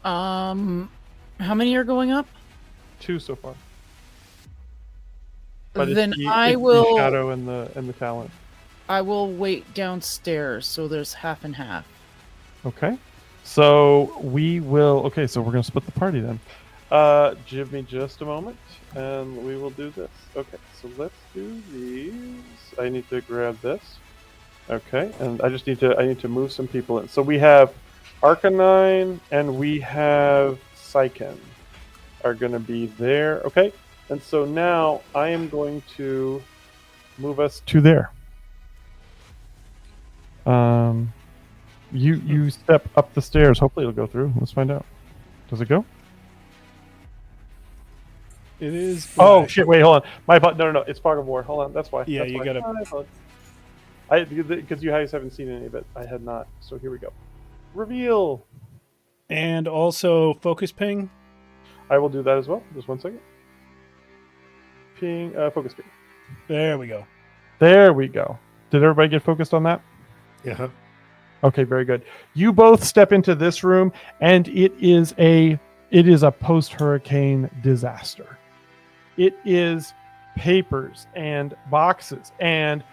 How many are going up? 2 so far. But Then it's I the will. shadow and the talent. I will wait downstairs, so there's half and half. Okay. So we will. Okay, so we're gonna split the party then. Give me just a moment, and we will do this. Okay, so let's do these. I need to grab this. Okay, and I need to move some people in. So we have Arcanine and we have Psyken are going to be there. Okay, and so now I am going to move us to there. You step up the stairs. Hopefully it'll go through. Let's find out. Does it go? It is. Oh black. shit! Wait, hold on. My no. It's Fog of War. Hold on. That's why. Yeah, That's you why. gotta. Because you guys haven't seen any of it. I had not. So here we go. Reveal. And also focus ping. I will do that as well. Just 1 second. Ping. Focus ping. There we go. There we go. Did everybody get focused on that? Yeah. Okay, very good. You both step into this room, and it is a post-hurricane disaster. It is papers and boxes and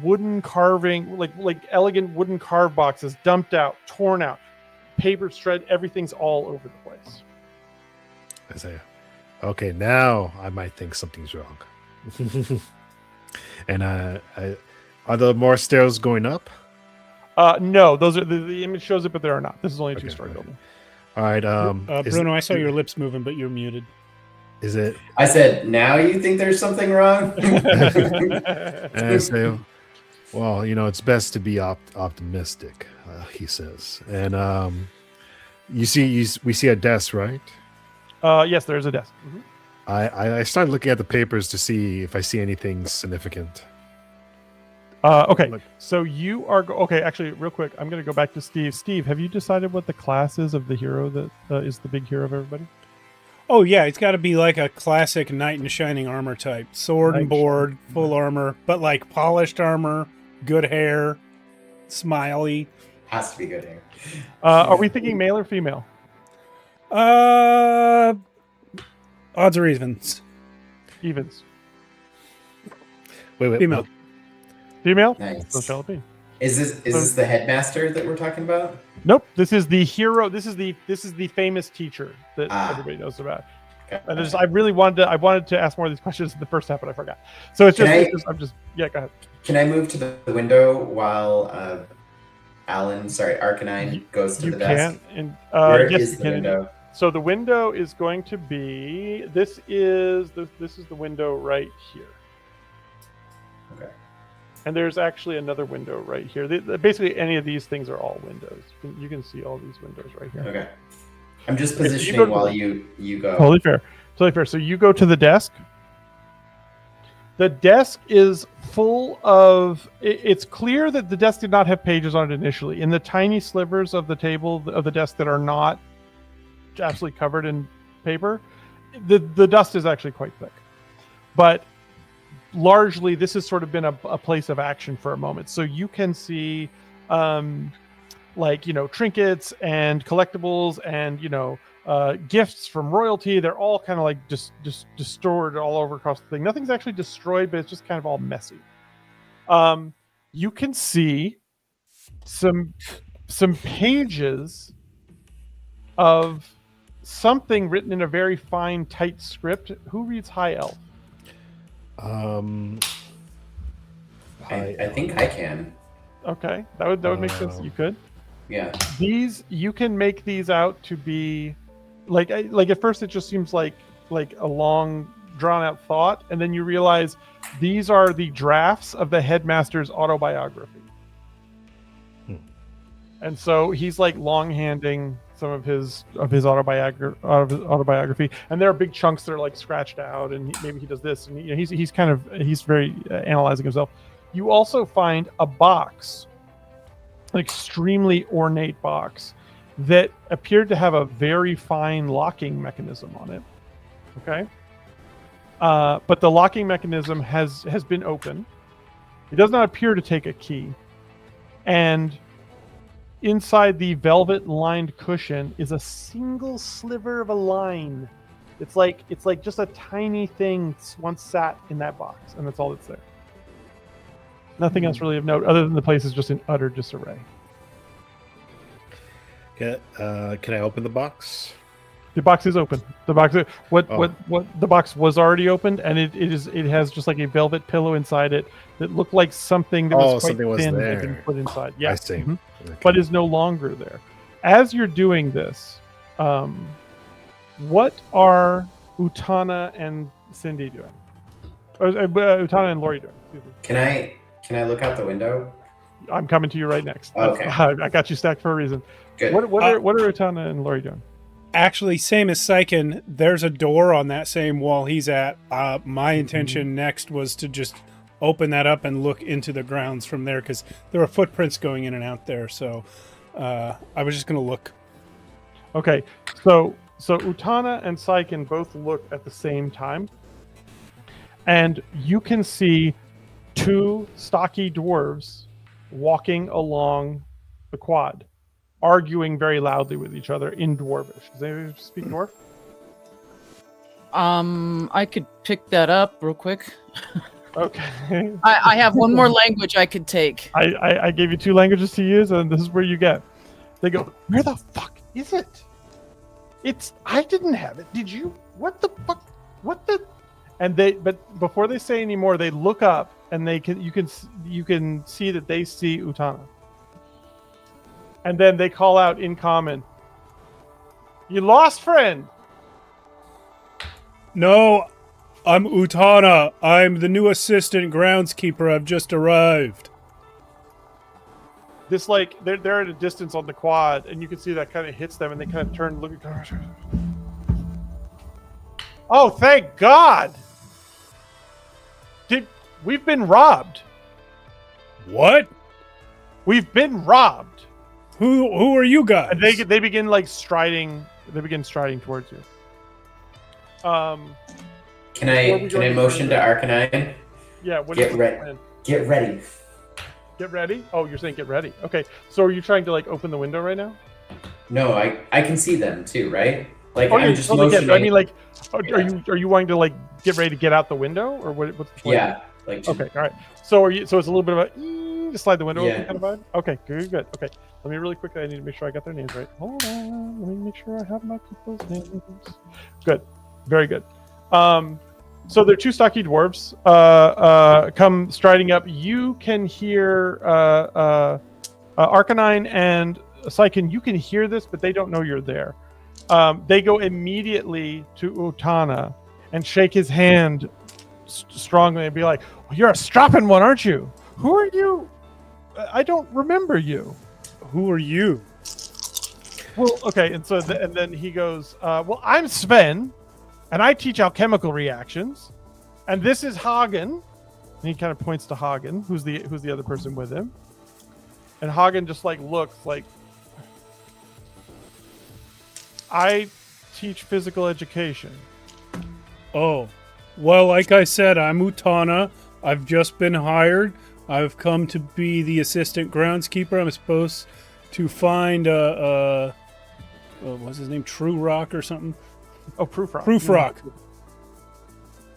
wooden carving, like elegant wooden carved boxes, dumped out, torn out, paper shred. Everything's all over the place. Isaiah. Okay, now I might think something's wrong. And are there more stairs going up? No, those are the image shows it, but there are not. This is only a Okay, two-story okay. building. All right. Bruno, I saw your lips moving, but you're muted. Is it? I said, now you think there's something wrong? And I say, well, it's best to be optimistic, he says. And we see a desk, right? Yes, there is a desk. Mm-hmm. I started looking at the papers to see if I see anything significant. Okay, Look. so you are okay. Actually, real quick, I'm going to go back to Steve. Steve, have you decided what the class is of the hero that is the big hero of everybody? Oh yeah, it's got to be like a classic knight in shining armor type, sword and Knight in board, shining full armor, but like polished armor, good hair, smiley. Has to be good here. Are we thinking male or female? Odds or evens. Evens. Wait. Female. Female? Nice. So shall it be. Is this the headmaster that we're talking about? Nope. This is the hero. This is the famous teacher that everybody knows about. Okay. And I really wanted to ask more of these questions in the first half, but I forgot. So it's just yeah. Go ahead. Can I move to the window while Arcanine goes to the desk? And Where yes, is you the can. window? So the window is going to be this is the window right here. Okay. And there's actually another window right here. Basically, any of these things are all windows. You can see all these windows right here. Okay. I'm just Okay, so positioning while you go. Totally fair. Totally fair. So you go to the desk. The desk is full of. It's clear that the desk did not have pages on it initially. In the tiny slivers of the table of the desk that are not absolutely covered in paper, the dust is actually quite thick. But largely, this has sort of been a place of action for a moment. So you can see, trinkets and collectibles and gifts from royalty. They're all kind of like just stored all over across the thing. Nothing's actually destroyed, but it's just kind of all messy. You can see some pages of something written in a very fine, tight script. Who reads High Elf? I think I can. Okay, that would make sense. You could. Yeah. These you can make these out to be like at first it just seems like a long drawn out thought, and then you realize these are the drafts of the headmaster's autobiography. And so he's like long-handing some of his autobiography, and there are big chunks that are like scratched out, and maybe he does this, and he's very analyzing himself. You also find a box, an extremely ornate box, that appeared to have a very fine locking mechanism on it. Okay, but the locking mechanism has been open. It does not appear to take a key, and inside the velvet-lined cushion is a single sliver of a line. It's like just a tiny thing once sat in that box, and that's all that's there. Nothing else really of note, other than the place is just in utter disarray. Can I open the box? The box is open. The box what Oh. the box was already opened, and it has just like a velvet pillow inside it that looked like something that was quite something was thin that had been there. put inside. Yeah. I see. Mhm. Okay. But is no longer there. As you're doing this, what are Utana and Cindy doing? Utana and Lori doing? Excuse me. Can I look out the window? I'm coming to you right next. Okay. I got you stacked for a reason. Good. What are Utana and Lori doing? Actually, same as Syken, there's a door on that same wall he's at. My intention next was to just open that up and look into the grounds from there, because there are footprints going in and out there. So I was just going to look. Okay, so Utana and Syken both look at the same time, and you can see two stocky dwarves walking along the quad, arguing very loudly with each other in Dwarvish. Does anybody speak Dwarf? I could pick that up real quick. Okay. I have one more language I could take. I gave you two languages to use, and this is where you get. They go, where the fuck is it? I didn't have it. Did you? What the fuck? What the? And but before they say any more, they look up, and you can see that they see Utana. And then they call out in common, "You lost, friend." No, I'm Utana. I'm the new assistant groundskeeper. I've just arrived. This they're at a distance on the quad, and you can see that kind of hits them, and they kind of turn, look at. Oh, thank God! We've been robbed? What? We've been robbed. Who are you guys? And they begin striding. They begin striding towards you. Can I motion to Arcanine? Yeah. What Get is ready. the plan? Get ready. Get ready. Oh, you're saying get ready. Okay. So are you trying to open the window right now? No, I can see them too, right? Like Oh, I'm yeah, just totally motioning. I mean, Yeah. are you wanting to get ready to get out the window, or what's the plan? Yeah. Like Okay. All right. So so it's a little bit of a to slide the window Yeah. open kind of vibe. Okay. Good. Okay. Let me really quickly. I need to make sure I got their names right. Hold on. Let me make sure I have my people's names. Good. Very good. So they're two stocky dwarves. Come striding up. You can hear Arcanine and Syken. You can hear this, but they don't know you're there. They go immediately to Utana and shake his hand strongly and be like, well, "You're a strapping one, aren't you? Who are you? I don't remember you." Who are you? Well, okay, and so and then he goes, "Well, I'm Sven, and I teach alchemical reactions, and this is Hagen." And he kind of points to Hagen, who's the other person with him. And Hagen just looks like, "I teach physical education." Oh, well, like I said, I'm Utana. I've just been hired. I've come to be the assistant groundskeeper. I'm supposed to find what's his name? True Rock or something? Oh, Proof Rock. Proof Rock.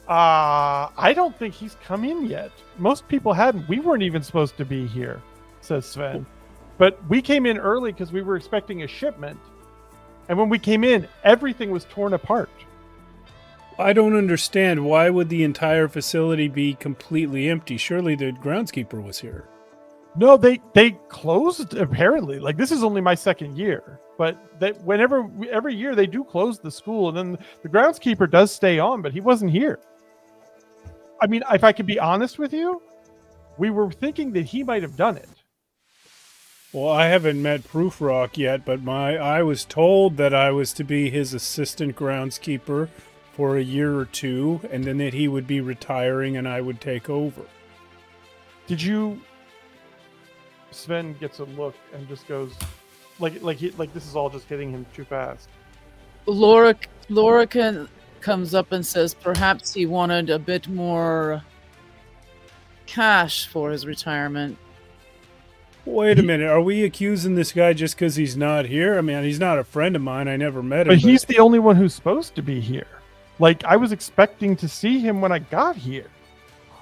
I don't think he's come in yet. Most people hadn't. We weren't even supposed to be here, says Sven. But we came in early because we were expecting a shipment. And when we came in, everything was torn apart. I don't understand. Why would the entire facility be completely empty? Surely the groundskeeper was here. No, they closed apparently. This is only my second year, but every year they do close the school, and then the groundskeeper does stay on, but he wasn't here. I mean, if I could be honest with you, we were thinking that he might have done it. Well, I haven't met Proof Rock yet, but I was told that I was to be his assistant groundskeeper for a year or two, and then that he would be retiring and I would take over. Did you? Sven gets a look and just goes, like this is all just hitting him too fast. Laura comes up and says perhaps he wanted a bit more cash for his retirement. Wait a minute, are we accusing this guy just because he's not here? I mean, he's not a friend of mine. I never met him. But he's the only one who's supposed to be here. I was expecting to see him when I got here.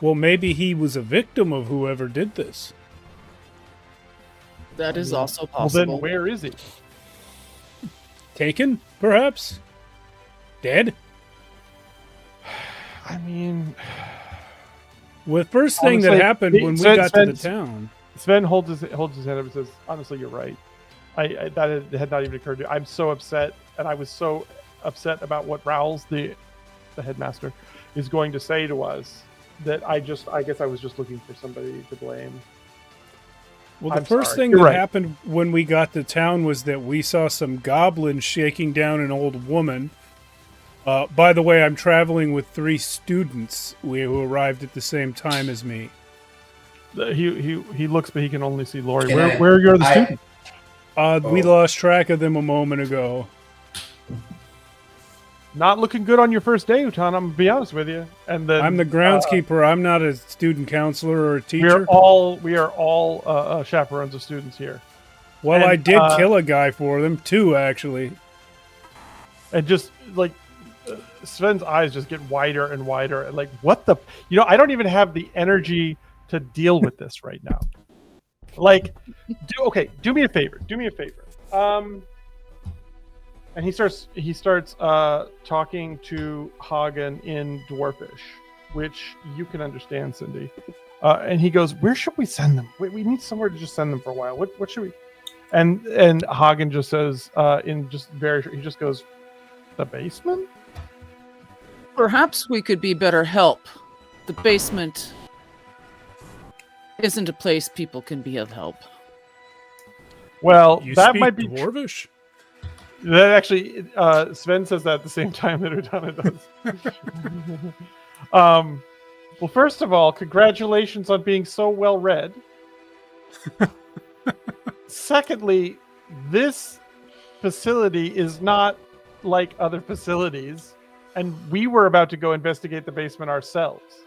Well, maybe he was a victim of whoever did this. That is also Well, possible. then where is he? Taken, perhaps? Dead? I mean, Well, the first thing that honestly, happened when we got to the town. Sven holds his hand up and says, "Honestly, you're right. I that had not even occurred to me. I'm so upset, and I was so upset about what Rowles, the headmaster, is going to say to us that I guess I was just looking for somebody to blame." Well, the I'm first sorry. thing You're that right. happened when we got to town was that we saw some goblins shaking down an old woman. By the way, I'm traveling with 3 students who arrived at the same time as me. He looks, but he can only see Lori. Can Where are the I- students? We lost track of them a moment ago. Not looking good on your first day, Utan. I'm gonna be honest with you. And then I'm the groundskeeper. I'm not a student counselor or a we teacher. are all chaperones of students here. Well, and, I did kill a guy for them, 2 actually. And just like Sven's eyes just get wider and wider. And like, what the? I don't even have the energy to deal with this right now. Like, do me a favor. And he starts talking to Hagen in Dwarfish, which you can understand, Cindy. And he goes, "Where should we send them? We need somewhere to just send them for a while. What should we?" And Hagen just says, he just goes, "The basement." Perhaps we could be better help. The basement isn't a place people can be of help. Well, You that speak might be Dwarvish? that actually. Sven says that at the same time that Utana does. Well, first of all, congratulations on being so well read. Secondly, this facility is not like other facilities, and we were about to go investigate the basement ourselves.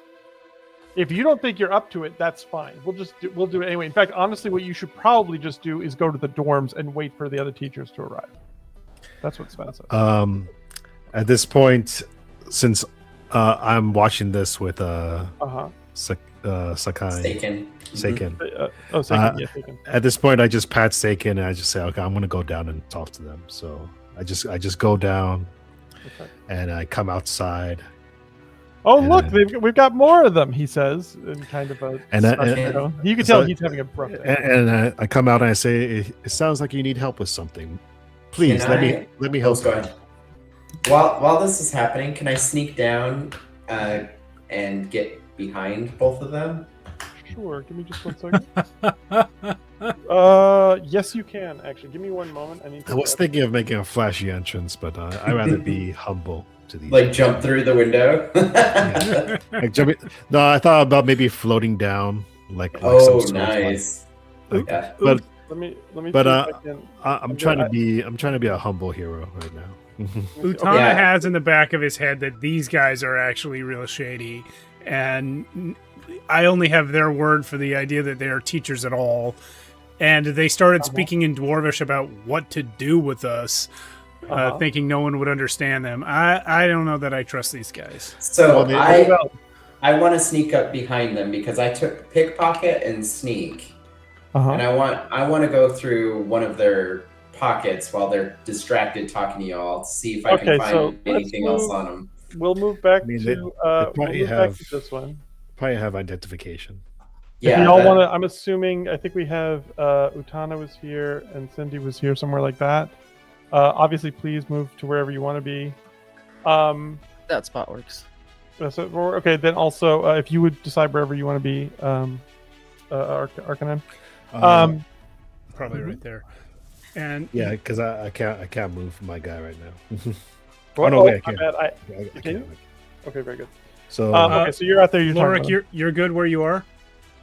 If you don't think you're up to it, that's fine. We'll do it anyway. In fact, honestly, what you should probably just do is go to the dorms and wait for the other teachers to arrive. That's what Sven said. At this point, since I'm watching this with Uh-huh. Sakai, Seiken. Seiken. At this point, I just pat Seiken and I just say, "Okay, I'm gonna go down and talk to them." So I just go down Okay. and I come outside. Oh, And, look, we've got more of them, he says, in kind of a... you can tell he's having a rough day. And I come out and I say, "It sounds like you need help with something. Please Can let me help." Go ahead. While this is happening, can I sneak down and get behind both of them? Sure, give me just 1 second. Yes, you can, actually. Give me 1 moment. I was thinking of making a flashy entrance, but I'd rather be humble to these. Like jump through the window? No, I thought about maybe floating down, like Oh, some sort of, nice. like- Yeah. but Let me but, see if I can... I'm trying to be a humble hero right now. Utana Yeah. has in the back of his head that these guys are actually real shady, and I only have their word for the idea that they are teachers at all. And they started speaking in Dwarvish about what to do with us, thinking no one would understand them. I don't know that I trust these guys. So Well, I want to sneak up behind them because I took pickpocket and sneak, and I want to go through one of their pockets while they're distracted talking to y'all to see if I can find anything else on them. We'll move back I mean, to probably this one. Probably have identification. Yeah, If y'all that- want to, I'm assuming, I think we have Utana was here and Cindy was here, somewhere like that. Obviously, please move to wherever you want to be. That spot works. So, okay, then also, if you would decide wherever you want to be, Archonia. Probably right there. And Yeah, because I can't move my guy right now. Well, no, wait, I my can't. bad. I Can can't. you? Okay, very good. So Okay, so you're out there. You're Lorik, talking you're good where you are.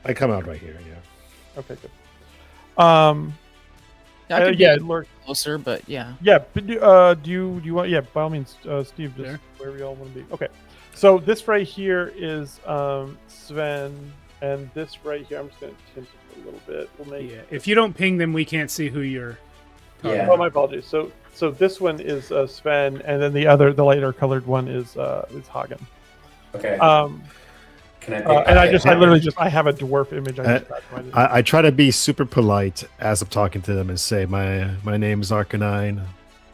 I come out right here. Yeah. okay, good. I could Yeah, be Lorik. closer, but yeah. Yeah, but do you want? Yeah, by all means, Steve, just There. wherever y'all want to be. Okay, so this right here is Sven, and this right here, I'm just going to tint it a little bit. We'll make. Yeah. If you don't ping them, we can't see who you're. Yeah. Oh, my apologies. So this one is Sven, and then the lighter colored one is Hagen. Okay. Can I pick And I pocket? literally I have a dwarf image. I try to be super polite as I'm talking to them and say, my name is Arcanine.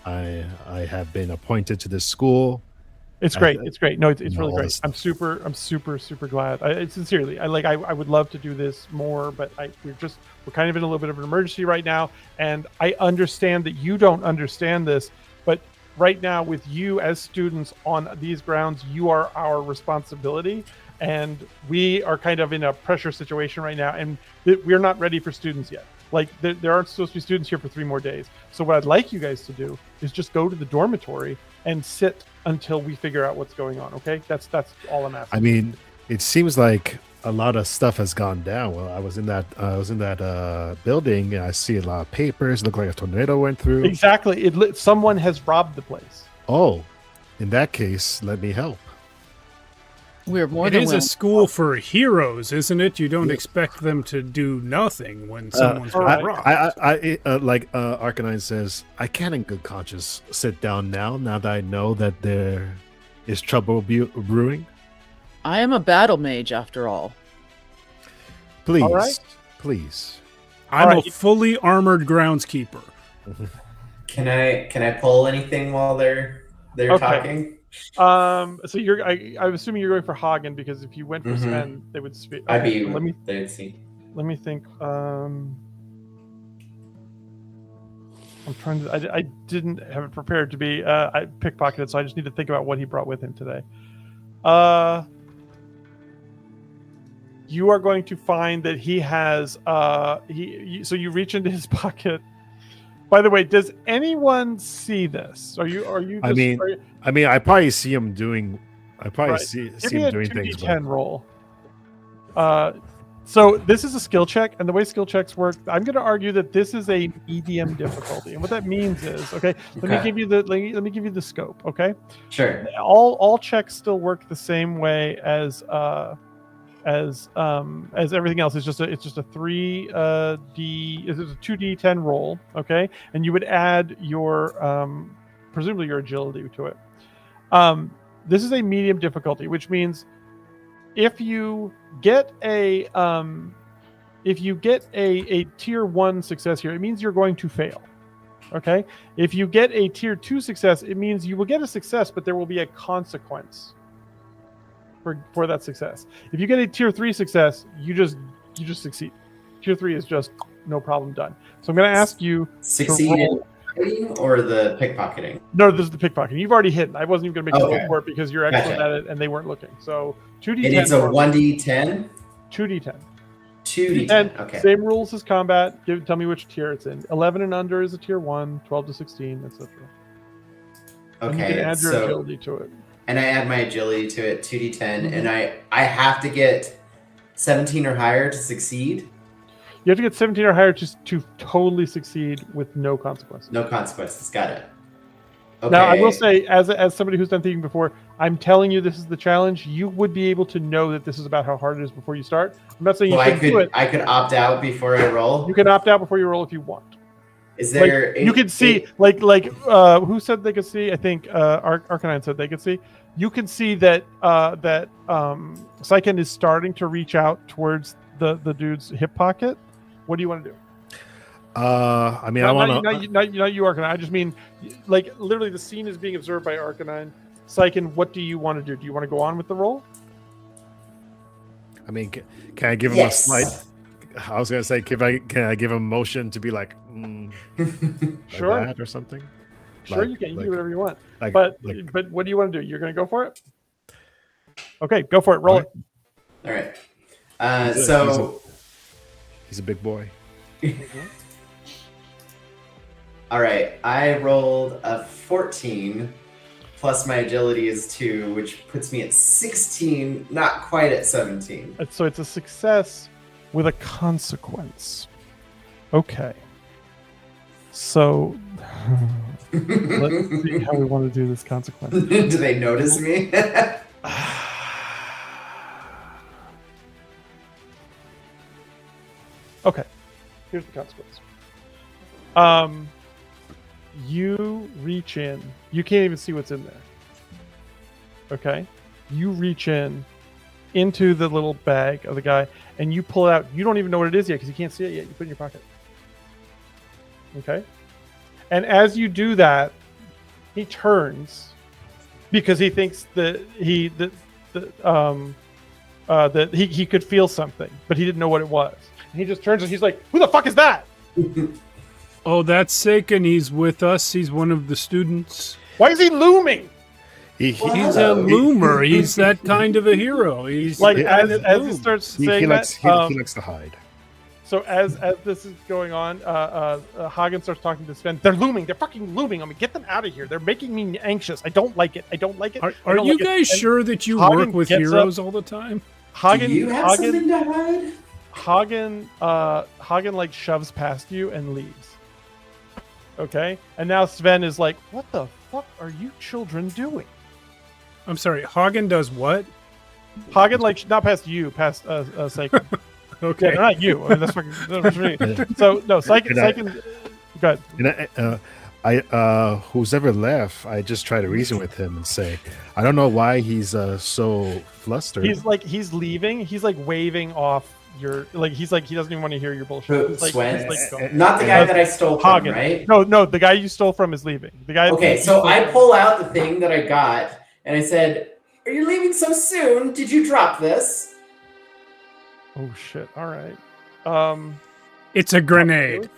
I have been appointed to this school. It's great. It's great. No, it's you know, really all great. this I'm super glad. Sincerely, I would love to do this more, but we're kind of in a little bit of an emergency right now, and I understand that you don't understand this, but right now with you as students on these grounds, you are our responsibility, and we are kind of in a pressure situation right now, and we're not ready for students yet. Like there aren't supposed to be students here for 3 more days. So what I'd like you guys to do is just go to the dormitory and sit until we figure out what's going on. Okay, that's all I'm asking. I mean, it seems like a lot of stuff has gone down. Well, I was in that building, and I see a lot of papers. Look like a tornado went through. Exactly. Someone has robbed the place. Oh, in that case, let me help. We're more It than is a willing. school for heroes, isn't it? You don't Yeah. expect them to do nothing when someone's been alright. robbed. Like Arcanine says, I can't in good conscience sit down now that I know that there is trouble brewing. I am a battle mage after all. Please, Alright. please. I'm Alright. a fully armored groundskeeper. Can I pull anything while they're Okay. talking? So I'm assuming you're going for Hagen, because if you went for Mhm. Sven, they would speak. I'd be. Let See. me think. I'm trying to. I didn't have it prepared to be. I pickpocketed, so I just need to think about what he brought with him today. You are going to find that he has. So you reach into his pocket. By the way, does anyone see this? Are you? I mean, I probably see him doing. I probably Right. see Give me him a doing things. 2d10 roll. So this is a skill check, and the way skill checks work, I'm going to argue that this is a medium difficulty, and what that means is, okay, let me Okay. give you the scope, okay? Sure. All checks still work the same way as everything else. It's just a 2d10 roll, okay, and you would add your presumably your agility to it. This is a medium difficulty, which means if you get a tier 1 success here, it means you're going to fail. Okay, if you get a tier 2 success, it means you will get a success, but there will be a consequence for that success. If you get a tier 3 success, you just succeed. Tier 3 is just no problem, done. So I'm going to ask you Succeed to roll. in hiding or the pickpocketing? No, this is the pickpocketing. You've already hit. I wasn't even going to make you Okay. roll for it because you're excellent Gotcha. at it, and they weren't looking. So 2d10. And it's a 1d10, 2d10. 2d10. Okay. Same rules as combat. Tell me which tier it's in. 11 and under is a tier 1. 12 to 16, etc. And you can Okay. add your So, agility to it. and I add my agility to it, 2d10, Mhm. and I have to get 17 or higher to succeed. You have to get 17 or higher just to totally succeed with no consequences. No consequences. Got it. Okay. Now, I will say, as somebody who's done thieving before, I'm telling you this is the challenge. You would be able to know that this is about how hard it is before you start. I'm not saying you So I shouldn't do it. could opt out before I roll. You can opt out before you roll if you want. Is there? You can see, who said they could see? I think Arcanine said they could see. You can see that Syken is starting to reach out towards the dude's hip pocket. What do you want to do? I mean, I want to. Not you, Arcanine. I just mean, like, literally, the scene is being observed by Arcanine. Syken, what do you want to do? Do you want to go on with the roll? I mean, can I give him Yes. a slight? I was gonna say, can I give him motion to be like, like Sure. that or something? Sure, Like- you can. You like- do whatever you want. Like, But like, but what do you want to do? You're going to go for it? Okay, go for it. Roll it. All right. He's a- So. he's a big boy. All right, I rolled a 14, plus my agility is 2, which puts me at 16, not quite at 17. So it's a success with a consequence. Okay. So let's see how we want to do this consequence. Do they notice me? Okay. Here's the consequence. You reach in. You can't even see what's in there. Okay? You reach in into the little bag of the guy and you pull it out. You don't even know what it is yet because you can't see it yet. You put it in your pocket. Okay? And as you do that, he turns because he thinks that that he could feel something, but he didn't know what it was. And he just turns and he's like, "Who the fuck is that?" Oh, that's Saken. He's with us. He's one of the students. Why is he looming? He's a loomer. He's that kind of a hero. He's Like the guy as that he looms. starts He saying likes that. he likes to hide. So as this is going on, Hagen starts talking to Sven. They're looming. They're fucking looming. I mean, get them out of here. They're making me anxious. I don't like it. I don't like it. Are you guys sure that you Hagen work with gets heroes all the time? Hagen, Do you have something to hide? Hagen like shoves past you and leaves. Okay, and now Sven is like, "What the fuck are you children doing?" I'm sorry. Hagen does what? Hagen like not past you, past Seiken. Okay. Yeah, not you. I mean, that's fucking. So no, Seiken. Go ahead. And who's ever left, I just try to reason with him and say, I don't know why he's so flustered. He's leaving. He's like waving off your he doesn't even want to hear your bullshit. He's like, Swen? going. Not the guy that I stole from, Hagen. right? No, the guy you stole from is leaving. The guy. Okay, so I pull out the thing that I got, and I said, "Are you leaving so soon? Did you drop this?" Oh shit! All right. It's a grenade.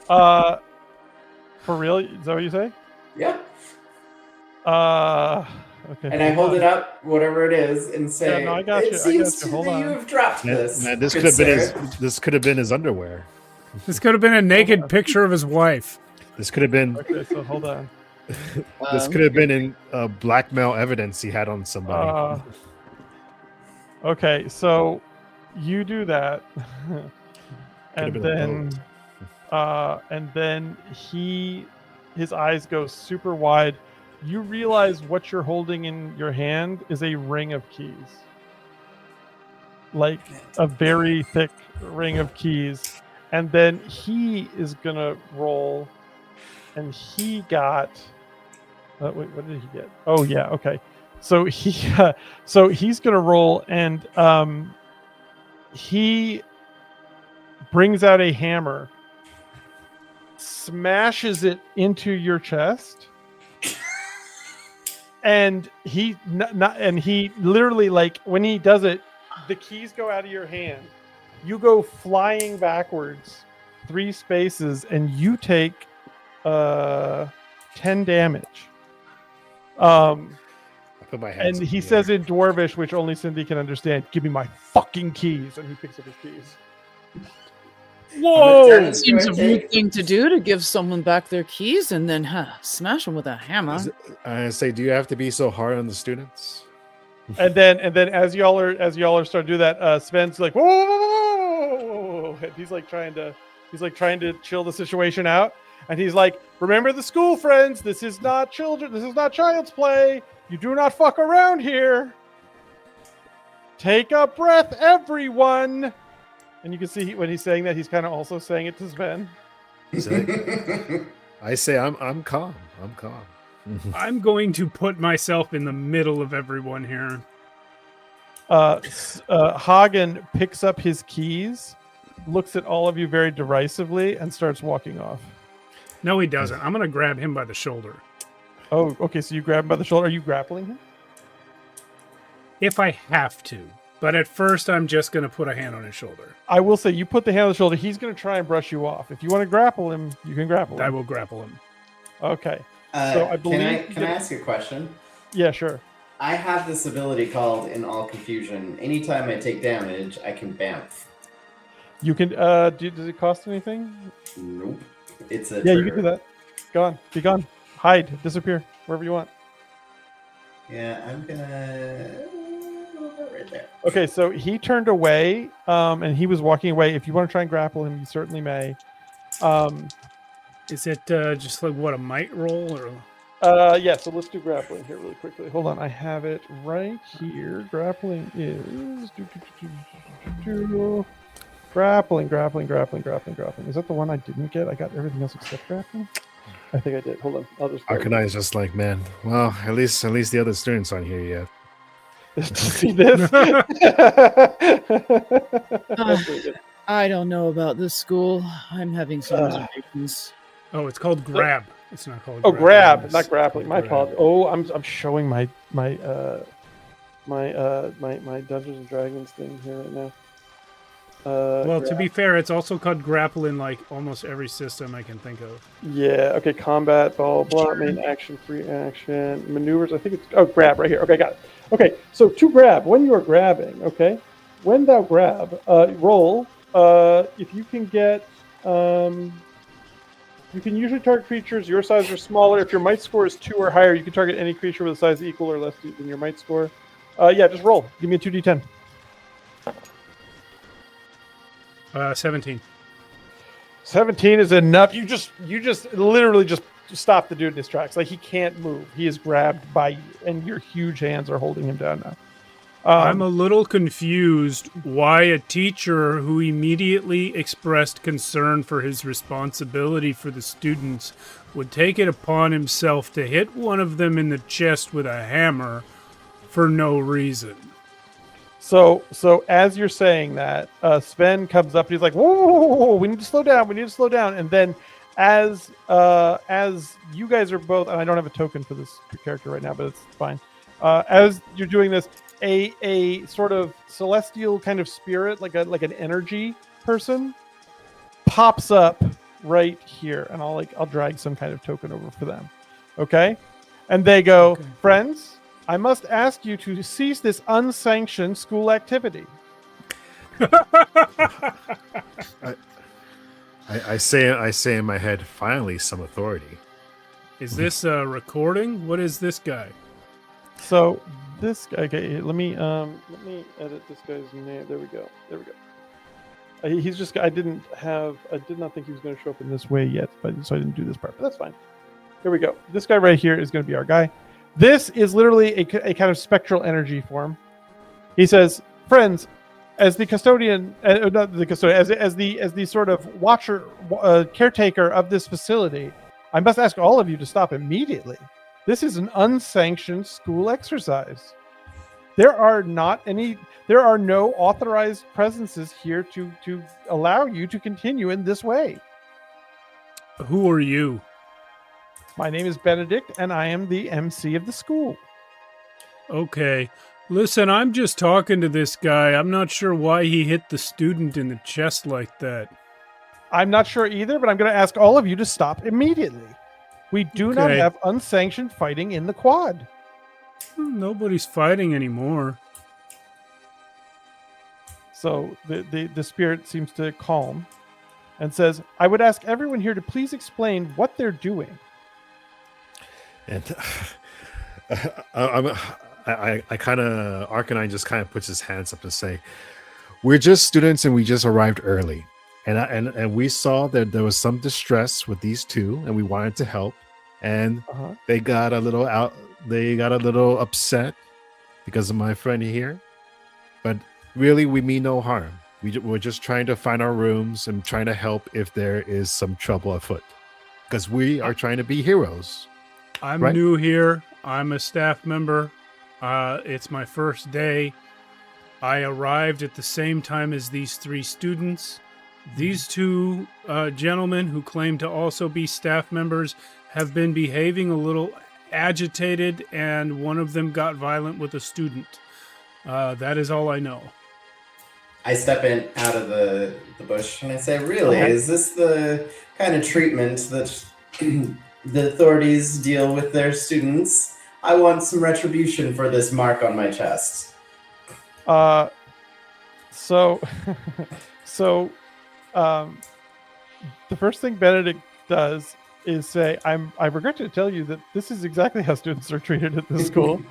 For real? Is that what you say? Yeah. Okay. And I hold it up, whatever it is, and say, Yeah, no, I got you. "It seems I got you. to Hold that on. you have dropped this." Man, this good could have been his underwear. This could have been a naked picture of his wife. This could have been Okay, so hold on. this could have been in blackmail evidence he had on somebody. Okay, so you do that, and been a then his eyes go super wide. You realize what you're holding in your hand is a ring of keys, like a very thick ring of keys. And then he is gonna roll, and he got. Wait, what did he get? Oh yeah, okay. So he's gonna roll, and he brings out a hammer, smashes it into your chest, and he literally, like, when he does it, the keys go out of your hand. You go flying backwards 3 spaces, and you take 10 damage. I put my hands And in he the says air. in Dwarvish, which only Cindy can understand, "Give me my fucking keys," and he picks up his keys. Whoa! Seems a rude thing to do, to give someone back their keys and then smash them with a hammer. I say, do you have to be so hard on the students? And then as y'all are starting to do that, Sven's like, "Whoa, whoa, whoa, whoa, whoa, whoa." And he's like trying to chill the situation out. And he's like, "Remember the school, friends. This is not children. This is not child's play. You do not fuck around here. Take a breath, everyone." And you can see when he's saying that, he's kind of also saying it to Sven. I say, I'm calm. I'm calm. I'm going to put myself in the middle of everyone here. Hagen picks up his keys, looks at all of you very derisively, and starts walking off. No, he doesn't. I'm going to grab him by the shoulder. Oh, okay. So you grab him by the shoulder. Are you grappling him? If I have to. But at first, I'm just going to put a hand on his shoulder. I will say, you put the hand on the shoulder. He's going to try and brush you off. If you want to grapple him, you can grapple him. I will grapple him. Okay. So I believe. Can I ask you a question? Yeah, sure. I have this ability called In All Confusion. Anytime I take damage, I can bounce. You can. Does it cost anything? Nope. It's a Yeah, trigger. you can do that. Gone. Be gone. Hide. Disappear. Wherever you want. Yeah, I'm gonna right there. Okay, so he turned away, and he was walking away. If you want to try and grapple him, you certainly may. Is it just like, what, a might roll? Or Yeah, so let's do grappling here really quickly. Hold on, I have it right here. Grappling is grappling. Is that the one I didn't get? I got everything else except grappling. I think I did. Hold on, I'll just. Archonia is just like, man. Well, at least the other students aren't here yet. See this? I don't know about this school. I'm having some reservations. oh, it's called grab. It's not called. Oh, grappling, grab, it's not grappling. My grab. apologies. Oh, I'm showing my Dungeons and Dragons thing here right now. Well, to grab. be fair, it's also called grapple in like almost every system I can think of. Yeah. Okay. Combat, blah blah. Main action, free action, maneuvers. I think it's grab right here. Okay, got it. Okay, so to grab, when you are grabbing, okay, when thou grab, roll. If you can get, you can usually target creatures your size or smaller. If your might score is 2 or higher, you can target any creature with a size equal or less than your might score. Yeah, just roll. Give me a 2d10. 17. 17 is enough. You just literally just stop the dude in his tracks. Like, he can't move. He is grabbed by you, and your huge hands are holding him down now. I'm a little confused why a teacher who immediately expressed concern for his responsibility for the students would take it upon himself to hit one of them in the chest with a hammer for no reason. So as you're saying that, Sven comes up and he's like, whoa, we need to slow down. And then as you guys are both, and I don't have a token for this character right now, but it's fine. As you're doing this, a sort of celestial kind of spirit, like an energy person, pops up right here, and I'll drag some kind of token over for them. Okay? And they go, okay. Friends, I must ask you to cease this unsanctioned school activity. I say in my head, finally some authority. Is this a recording? What is this guy? So this guy, okay, let me edit this guy's name. There we go. He's just, I did not think he was going to show up in this way yet, so I didn't do this part, but that's fine. Here we go. This guy right here is going to be our guy. This is literally a kind of spectral energy form. He says, friends, as the custodian, not the custodian, as the sort of watcher, caretaker of this facility, I must ask all of you to stop immediately. This is an unsanctioned school exercise. There are no authorized presences here to allow you to continue in this way. Who are you? My name is Benedict, and I am the MC of the school. Okay. Listen, I'm just talking to this guy. I'm not sure why he hit the student in the chest like that. I'm not sure either, but I'm going to ask all of you to stop immediately. We do not have unsanctioned fighting in the quad. Nobody's fighting anymore. So the spirit seems to calm and says, I would ask everyone here to please explain what they're doing. And I kind of, Archonia just kind of puts his hands up and say, we're just students and we just arrived early. And we saw that there was some distress with these two, and we wanted to help. And they got a little upset because of my friend here. But really, we mean no harm. We're just trying to find our rooms and trying to help if there is some trouble afoot. Because we are trying to be heroes. I'm new here. I'm a staff member. It's my first day. I arrived at the same time as these 3 students. These 2 gentlemen who claim to also be staff members have been behaving a little agitated, and one of them got violent with a student. That is all I know. I step in out of the bush and I say, really, is this the kind of treatment that the authorities deal with their students? I want some retribution for this mark on my chest. The first thing Benedict does is say, I regret to tell you that this is exactly how students are treated at this school.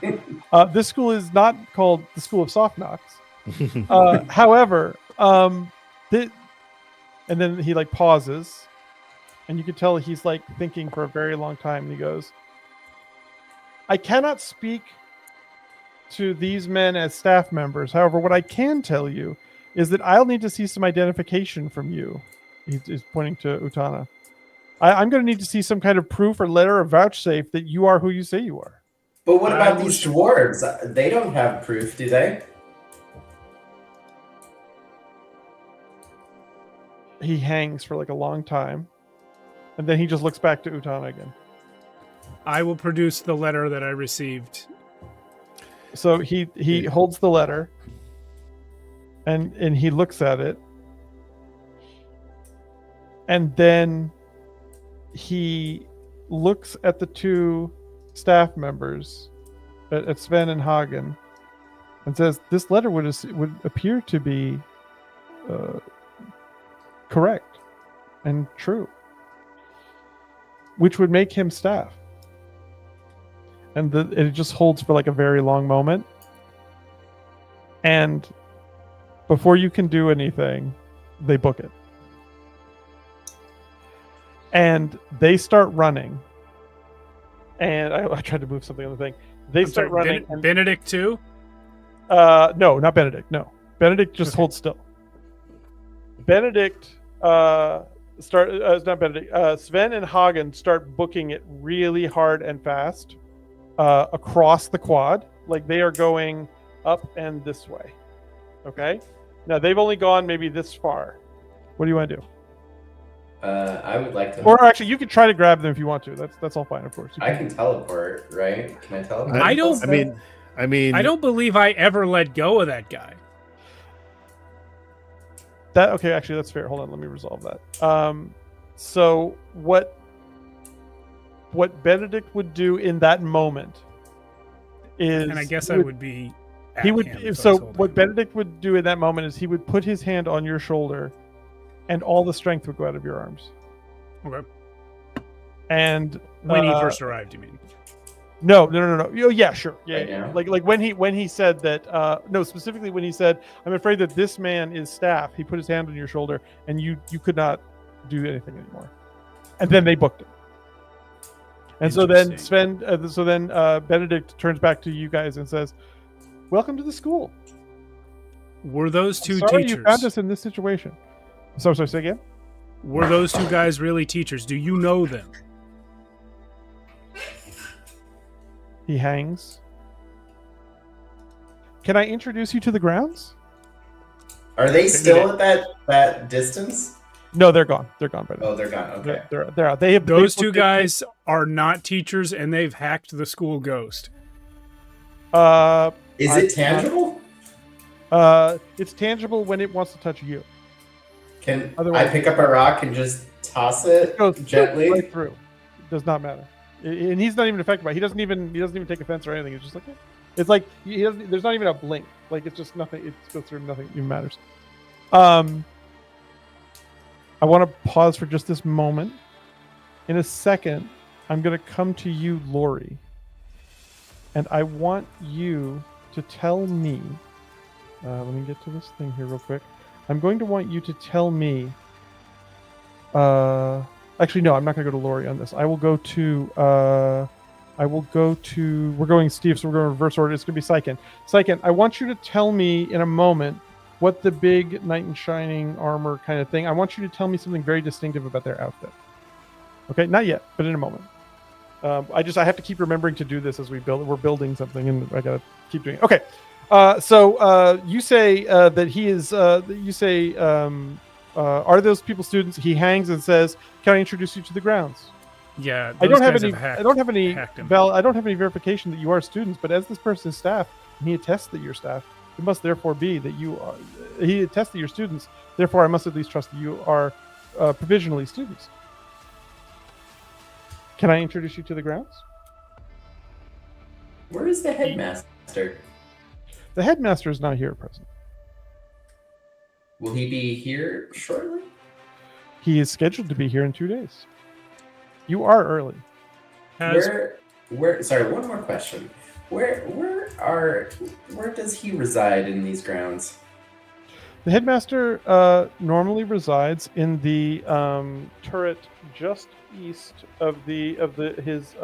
This school is not called the School of Soft Knocks. However, and then he pauses, and you can tell he's thinking for a very long time, and he goes, I cannot speak to these men as staff members. However, what I can tell you is that I'll need to see some identification from you. He's pointing to Utana. I'm going to need to see some kind of proof or letter or vouchsafe that you are who you say you are. But what about these dwarves? They don't have proof, do they? He hangs for a long time, and then he just looks back to Utana again. I will produce the letter that I received. So he holds the letter, and he looks at it, and then he looks at the two staff members, at Sven and Hagen, and says, "This letter would appear to be correct and true, which would make him staff." And it just holds for like a very long moment. And before you can do anything, they book it. And they start running. And I tried to move something on the thing. They start running. Benedict too? No, not Benedict. No. Benedict just holds still. Benedict it's not Benedict. Sven and Hagen start booking it really hard and fast. Across the quad, like they are going up and this way. Okay, now they've only gone maybe this far. What do you want to do? I would like to. Or actually, you can try to grab them if you want to. That's all fine, of course. I can teleport, right? Can I teleport? I don't. I mean, I don't believe I ever let go of that guy. Okay, actually, that's fair. Hold on, let me resolve that. So what Benedict would do in that moment is, and I guess I would be. He would. So what Benedict would do in that moment is he would put his hand on your shoulder, and all the strength would go out of your arms. Okay. And when he first arrived, you mean? No. Oh, yeah, sure. Yeah, Right yeah. now? Like when he said that. No, specifically when he said, "I'm afraid that this man is staff." He put his hand on your shoulder, and you could not do anything anymore. And then they booked it. And so then Benedict turns back to you guys and says, "Welcome to the school. Were those two Sorry teachers? you found us in this situation." Sorry, say again? Were those two guys really teachers? Do you know them? He hangs. Can I introduce you to the grounds? Are they still at that distance? No, they're gone. They're gone by now. Oh, they're gone. Okay. They're out. They have Those two guys are not teachers, and they've hacked the school ghost. Is it tangible? It's tangible when it wants to touch you. Can Otherwise- I pick up a rock and just toss it It goes gently? right through. It does not matter. And he's not even affected by it. He doesn't even take offense or anything. It's just like, it's like he doesn't. There's not even a blink. Like it's just nothing. It goes through. Nothing even matters. I want to pause for just this moment. In a second, I'm going to come to you, Lori, and I want you to tell me. Let me get to this thing here real quick. I'm going to want you to tell me. Actually, no, I'm not going to go to Lori on this. I will go to. We're going Steve, so we're going reverse order. It's going to be Syken. Syken, I want you to tell me in a moment what the big knight in shining armor kind of thing. I want you to tell me something very distinctive about their outfit. Okay, not yet, but in a moment. I have to keep remembering to do this as we build. We're building something, and I gotta keep doing it. Okay, so you say that he is. You say, are those people students? He hangs and says, "Can I introduce you to the grounds?" Yeah, I don't have guys any. hacked- I don't have any. hacked him. I don't have any verification that you are students. But as this person is staff, and he attests that you're staff, it must therefore be that you are. He attests that you're students. Therefore, I must at least trust that you are provisionally students. Can I introduce you to the grounds? Where is the headmaster? The headmaster is not here at present. Will he be here shortly? He is scheduled to be here in 2 days. You are early. Where? Sorry, one more question. Where does he reside in these grounds? The headmaster normally resides in the turret just east of his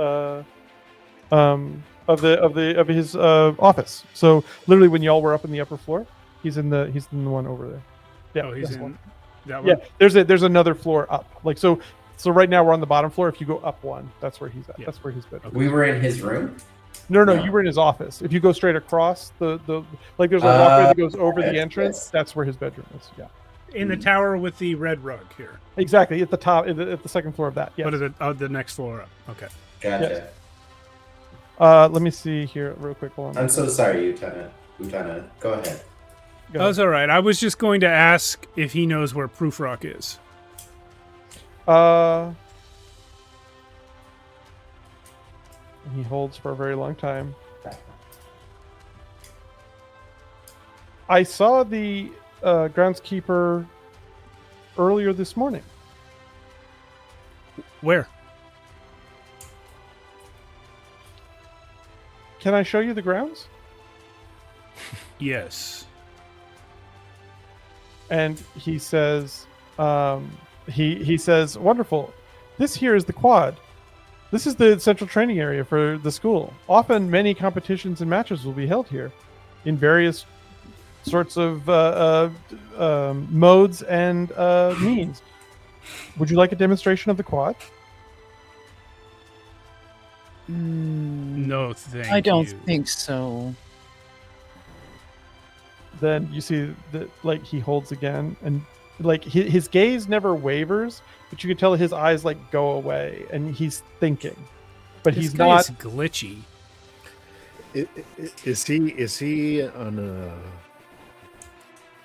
office. So literally, when y'all were up in the upper floor, he's in the one over there. Yeah, Oh, he's that's in one. that Yeah, one. there's another floor up. Like so right now we're on the bottom floor. If you go up one, that's where he's at. Yeah. That's where his bedroom. We were in his room. No, No. you were in his office. If you go straight across the like, there's a walkway that goes over okay, the entrance. yes. That's where his bedroom is. Yeah. In the tower with the red rug here. Exactly, at the top, at the second floor of that. Yes. But the next floor up. Okay. Gotcha. Let me see here real quick. Hold on. I'm so sorry, Utana. Go ahead. Go That's all right. I was just going to ask if he knows where Proof Rock is. He holds for a very long time. I saw the groundskeeper earlier this morning. Where? Can I show you the grounds? Yes. And he says, he says, wonderful. This here is the quad. This is the central training area for the school. Often many competitions and matches will be held here in various sorts of modes and means. Would you like a demonstration of the quad? No, thank you. I don't think so. Then you see that, like, he holds again, and like his gaze never wavers, but you can tell his eyes like go away, and he's thinking, but This he's guy's not. glitchy. Is he on a?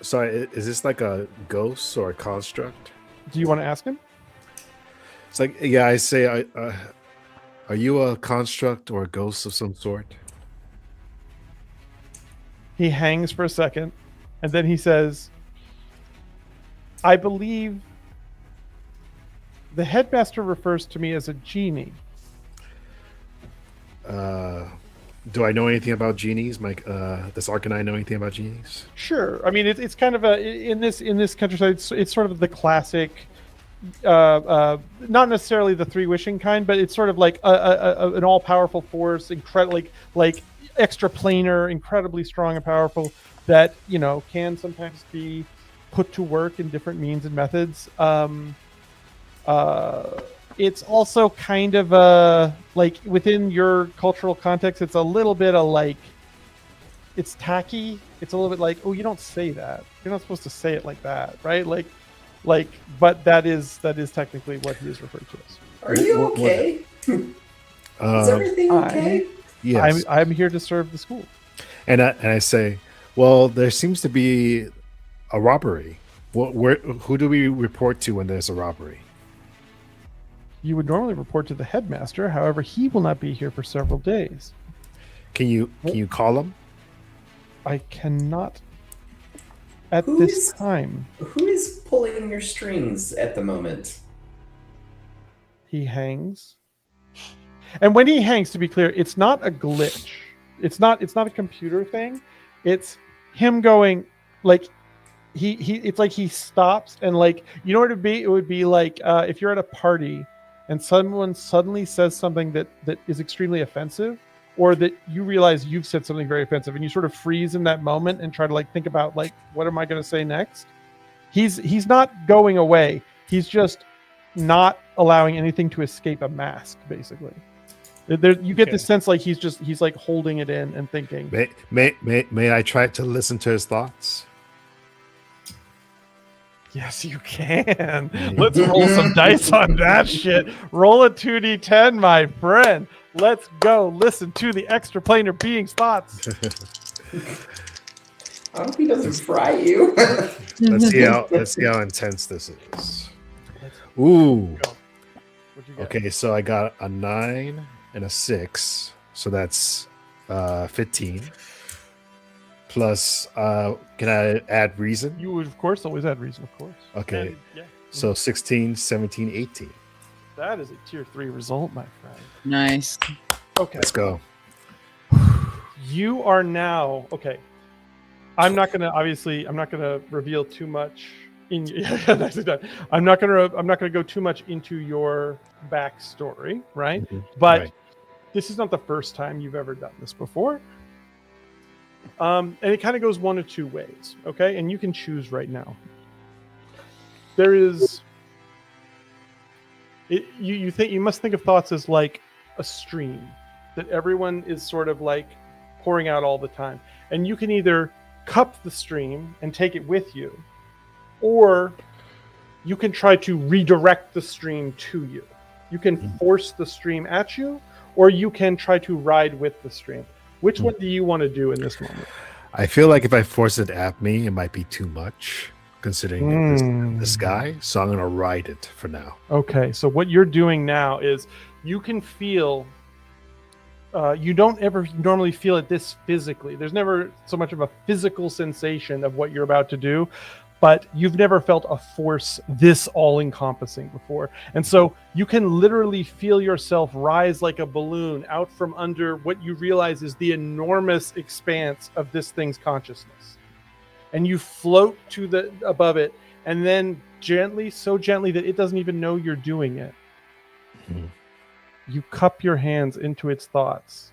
Sorry, is this like a ghost or a construct? Do you want to ask him? It's like, yeah, I say, are you a construct or a ghost of some sort? He hangs for a second, and then he says, I believe the headmaster refers to me as a genie. Do I know anything about genies? Mike, does Archonia know anything about genies? Sure. I mean, it's kind of a in this countryside. It's sort of the classic, not necessarily the three wishing kind, but it's sort of like an all powerful force, like extra planar, incredibly strong and powerful that can sometimes be put to work in different means and methods. It's also kind of like within your cultural context, it's a little bit of like, it's tacky. It's a little bit like, oh, you don't say that. You're not supposed to say it like that, right? Like, but that is technically what he is referred to as. Are you okay? Is everything okay? Yes. I'm here to serve the school. And I say, well, there seems to be a robbery. Who do we report to when there's a robbery? You would normally report to the headmaster. However, he will not be here for several days. Can you call him? I cannot at Who this is- time. Who is pulling your strings at the moment? He hangs. And when he hangs, to be clear, it's not a glitch. It's not a computer thing. It's him going like it's like he stops and like, you know what it would be like if you're at a party and someone suddenly says something that is extremely offensive, or that you realize you've said something very offensive and you sort of freeze in that moment and try to like think about like, what am I going to say next? He's not going away. He's just not allowing anything to escape a mask, basically. You get the sense like he's like holding it in and thinking. May I try to listen to his thoughts? Yes, you can. Let's roll some dice on that shit. Roll a 2d10, my friend. Let's go listen to the extra planar being's thoughts. I hope he doesn't fry you. Let's see how intense this is. Ooh. What'd you get? Okay, so I got a 9 and a 6, so that's 15. Plus, can I add reason? You would, of course, always add reason, of course. Okay. And, yeah. So 16, 17, 18. That is a tier 3 result, my friend. Nice. Okay. Let's go. You are now okay. I'm not gonna reveal too much in nicely done. I'm not gonna go too much into your backstory, right? Mhm. But Right. this is not the first time you've ever done this before. And it kind of goes one of two ways, okay? And you can choose right now. There is you must think of thoughts as like a stream that everyone is sort of like pouring out all the time. And you can either cup the stream and take it with you, or you can try to redirect the stream to you. You can force the stream at you, or you can try to ride with the stream. Which one do you want to do in this moment? I feel like if I force it at me, it might be too much, considering this guy. So I'm gonna ride it for now. Okay, so what you're doing now is you can feel. You don't ever normally feel it this physically. There's never so much of a physical sensation of what you're about to do, but you've never felt a force this all-encompassing before. And so you can literally feel yourself rise like a balloon out from under what you realize is the enormous expanse of this thing's consciousness. And you float to the above it, and then gently, so gently that it doesn't even know you're doing it. You cup your hands into its thoughts,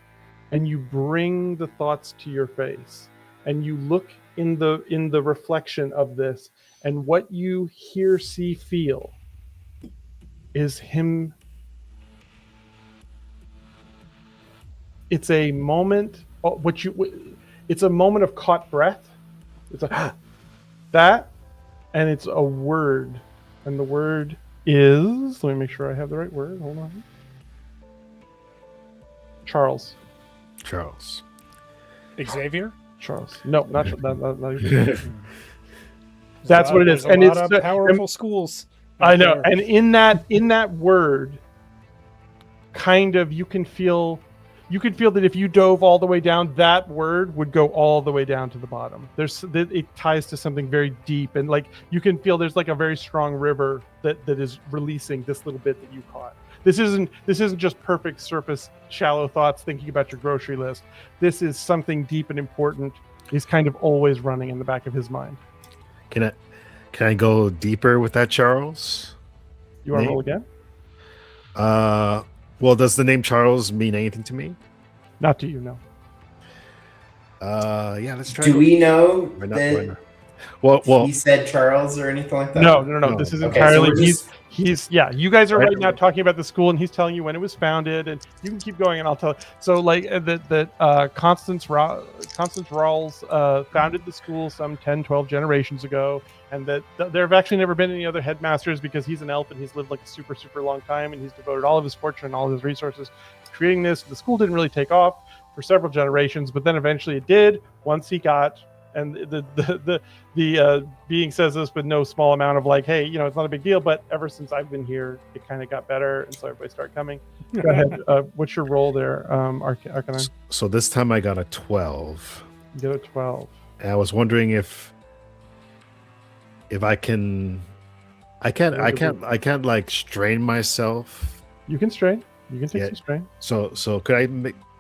and you bring the thoughts to your face, and you look in the reflection of this, and what you hear, see, feel is him. It's a moment. It's a moment of caught breath. It's a that, and it's a word, and the word is. Let me make sure I have the right word. Hold on. Charles. Xavier? Charles. No, not That's what it is. There's And a it's lot of powerful schools. I know. there. And in that word, kind of you can feel that if you dove all the way down, that word would go all the way down to the bottom. It ties to something very deep, and like you can feel there's like a very strong river that is releasing this little bit that you caught. This isn't just perfect surface shallow thoughts thinking about your grocery list. This is something deep and important. He's kind of always running in the back of his mind. Can I go deeper with that, Charles? You want to Name? roll again? Well, does the name Charles mean anything to me? Not to you, no. Yeah, let's try. Do we know Why not? that Well, he said Charles or anything like that? No. This is Okay, entirely. so we're just- He's you guys are Right. right now talking about the school, and he's telling you when it was founded, and you can keep going, and I'll tell. So like that Constance Rawls founded the school some 10, 12 generations ago, and that there have actually never been any other headmasters because he's an elf and he's lived like a super, super long time, and he's devoted all of his fortune and all of his resources to creating this. The school didn't really take off for several generations, but then eventually it did once he got. And the being says this with no small amount of like, hey, it's not a big deal. But ever since I've been here, it kind of got better, and so everybody started coming. Go ahead. What's your role there, Archonia? so this time I got a 12. You get a 12. And I was wondering if I can't like strain myself. You can strain. You can take Yeah. some strain. So could I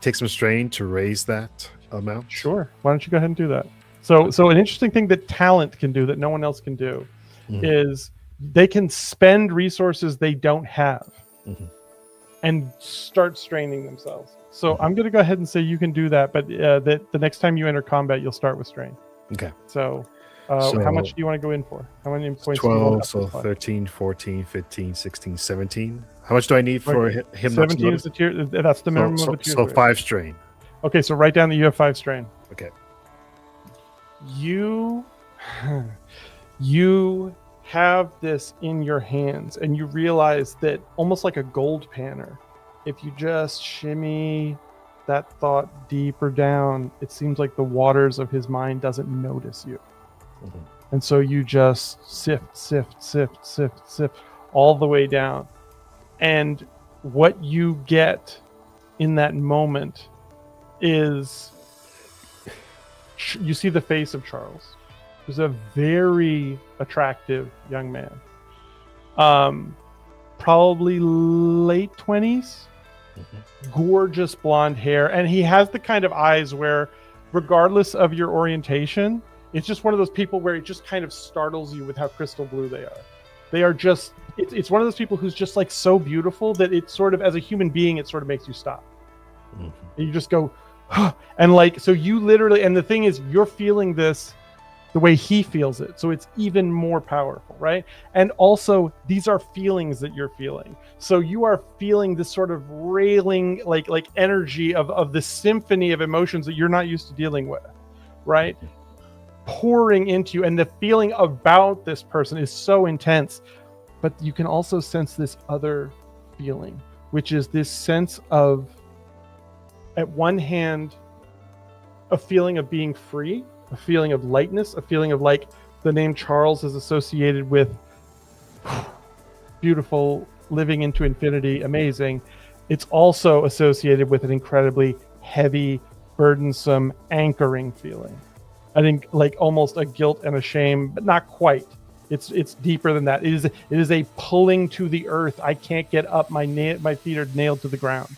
take some strain to raise that amount? Sure. Why don't you go ahead and do that? So an interesting thing that talent can do that no one else can do is they can spend resources they don't have and start straining themselves. So I'm going to go ahead and say you can do that, but that the next time you enter combat, you'll start with strain. Okay. So how much do you want to go in for? How many points? do you 12, want so 13, 14, 15, 16, 17. How much do I need for him? not to 17 notice? is the tier. That's the minimum of the tier. So 5 strain. Okay, so write down that you have 5 strain. Okay. You have this in your hands, and you realize that almost like a gold panner, if you just shimmy that thought deeper down, it seems like the waters of his mind doesn't notice you. And so you just sift all the way down. And what you get in that moment is you see the face of Charles. He's a very attractive young man. Probably late 20s. Gorgeous blonde hair. And he has the kind of eyes where, regardless of your orientation, it's just one of those people where it just kind of startles you with how crystal blue they are. They are just, it's one of those people who's just like so beautiful that it sort of, as a human being, it sort of makes you stop. And you just go, and like, so you literally, and the thing is, you're feeling this the way he feels it, so it's even more powerful, right? And also, these are feelings that you're feeling, so you are feeling this sort of railing like energy of the symphony of emotions that you're not used to dealing with, right? pouring into you, and the feeling about this person is so intense. But you can also sense this other feeling, which is this sense of, at one hand, a feeling of being free, a feeling of lightness, a feeling of like the name Charles is associated with beautiful, living into infinity, amazing. It's also associated with an incredibly heavy, burdensome, anchoring feeling. I think like almost a guilt and a shame, but not quite. It's deeper than that. It is a pulling to the earth. I can't get up. My feet are nailed to the ground.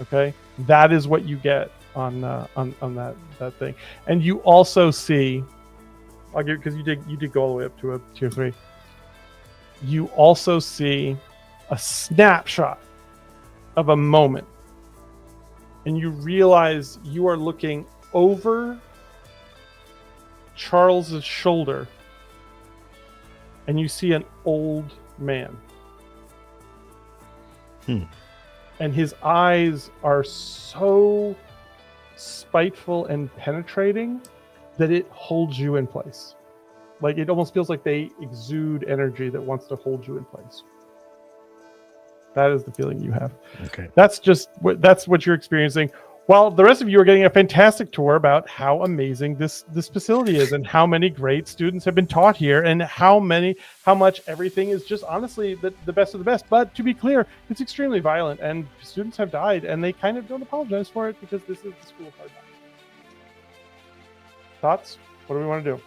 Okay, that is what you get on that thing. And you also see, I'll give, because you did go all the way up to a tier 3. You also see a snapshot of a moment, and you realize you are looking over Charles's shoulder, and you see an old man. And his eyes are so spiteful and penetrating that it holds you in place. Like, it almost feels like they exude energy that wants to hold you in place. That is the feeling you have. Okay. That's what you're experiencing. While the rest of you are getting a fantastic tour about how amazing this facility is, and how many great students have been taught here, and how much everything is just honestly the best of the best. But to be clear, it's extremely violent, and students have died, and they kind of don't apologize for it, because this is the school of hard knocks. Thoughts? What do we want to do?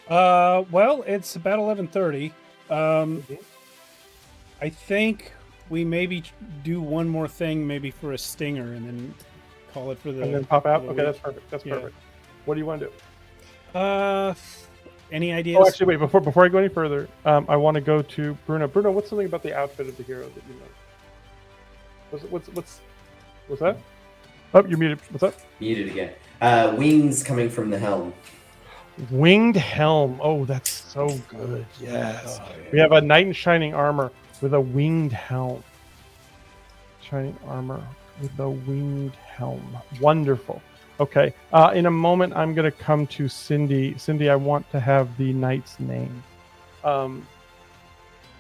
Well, it's about 11:30. I think we maybe do one more thing, maybe for a stinger, and then call it for the. And then pop out. for the Okay, week. that's perfect. That's Yeah. perfect. What do you want to do? Any ideas? Oh, actually, wait. Before I go any further, I want to go to Bruno. Bruno, what's something about the outfit of the hero that you know? What's that? Oh, you're muted. What's up? Muted again. Wings coming from the helm. Winged helm. Oh, that's so good. Yes. We have a knight in shining armor with a winged helm. Shining armor with a winged helm. Wonderful. Okay. In a moment, I'm going to come to Cindy. Cindy, I want to have the knight's name.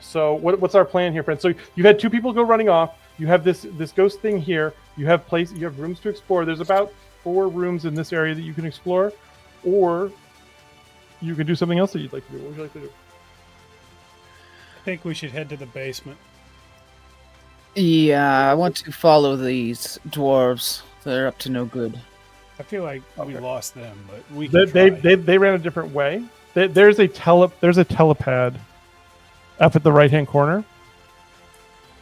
So what's our plan here, friends? So you've had 2 people go running off. You have this ghost thing here. You have rooms to explore. There's about 4 rooms in this area that you can explore, or you can do something else that you'd like to do. What would you like to do? I think we should head to the basement. Yeah, I want to follow these dwarves. They're up to no good. I feel like we Okay. lost them, but we can They ran a different way. There's a telepad up at the right hand corner.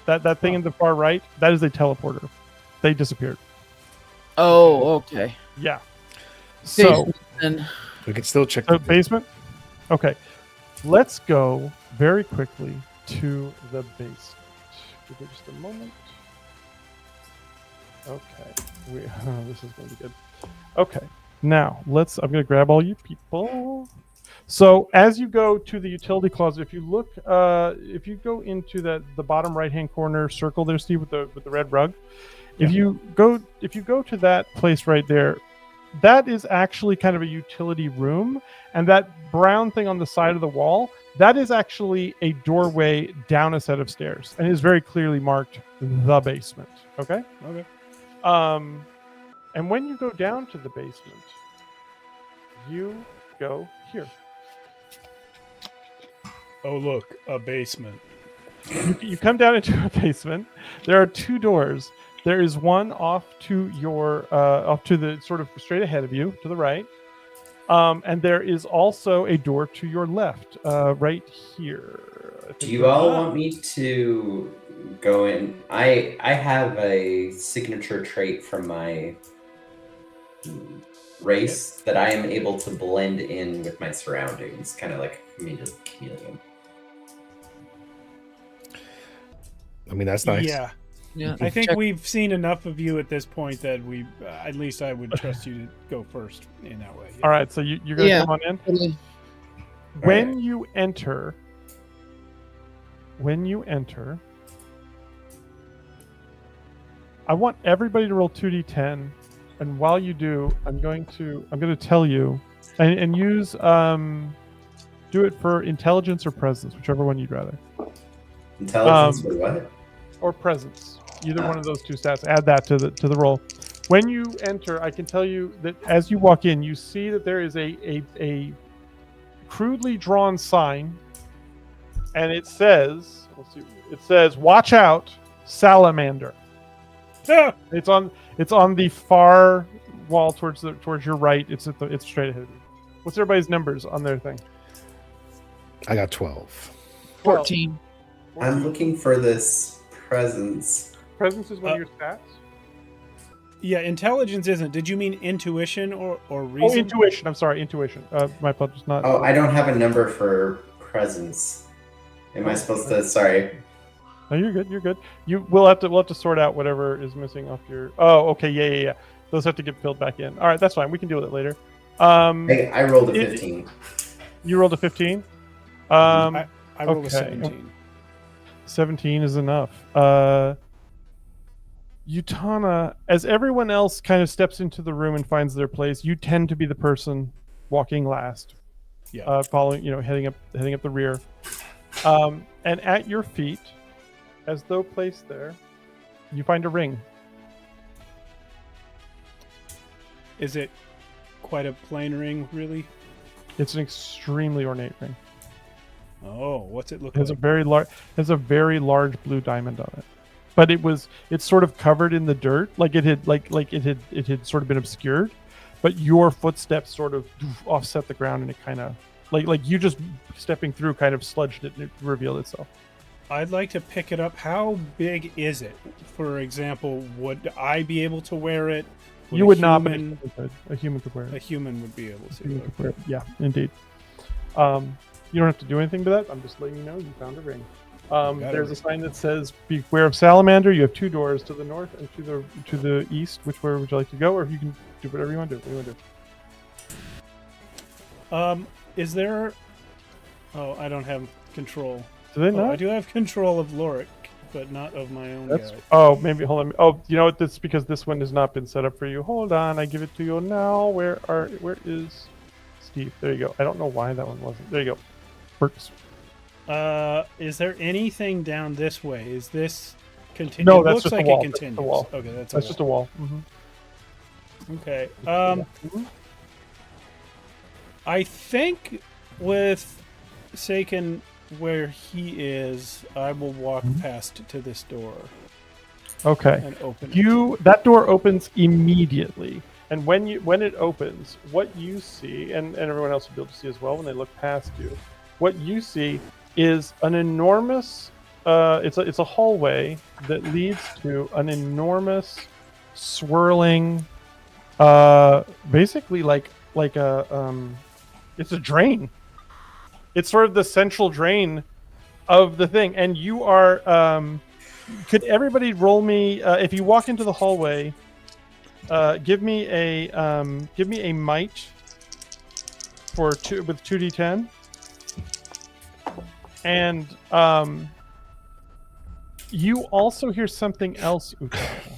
That thing in the far right, that is a teleporter. They disappeared. Oh, okay. Yeah. So Then We can still check the the basement. Okay, let's go very quickly to the basement. Give me just a moment. Okay, this is going to be good. Okay, now I'm going to grab all you people. So as you go to the utility closet, if you look, if you go into the bottom right hand corner circle there, Steve, with the red rug, if you go to that place right there, that is actually kind of a utility room, and that brown thing on the side of the wall, that is actually a doorway down a set of stairs, and is very clearly marked the basement. Okay. Okay. And when you go down to the basement, you go here. Oh, look, a basement. You come down into a basement. There are 2 doors. There is one off to the sort of straight ahead of you to the right, and there is also a door to your left, right here. Do you all want me to go in? I have a signature trait from my race that I am able to blend in with my surroundings, kind of like a chameleon. I mean, that's nice. Yeah. yeah, I think check- we've seen enough of you at this point that we, at least I would trust you to go first in that way. All right, so you're going to Yeah. come on in. totally. When you enter, I want everybody to roll 2d10, and while you do, I'm going to tell you and use do it for intelligence or presence, whichever one you'd rather. Intelligence or what? Or presence. Either one of those two stats. Add that to the roll. When you enter, I can tell you that as you walk in, you see that there is a crudely drawn sign, and it says, "Watch out, salamander." It's on the far wall towards your right. It's straight ahead of you. What's everybody's numbers on their thing? I got 12. 14. I'm looking for this presence. Presence is one of your stats. Yeah, intelligence isn't. Did you mean intuition or reason? Oh, intuition. I'm sorry, intuition. My apologies. Not. Oh, I don't have a number for presence. Am I supposed to? Sorry. No, you're good. You're good. We'll have to sort out whatever is missing off your. Oh, okay. Yeah. Those have to get filled back in. All right, that's fine. We can deal with it later. I rolled a 15. You rolled a 15. I rolled a okay. 17. 17 is enough. Utana, as everyone else kind of steps into the room and finds their place, you tend to be the person walking last. Yeah. Following, heading up the rear. And at your feet, as though placed there, you find a ring. Is it quite a plain ring, really? It's an extremely ornate ring. Oh, what's it look It has like? a very large blue diamond on it. But it's sort of covered in the dirt, like it had sort of been obscured, but your footsteps sort of offset the ground, and it kind of like you just stepping through kind of sludged it and it revealed itself. I'd like to pick it up. How big is it? For example, would I be able to wear it? You would not, but a human could wear A it. human would be able to. Human could wear it. Yeah, indeed. You don't have to do anything to that. I'm just letting you know you found a ring. There's a sign that says "Beware of salamander." You have two doors, to the north and to the east. Which way would you like to go, or you can do whatever you want to do. What do you want to do? Is there? Oh, I don't have control. Do they not? I do have control of Lorik, but not of my own guy. Oh, maybe hold on. Oh, you know what? That's because this one has not been set up for you. Hold on, I give it to you now. Where is Steve? There you go. I don't know why that one wasn't. There you go. Works. Is there anything down this way? Is this continue? No, it that's looks just like a wall. it continues. That's a wall. Okay, that's Just a wall. Okay. Mhm. I think with Saken where he is, I will walk past to this door Okay. and open it. That door opens immediately, and when it opens, what you see, and everyone else will be able to see as well when they look past you, what you see is an enormous. It's a hallway that leads to an enormous, swirling, basically like a it's a drain. It's sort of the central drain of the thing, and you are. Could everybody roll me? If you walk into the hallway, give me a might for 2d10, and you also hear something else, Utana.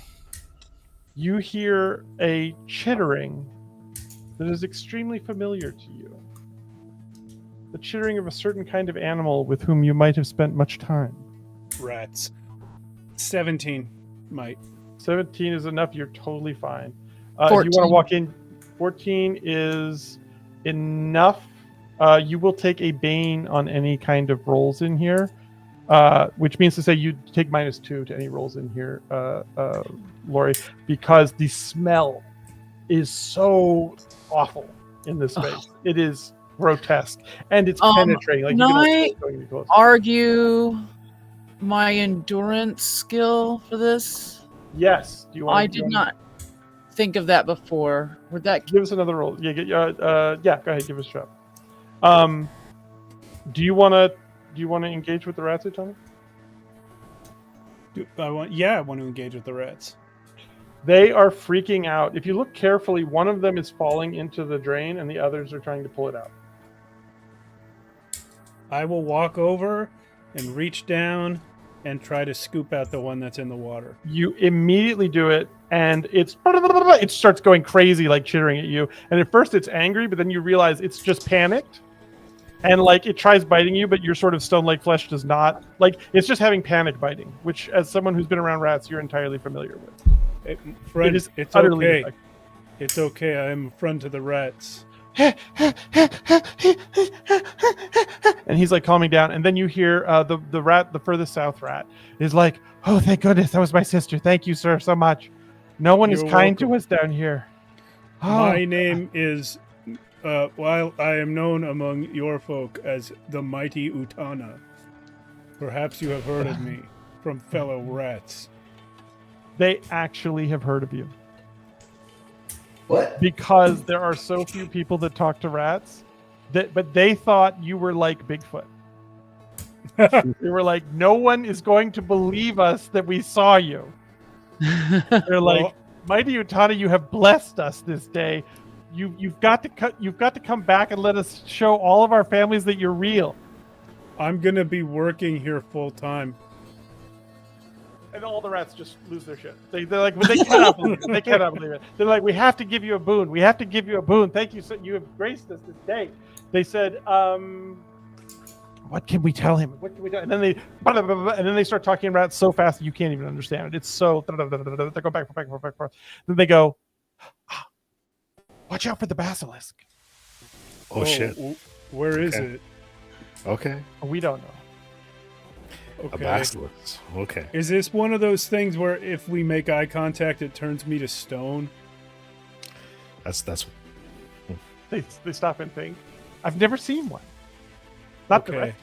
You hear a chittering that is extremely familiar to you. The chittering of a certain kind of animal with whom you might have spent much time. Rats. 17 might. 17 is enough. You're totally fine. If you 14. want to walk in, 14 is enough. You will take a bane on any kind of rolls in here, which means to say you take -2 to any rolls in here, Lori, because the smell is so awful in this space. It is grotesque, and it's penetrating. Like Can you can I almost going close. argue my endurance skill for this? Yes. Do you want? I did not think of that before. Would that? Give us another roll. Yeah. Yeah. Go ahead. Give us a shot. Do you want to engage with the rats, Tommy? I want to engage with the rats. They are freaking out. If you look carefully, one of them is falling into the drain, and the others are trying to pull it out. I will walk over and reach down and try to scoop out the one that's in the water. You immediately do it, and it starts going crazy, like chittering at you. And at first it's angry, but then you realize it's just panicked. And like it tries biting you, but your sort of stone-like flesh does not. Like it's just having panic biting, which as someone who's been around rats, you're entirely familiar with. Friend, It is it's utterly okay. effective. It's okay. I am a friend to the rats. And he's like calming down, and then you hear the rat, the furthest south rat, is like, "Oh, thank goodness, that was my sister. Thank you, sir, so much. No one is You're kind welcome. to us down here." My name is, while I am known among your folk as the mighty Utana. Perhaps you have heard of me from fellow rats. They actually have heard of you What? because there are so few people that talk to rats. But they thought you were like Bigfoot. They were like, "No one is going to believe us that we saw you." They're like, Well- "Mighty Utana, you have blessed us this day. You've got to come back and let us show all of our families that you're real." I'm going to be working here full time. And all the rats just lose their shit. They're like, they cannot believe it. They cannot believe it. They're like, "We have to give you a boon. We have to give you a boon. Thank you. So you have graced us this day." They said, "What can we tell him? What can we tell?" And then they start talking in rats so fast that you can't even understand it. It's so they go back. Then they go, "Watch out for the basilisk." Oh, shit. Where is Okay. it? Okay. We don't know. A Okay. basilisk. Okay. Is this one of those things where if we make eye contact, it turns me to stone? That's They stop and think. I've never seen one. Not the Okay. rest.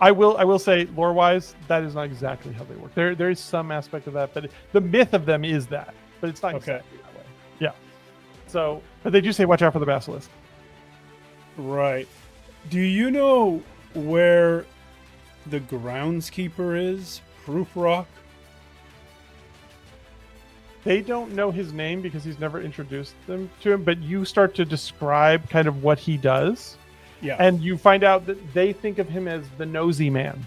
I will say, lore wise, that is not exactly how they work. There is some aspect of that, but the myth of them is that, but it's not Okay. exactly that way. Yeah. So, but they do say, "Watch out for the basilisk." Right. Do you know where the groundskeeper is? Proof Rock? They don't know his name because he's never introduced them to him, but you start to describe kind of what he does, Yeah. and you find out that they think of him as the nosy man.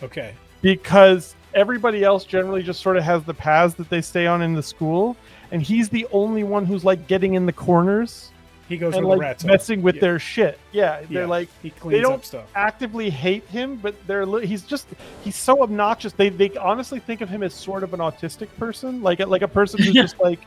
Okay. Because everybody else generally just sort of has the paths that they stay on in the school, and he's the only one who's like getting in the corners He goes and where like the rats are. messing with Yeah. their shit. Yeah, they're Yeah. like He they cleans don't up stuff. actively hate him, but he's so obnoxious. They honestly think of him as sort of an autistic person, like a person who's just like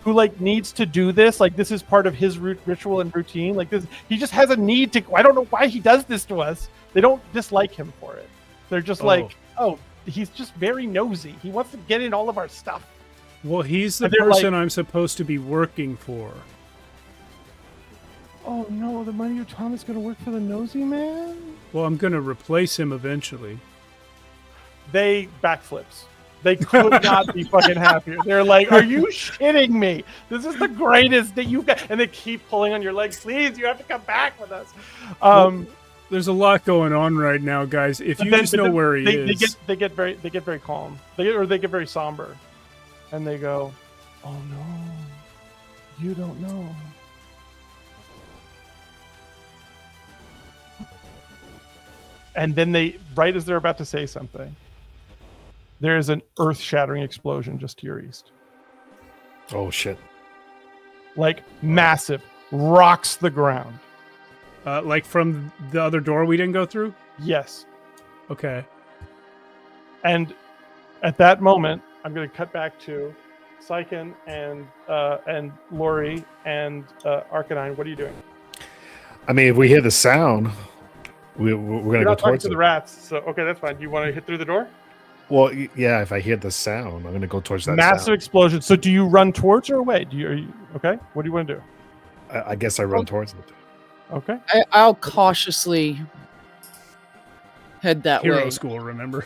who like needs to do this. Like this is part of his ritual and routine. Like this, he just has a need to. I don't know why he does this to us. They don't dislike him for it. They're just like, "Oh, he's just very nosy. He wants to get in all of our stuff." Well, he's the And they're like- person I'm supposed to be working for. Oh no, the Mighty Utana is going to work for the nosy man? Well, I'm going to replace him eventually. They backflips. They could not be fucking happier. They're like, "Are you shitting me? This is the greatest that you got." And they keep pulling on your legs. "Please, you have to come back with us." There's a lot going on right now, guys. If you just know where he is. They get very calm. They get very somber, and they go, "Oh no, you don't know." And then right as they're about to say something, there is an earth-shattering explosion just to your east. Oh shit. Like massive, rocks the ground. Like from the other door we didn't go through? Yes. Okay. And at that moment, I'm going to cut back to Syken and Lori and Arcanine. What are you doing? I mean, if we hear the sound, we're gonna You're go not talking towards to it. the rats, so okay, that's fine. Do you want to hit through the door? Well, yeah. If I hear the sound, I'm gonna go towards that Massive sound. explosion. So do you run towards or away? Are you okay? What do you want to do? I guess I run towards it. Okay. I'll cautiously head that Hero way. school, remember?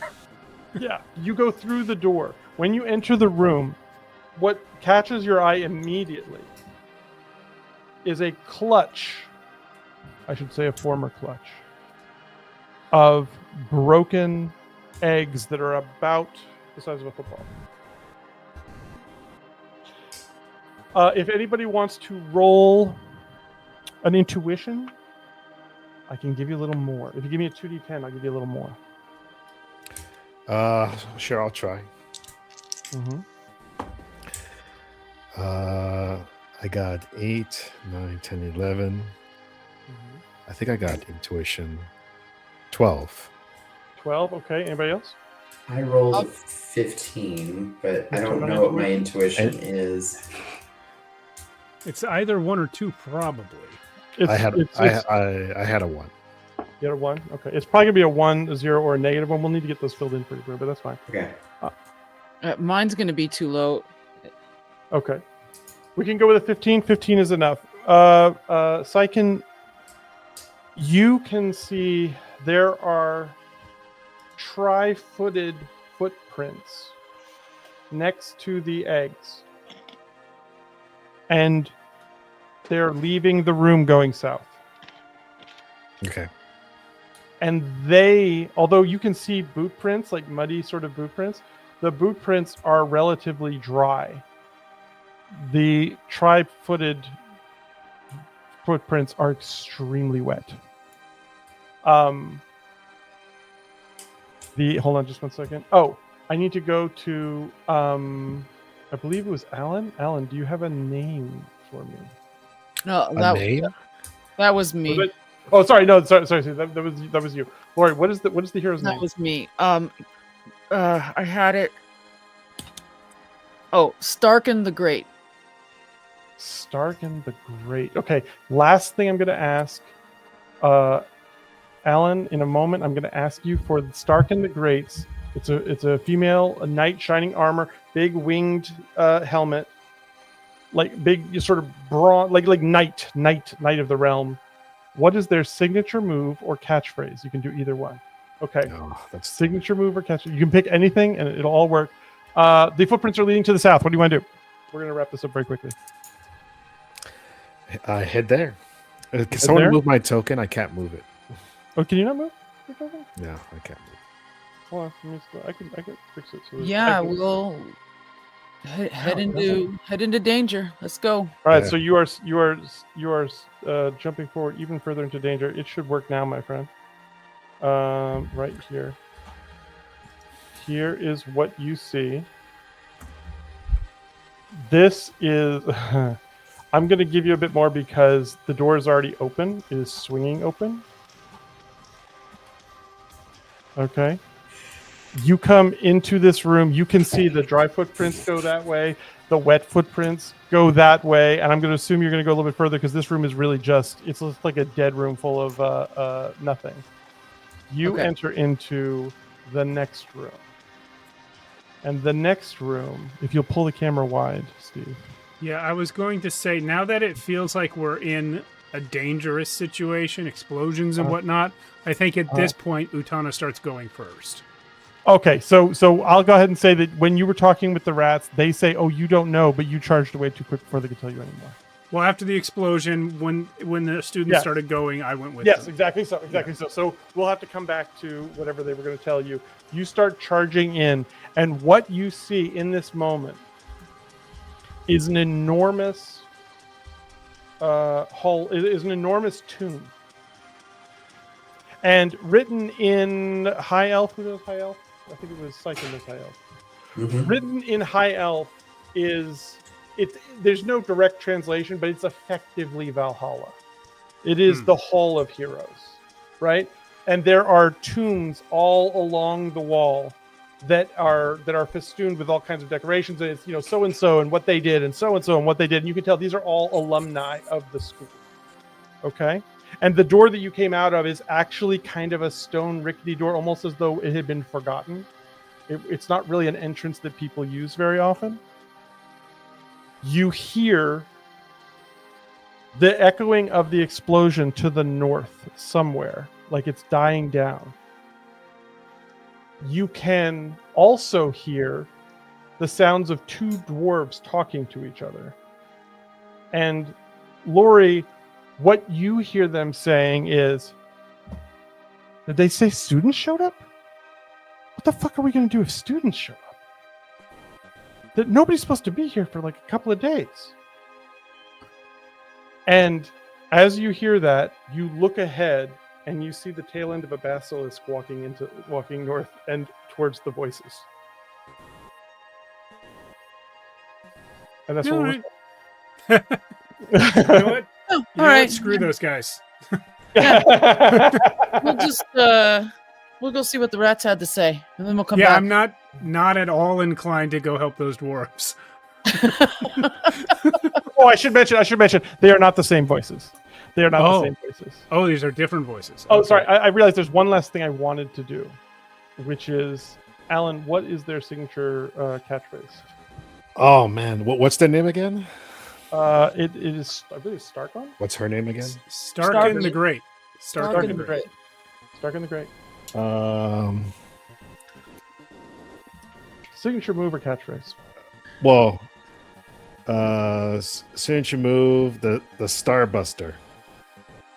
Yeah, you go through the door. When you enter the room, what catches your eye immediately is a clutch, I should say a former clutch, of broken eggs that are about the size of a football. If anybody wants to roll an intuition, I can give you a little more. If you give me a 2d10, I'll give you a little more. Sure, I'll try. Mm-hmm. I got 8, 9, 10, 11. I think I got intuition 12. 12. Okay. Anybody else? I rolled a 15, but I don't know what my intuition is. It's either 1 or 2, probably. I had a 1. You had a 1? Okay. It's probably going to be a 1, a 0, or a negative 1. We'll need to get those filled in pretty quick, but that's fine. Okay. Mine's going to be too low. Okay. We can go with a 15. 15 is enough. Syken, you can see there are tri-footed footprints next to the eggs. And they're leaving the room going south. Okay. And they, although you can see boot prints, like muddy sort of boot prints, the boot prints are relatively dry. The tri-footed footprints are extremely wet. Hold on just 1 second. Oh, I need to go to I believe it was Alan. Alan, do you have a name for me? No, A name? that was me. Was it? Oh, sorry. No, sorry. That was you, Lori. What is the hero's name? That was me. I had it. Oh, Starkin the Great. Starkin the Great. Okay. Last thing I'm going to ask, Alan. In a moment, I'm going to ask you for Starkin the Great's. It's a female, a knight, shining armor, big winged helmet, like big sort of broad, like knight of the realm. What is their signature move or catchphrase? You can do either one. Okay. Oh, that's Signature move or catchphrase. You can pick anything, and it'll all work. The footprints are leading to the south. What do you want to do? We're going to wrap this up very quickly. I head there. Can someone there? move my token? I can't move it. Oh, can you not move? No, I can't move. Hold on. I can fix it. So Yeah, we'll head into danger. Let's go. All right. Yeah. So you are jumping forward even further into danger. It should work now, my friend. Right here. Here is what you see. This is. I'm going to give you a bit more because the door is already open. It is swinging open. Okay. You come into this room. You can see the dry footprints go that way. The wet footprints go that way. And I'm going to assume you're going to go a little bit further because this room is really it's just like a dead room full of nothing. You enter into the next room. And the next room, if you'll pull the camera wide, Steve. Yeah, I was going to say, now that it feels like we're in a dangerous situation, explosions and whatnot, I think at this point, Utana starts going first. Okay, so I'll go ahead and say that when you were talking with the rats, they say, "Oh, you don't know," but you charged away too quick before they could tell you anymore. Well, after the explosion, when the students started going, I went with Yes, them. exactly so. So we'll have to come back to whatever they were going to tell you. You start charging in, and what you see in this moment is an enormous hall. Is an enormous tomb, and written in High Elf. Who knows High Elf? I think it was Syken knows High Elf. Mhm. Written in High Elf is it. There's no direct translation, but it's effectively Valhalla. It is the Hall of Heroes, right? And there are tombs all along the wall that are festooned with all kinds of decorations. And it's so and so and what they did, and so and what they did. And you can tell these are all alumni of the school. Okay. And the door that you came out of is actually kind of a stone rickety door, almost as though it had been forgotten. It's not really an entrance that people use very often. You hear the echoing of the explosion to the north somewhere, like it's dying down. You can also hear the sounds of two dwarves talking to each other. And Lori, what you hear them saying is, did they say students showed up? What the fuck are we going to do if students show up? That nobody's supposed to be here for like a couple of days. And as you hear that, you look ahead and you see the tail end of a basilisk walking north and towards the voices. And that's All what right. we're You know what? Oh, You know all what? right. Screw those guys. We'll just we'll go see what the rats had to say, and then we'll come Yeah, back. I'm not at all inclined to go help those dwarves. Oh, I should mention, they are not the same voices. They are not the same voices. Oh, these are different voices. Oh, Okay. sorry. I realized there's one last thing I wanted to do, which is, Alan, what is their signature catchphrase? Oh man, what's their name again? It is, I believe, it's Starkon? What's her name again? Starkin the Great. Starkin the Great. Starkin the Great. Signature move or catchphrase? Well, signature move, the Starbuster.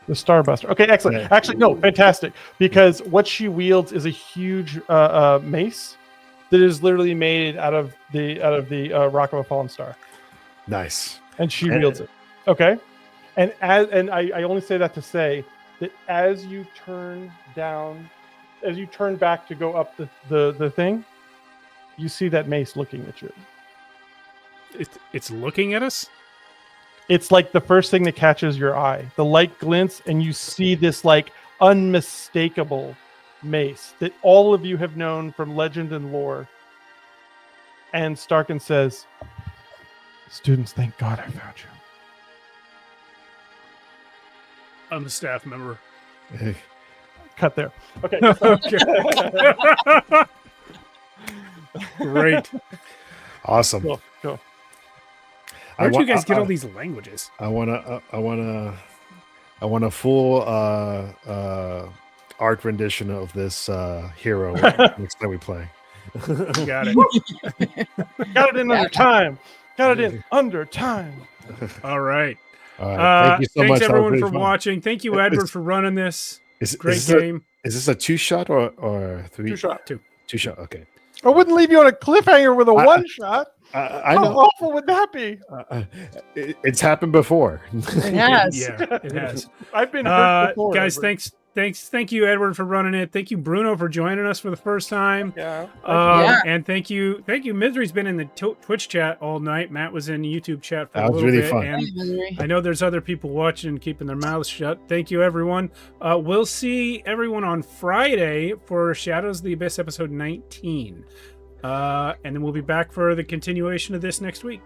The Starbuster. Okay, excellent. Yeah. Actually, no, fantastic. Because what she wields is a huge mace that is literally made out of the rock of a fallen star, Nice. and she wields it. Okay, and I only say that to say that as you turn back to go up the thing, you see that mace looking at you. It's looking at us. It's like the first thing that catches your eye. The light glints, and you see this like unmistakable mace that all of you have known from legend and lore. And Starkin says, "Students, thank God I found you." I'm a staff member. Cut there. Okay. Okay. Great. Awesome. Cool. Where'd you guys get all these languages? I want a full art rendition of this hero next time we play. Got it. Got it in under time. Got it in under time. All right. All right. Thank you so thanks much. That was everyone really for fun. watching. Thank you, Edward, for running this. Great is game. Is this a 2-shot or 3? 2-shot. 2-shot. Okay. I wouldn't leave you on a cliffhanger with a one-shot. I How know. awful would that be? It's happened before. It has. Yeah, it has. I've been hurt before. Guys, Edward. thank you, Edward, for running it. Thank you, Bruno, for joining us for the first time. Yeah. Yeah. And thank you. Misery's been in the Twitch chat all night. Matt was in the YouTube chat for That a was little really bit. fun. And Misery. I know there's other people watching, keeping their mouths shut. Thank you, everyone. We'll see everyone on Friday for Shadows of the Abyss episode 19. And then we'll be back for the continuation of this next week.